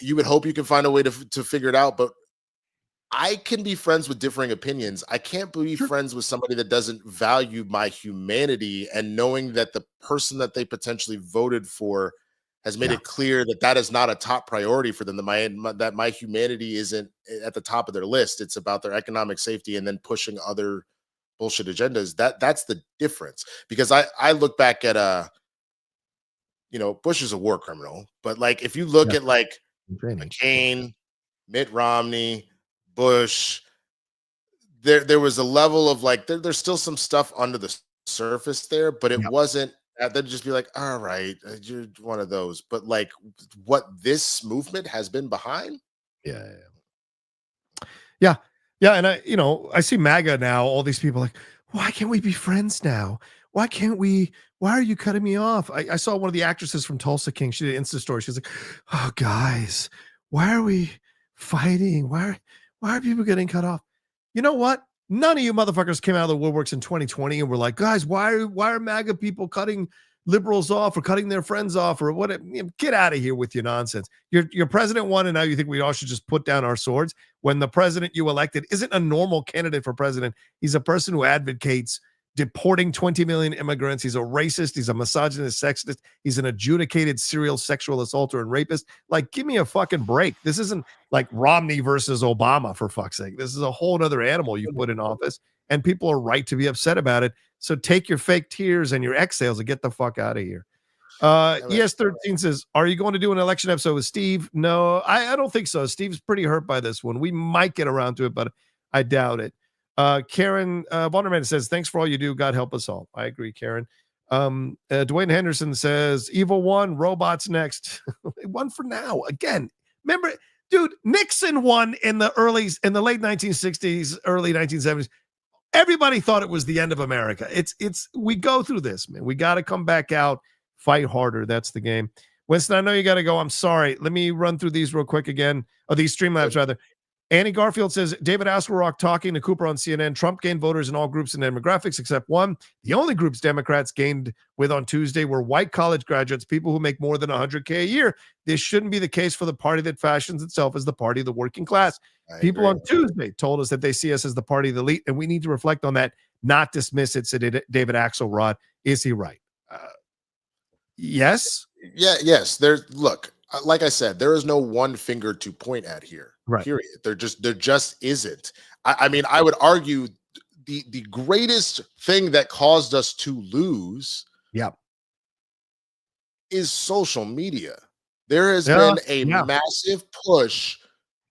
you would hope you can find a way to figure it out, but I can be friends with differing opinions. I can't be friends with somebody that doesn't value my humanity, and knowing that the person that they potentially voted for has made it clear that that is not a top priority for them, that my humanity isn't at the top of their list. It's about their economic safety and then pushing other bullshit agendas. That's the difference. Because I look back at Bush is a war criminal, but like if you look at like McCain, Mitt Romney, Bush, there was a level of like there's still some stuff under the surface there, but it wasn't. They'd just be like, all right, you're one of those. But like what this movement has been behind, yeah. And I see MAGA now. All these people like, why can't we be friends now? Why can't we? Why are you cutting me off? I saw one of the actresses from Tulsa King. She did an Insta story. She's like, oh, guys, why are we fighting? Why are people getting cut off? You know what? None of you motherfuckers came out of the woodworks in 2020 and were like, guys, why are MAGA people cutting liberals off or cutting their friends off or what? Get out of here with your nonsense. Your president won, and now you think we all should just put down our swords when the president you elected isn't a normal candidate for president. He's a person who advocates deporting 20 million immigrants. He's a racist. He's a misogynist, sexist. He's an adjudicated serial sexual assaulter and rapist. Like, give me a fucking break. This isn't like Romney versus Obama, for fuck's sake. This is a whole other animal you put in office, and people are right to be upset about it. So take your fake tears and your exhales and get the fuck out of here. ES13 says, are you going to do an election episode with Steve? No, I don't think so. Steve's pretty hurt by this one. We might get around to it, but I doubt it. Karen Vonderman says, thanks for all you do. God help us all. I agree, Karen. Dwayne Henderson says, Evil won, robots next. One for now. Again, remember, dude, Nixon won in the late 1960s, early 1970s. Everybody thought it was the end of America. We go through this, man. We got to come back out, fight harder. That's the game. Winston, I know you got to go. I'm sorry. Let me run through these real quick again. These Streamlabs rather. Annie Garfield says, David Asselrock talking to Cooper on CNN. Trump gained voters in all groups and demographics except one. The only groups Democrats gained with on Tuesday were white college graduates, people who make more than $100K a year. This shouldn't be the case for the party that fashions itself as the party of the working class. People on Tuesday told us that they see us as the party of the elite, and we need to reflect on that, not dismiss it, said David Axelrod. Is he right? Yes. Yeah, yes. Look, like I said, there is no one finger to point at here. Right. Period. There just isn't. I mean, I would argue the greatest thing that caused us to lose is social media. There has been a massive push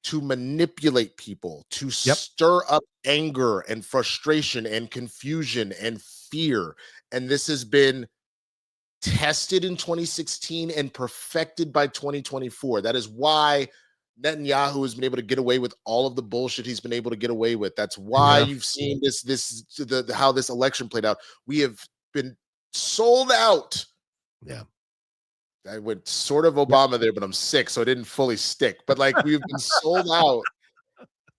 to manipulate people, to stir up anger and frustration and confusion and fear. And this has been tested in 2016 and perfected by 2024. That is why Netanyahu has been able to get away with all of the bullshit he's been able to get away with. That's why you've seen how this election played out. We have been sold out. Yeah. I went sort of Obama there, but I'm sick, so it didn't fully stick. But like, we've been sold out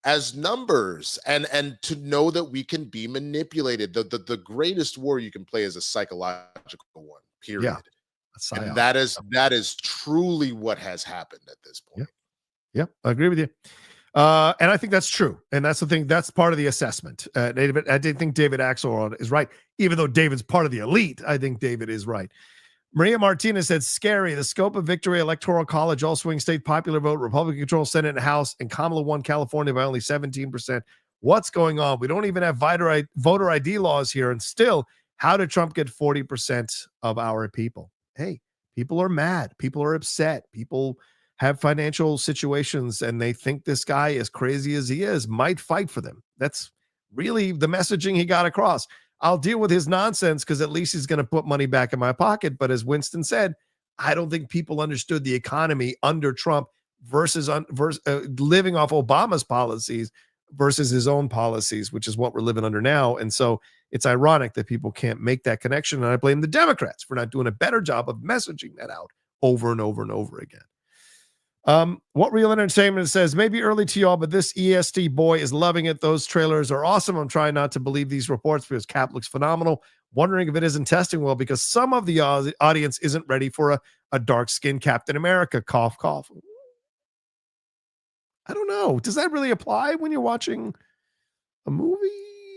as numbers, and to know that we can be manipulated. The greatest war you can play is a psychological one. Period. Yeah. And that is truly what has happened at this point. Yeah, I agree with you. And I think that's true. And that's the thing. That's part of the assessment. I did think David Axelrod is right. Even though David's part of the elite, I think David is right. Maria Martinez said, scary. The scope of victory, electoral college, all swing state, popular vote, Republican control Senate and House, and Kamala won California by only 17%. What's going on? We don't even have voter ID laws here. And still, how did Trump get 40% of our people? Hey, people are mad. People are upset. People have financial situations, and they think this guy, as crazy as he is, might fight for them. That's really the messaging he got across. I'll deal with his nonsense because at least he's going to put money back in my pocket. But as Winston said, I don't think people understood the economy under Trump versus living off Obama's policies versus his own policies, which is what we're living under now. And so it's ironic that people can't make that connection. And I blame the Democrats for not doing a better job of messaging that out over and over and over again. What Real Entertainment says, maybe early to y'all, but this EST boy is loving it. Those trailers are awesome. I'm trying not to believe these reports because Cap looks phenomenal. Wondering if it isn't testing well because some of the audience isn't ready for a dark-skinned Captain America. Cough, cough. I don't know. Does that really apply when you're watching a movie?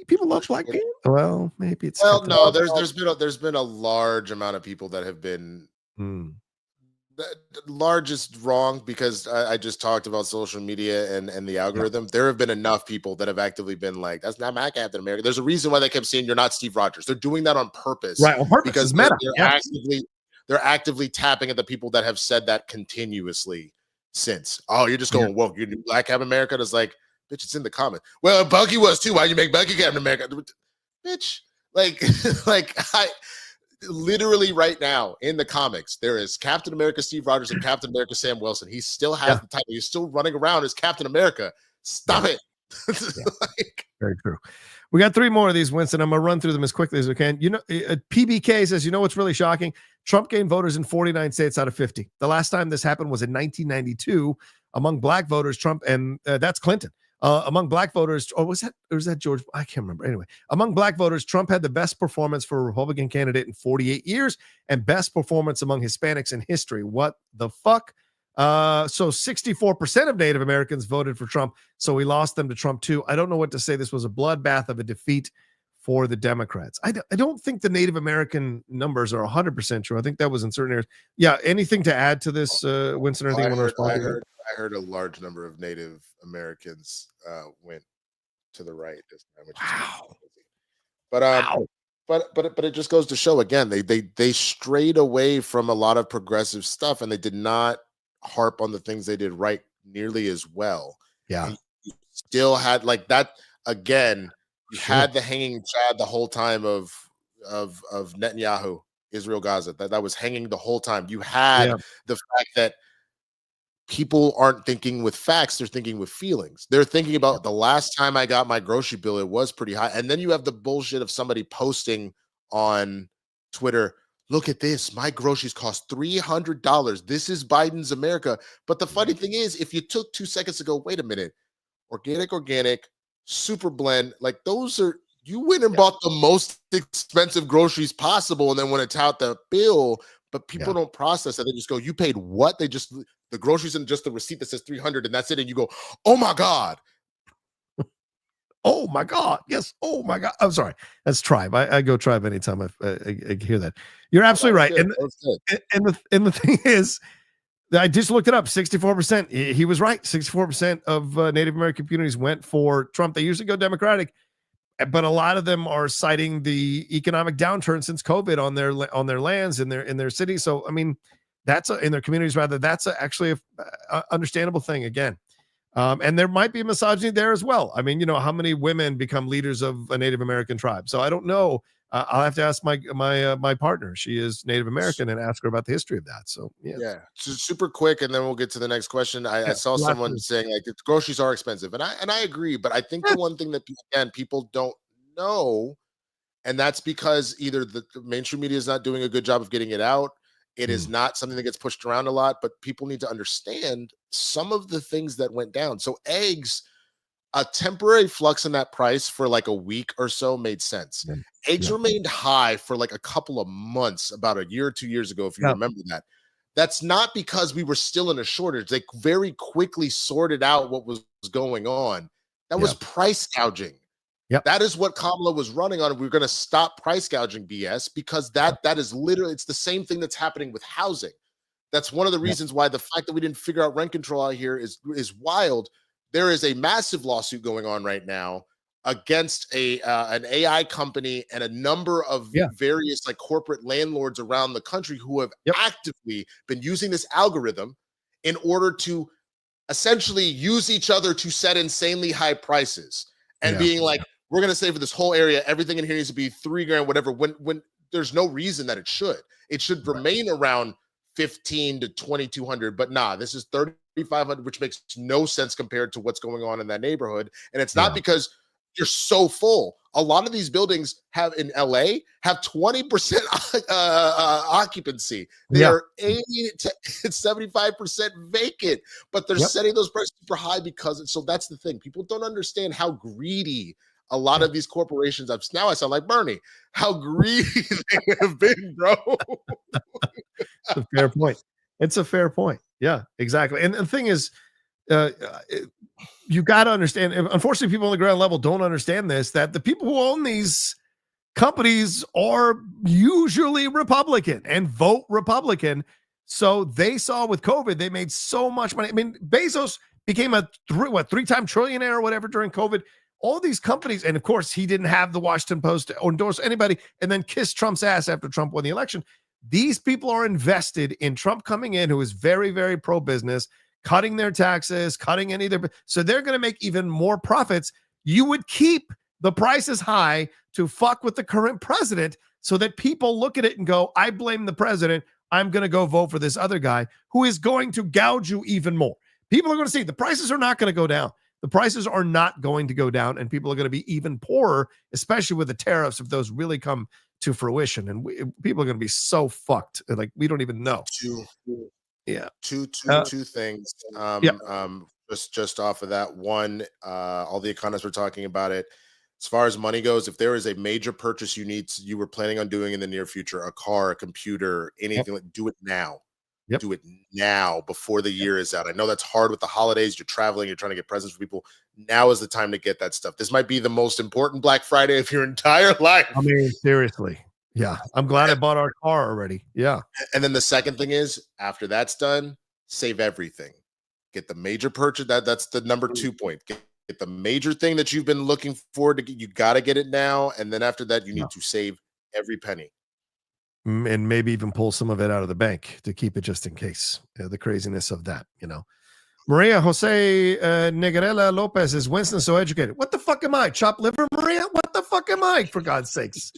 People love black people. Well, maybe it's. Well, no. There's been a large amount of people that have been. The largest wrong because I just talked about social media and the algorithm. There have been enough people that have actively been like, that's not my Captain America. There's a reason why they kept saying you're not Steve Rogers. They're doing that on purpose. Right, on purpose. Because they're actively tapping at the people that have said that continuously since. Oh, you're just going woke. You're black Captain America. It's like, bitch, it's in the comment. Well, Bucky was too. Why you make Bucky Captain America? Bitch, like I literally right now in the comics, there is Captain America Steve Rogers and Captain America Sam Wilson. He still has the title. He's still running around as Captain America. Stop it. Very true. We got 3 more of these, Winston. I'm going to run through them as quickly as we can. You know, PBK says, you know what's really shocking? Trump gained voters in 49 states out of 50. The last time this happened was in 1992 among black voters. Trump, and that's Clinton. Among black voters, or was that George? I can't remember. Anyway, among black voters, Trump had the best performance for a Republican candidate in 48 years and best performance among Hispanics in history. What the fuck? So 64% of Native Americans voted for Trump, so we lost them to Trump too. I don't know what to say. This was a bloodbath of a defeat for the Democrats. I don't think the Native American numbers are 100% true. I think that was in certain areas. Yeah, anything to add to this, Winston? Or anything I heard a large number of Native Americans went to the right this time, which is crazy. But it just goes to show again, they strayed away from a lot of progressive stuff, and they did not harp on the things they did right nearly as well. Yeah, and you still had like that again. You had the hanging Chad the whole time of Netanyahu, Israel, Gaza. That was hanging the whole time. You had the fact that people aren't thinking with facts, they're thinking with feelings. They're thinking about the last time I got my grocery bill, it was pretty high. And then you have the bullshit of somebody posting on Twitter, look at this, my groceries cost $300. This is Biden's America. But the funny thing is, if you took 2 seconds to go, wait a minute, organic, super blend. Like those are, you went and bought the most expensive groceries possible and then want to tout the bill, but people don't process that. They just go, you paid what? They just, the groceries and just the receipt that says 300 and that's it. And you go, oh my God. Oh my God. Yes. Oh my God. I'm sorry. That's Tribe. I go Tribe anytime I hear that. You're absolutely right. And the thing is, I just looked it up. 64%. He was right. 64% of Native American communities went for Trump. They usually go Democratic, but a lot of them are citing the economic downturn since COVID on their lands in their cities. So I mean, in their communities rather. That's actually a understandable thing again. And there might be misogyny there as well. I mean, how many women become leaders of a Native American tribe? So I don't know. I'll have to ask my partner. She is Native American, and ask her about the history of that. So yeah. So super quick, and then we'll get to the next question. I saw someone saying like groceries are expensive, and I agree. But I think the one thing that people don't know, and that's because either the mainstream media is not doing a good job of getting it out. It is not something that gets pushed around a lot, but people need to understand some of the things that went down. So eggs, a temporary flux in that price for like a week or so made sense. Eggs remained high for like a couple of months, about a year or 2 years ago, if you remember that. That's not because we were still in a shortage. They very quickly sorted out what was going on. That was price gouging. That is what Kamala was running on. We're going to stop price gouging BS, because that is literally, it's the same thing that's happening with housing. That's one of the reasons why the fact that we didn't figure out rent control out here is wild. There is a massive lawsuit going on right now against an AI company and a number of various like corporate landlords around the country who have actively been using this algorithm in order to essentially use each other to set insanely high prices and being like, we're going to say for this whole area, everything in here needs to be $3,000, whatever, when there's no reason that it should. It should remain around 15 to 2,200, but nah, this is 3,500, which makes no sense compared to what's going on in that neighborhood. And it's not because you're so full. A lot of these buildings in LA have 20% occupancy. They are 80 to 75% vacant, but they're setting those prices super high so that's the thing. People don't understand how greedy a lot of these corporations, now I sound like Bernie, how greedy they have been, bro. It's a fair point. It's a fair point. Yeah, exactly. And the thing is, you got to understand, unfortunately, people on the ground level don't understand this, that the people who own these companies are usually Republican and vote Republican. So they saw with COVID, they made so much money. I mean, Bezos became a three-time trillionaire or whatever during COVID. All these companies, and of course, he didn't have the Washington Post to endorse anybody and then kiss Trump's ass after Trump won the election. These people are invested in Trump coming in, who is very, very pro-business, cutting their taxes, cutting any of their, so they're going to make even more profits. You would keep the prices high to fuck with the current president so that people look at it and go, I blame the president. I'm going to go vote for this other guy who is going to gouge you even more. People are going to see the prices are not going to go down. The prices are not going to go down, and people are going to be even poorer, especially with the tariffs, if those really come to fruition. And people are going to be so fucked. Like, we don't even know. Two things. Just off of that one, all the economists were talking about it. As far as money goes, if there is a major purchase you were planning on doing in the near future, a car, a computer, anything, do it now. Do it now before the year is out. I know that's hard with the holidays. You're traveling, you're trying to get presents for people. Now is the time to get that stuff. This might be the most important Black Friday of your entire life. I mean, seriously. Yeah. I'm glad I bought our car already. Yeah. And then the second thing is, after that's done, save everything. Get the major purchase. That's the number 2 point. Get the major thing that you've been looking forward to get. You got to get it now. And then after that, you need to save every penny. And maybe even pull some of it out of the bank to keep it just in case. The craziness of that, Maria Jose Negrela Lopez, is Winston so educated? What the fuck am I? Chopped liver, Maria? What the fuck am I, for God's sakes?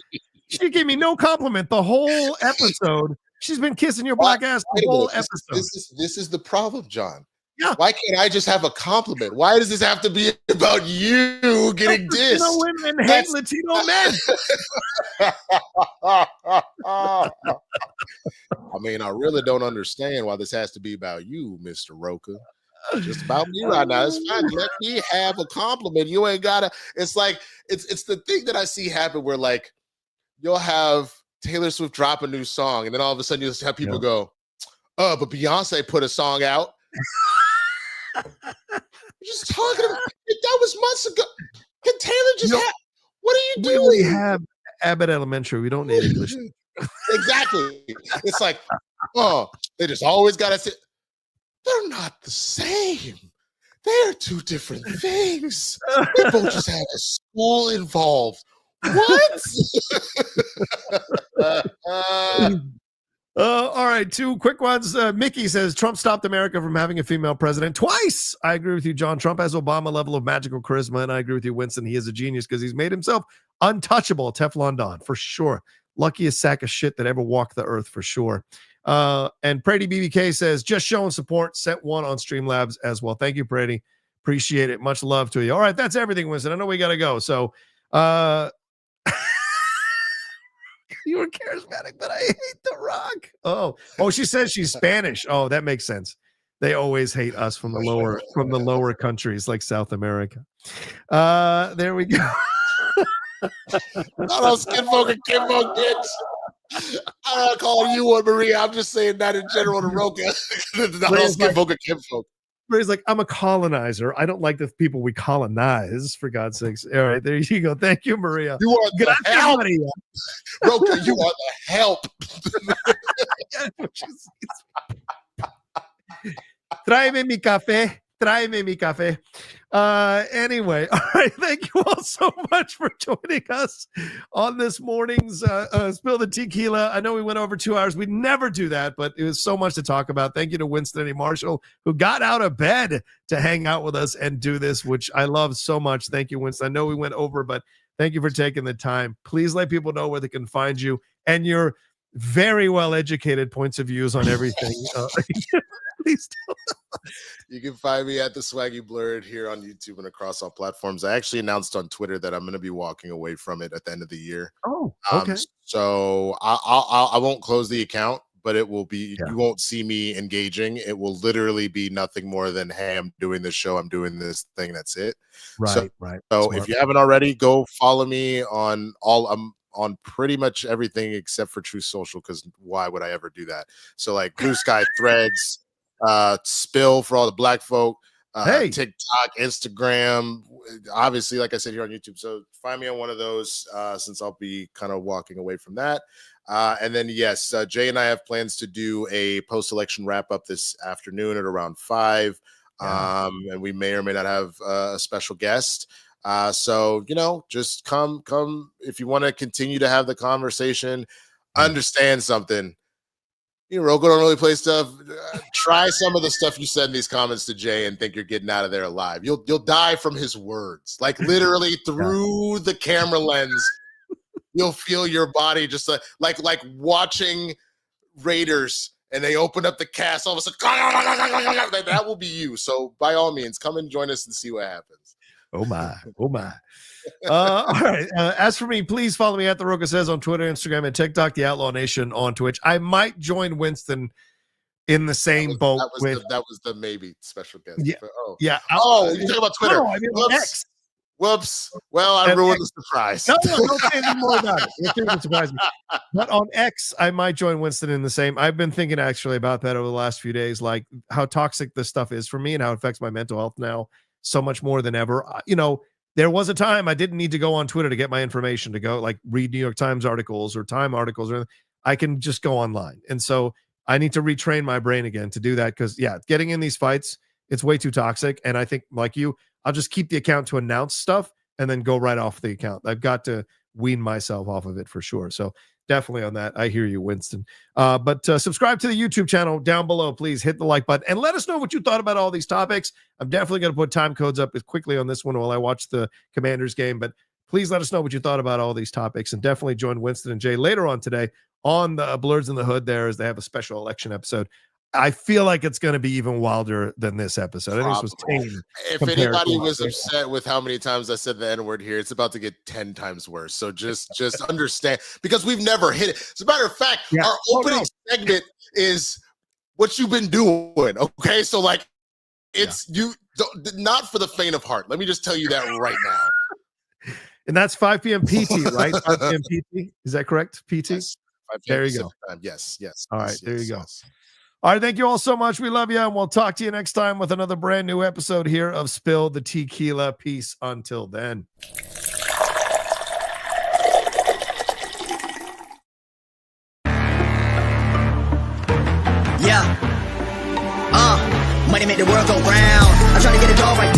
She gave me no compliment the whole episode. She's been kissing your black ass the whole episode. This is the problem, John. Yeah. Why can't I just have a compliment? Why does this have to be about you getting dissed? Latino women hate Latino men. I mean, I really don't understand why this has to be about you, Mr. Rocha. just about me right now. It's fine. Let me have a compliment. You ain't gotta. It's like it's the thing that I see happen where like you'll have Taylor Swift drop a new song, and then all of a sudden you'll have people go, "Oh, but Beyonce put a song out." You're just talking about that was months ago. Can Taylor just have? What are you doing? We have Abbott Elementary. We don't need English. Exactly. It's like, oh, they just always got to say, they're not the same. They are two different things. They both just had a school involved. What? All right, two quick ones. Mickey says Trump stopped America from having a female president twice. I agree with you, John. Trump has Obama level of magical charisma, and I agree with you, Winston. He is a genius because he's made himself untouchable. Teflon Don, for sure. Luckiest sack of shit that ever walked the earth, for sure. And Brady BBK says just showing support. Sent one on Streamlabs as well. Thank you, Brady. Appreciate it. Much love to you. All right, that's everything, Winston. I know we got to go. So, you were charismatic, but I hate The Rock. Oh, she says she's Spanish. Oh, that makes sense. They always hate us from the lower countries like South America. There we go. Not those kinfolk and kinfolk kids. I'm not calling you one, Maria. I'm just saying that in general to Rocha. Not those kinfolk and kinfolk. He's like, I'm a colonizer. I don't like the people we colonize, for God's sakes. All right, there you go. Thank you, Maria. You are the help. Rocha, you are the help. Tráeme mi café. Tráeme mi café. Anyway, all right. Thank you all so much for joining us on this morning's Spill the Tequila. I know we went over 2 hours. We never do that, but it was so much to talk about. Thank you to Winston and Marshall, who got out of bed to hang out with us and do this, which I love so much. Thank you, Winston. I know we went over, but thank you for taking the time. Please let people know where they can find you and your very well-educated points of views on everything. Please do. You can find me at the Swaggy Blurred here on YouTube and across all platforms. I actually announced on Twitter that I'm going to be walking away from it at the end of the year. Oh, okay. So I won't close the account, but it will be, you won't see me engaging. It will literally be nothing more than, hey, I'm doing this show. I'm doing this thing. That's it. Right. So if you haven't already, go follow me on on pretty much everything except for True Social, because why would I ever do that? So like Blue Sky, Threads, Spill for all the black folk, TikTok, Instagram, obviously, like I said, here on YouTube. So find me on one of those since I'll be kind of walking away from that. And then, yes, Jay and I have plans to do a post-election wrap-up this afternoon at around 5. And we may or may not have a special guest. So, you know, just come if you want to continue to have the conversation. Understand something. You know, Rocha don't really play stuff. Try some of the stuff you said in these comments to Jay and think you're getting out of there alive. You'll die from his words, like literally through the camera lens. You'll feel your body just like watching Raiders and they open up the cast. All of a sudden, that will be you. So by all means, come and join us and see what happens. Oh my. All right. As for me, please follow me at The Rocha Says on Twitter, Instagram, and TikTok, The Outlaw Nation on Twitch. I might join Winston in the same boat. That was the maybe special guest. Yeah. You're talking about Twitter. No, I mean, Whoops. Whoops. Well, I ruined the surprise. No, don't say anything more about it. It surprise me. But on X, I might join Winston in the same. I've been thinking actually about that over the last few days, like how toxic this stuff is for me and how it affects my mental health now so much more than ever. You know, there was a time I didn't need to go on Twitter to get my information, to go like read New York Times articles or Time articles, or I can just go online. And so I need to retrain my brain again to do that, because getting in these fights, it's way too toxic. And I think, like you, I'll just keep the account to announce stuff and then go right off the account. I've got to wean myself off of it for sure. So definitely on that. I hear you, Winston. But subscribe to the YouTube channel down below. Please hit the like button and let us know what you thought about all these topics. I'm definitely going to put time codes up as quickly on this one while I watch the Commanders game. But please let us know what you thought about all these topics, and definitely join Winston and Jay later on today on the Blurs in the Hood there, as they have a special election episode. I feel like it's going to be even wilder than this episode. I think this was tame. If anybody was upset with how many times I said the N-word here, it's about to get 10 times worse. So just understand, because we've never hit it. As a matter of fact, our opening segment is what you've been doing. Okay. So like, It's you don't, not for the faint of heart. Let me just tell you that right now. And that's 5 p.m. PT, right? 5 p.m. PT. Is that correct? PT? Yes. 5 p.m. There you Pacific go. time. Yes. All right, yes, there you go. yes. All right, thank you all so much. We love you, and we'll talk to you next time with another brand new episode here of Spill the Tequila. Peace until then. Yeah. Money make the world go round.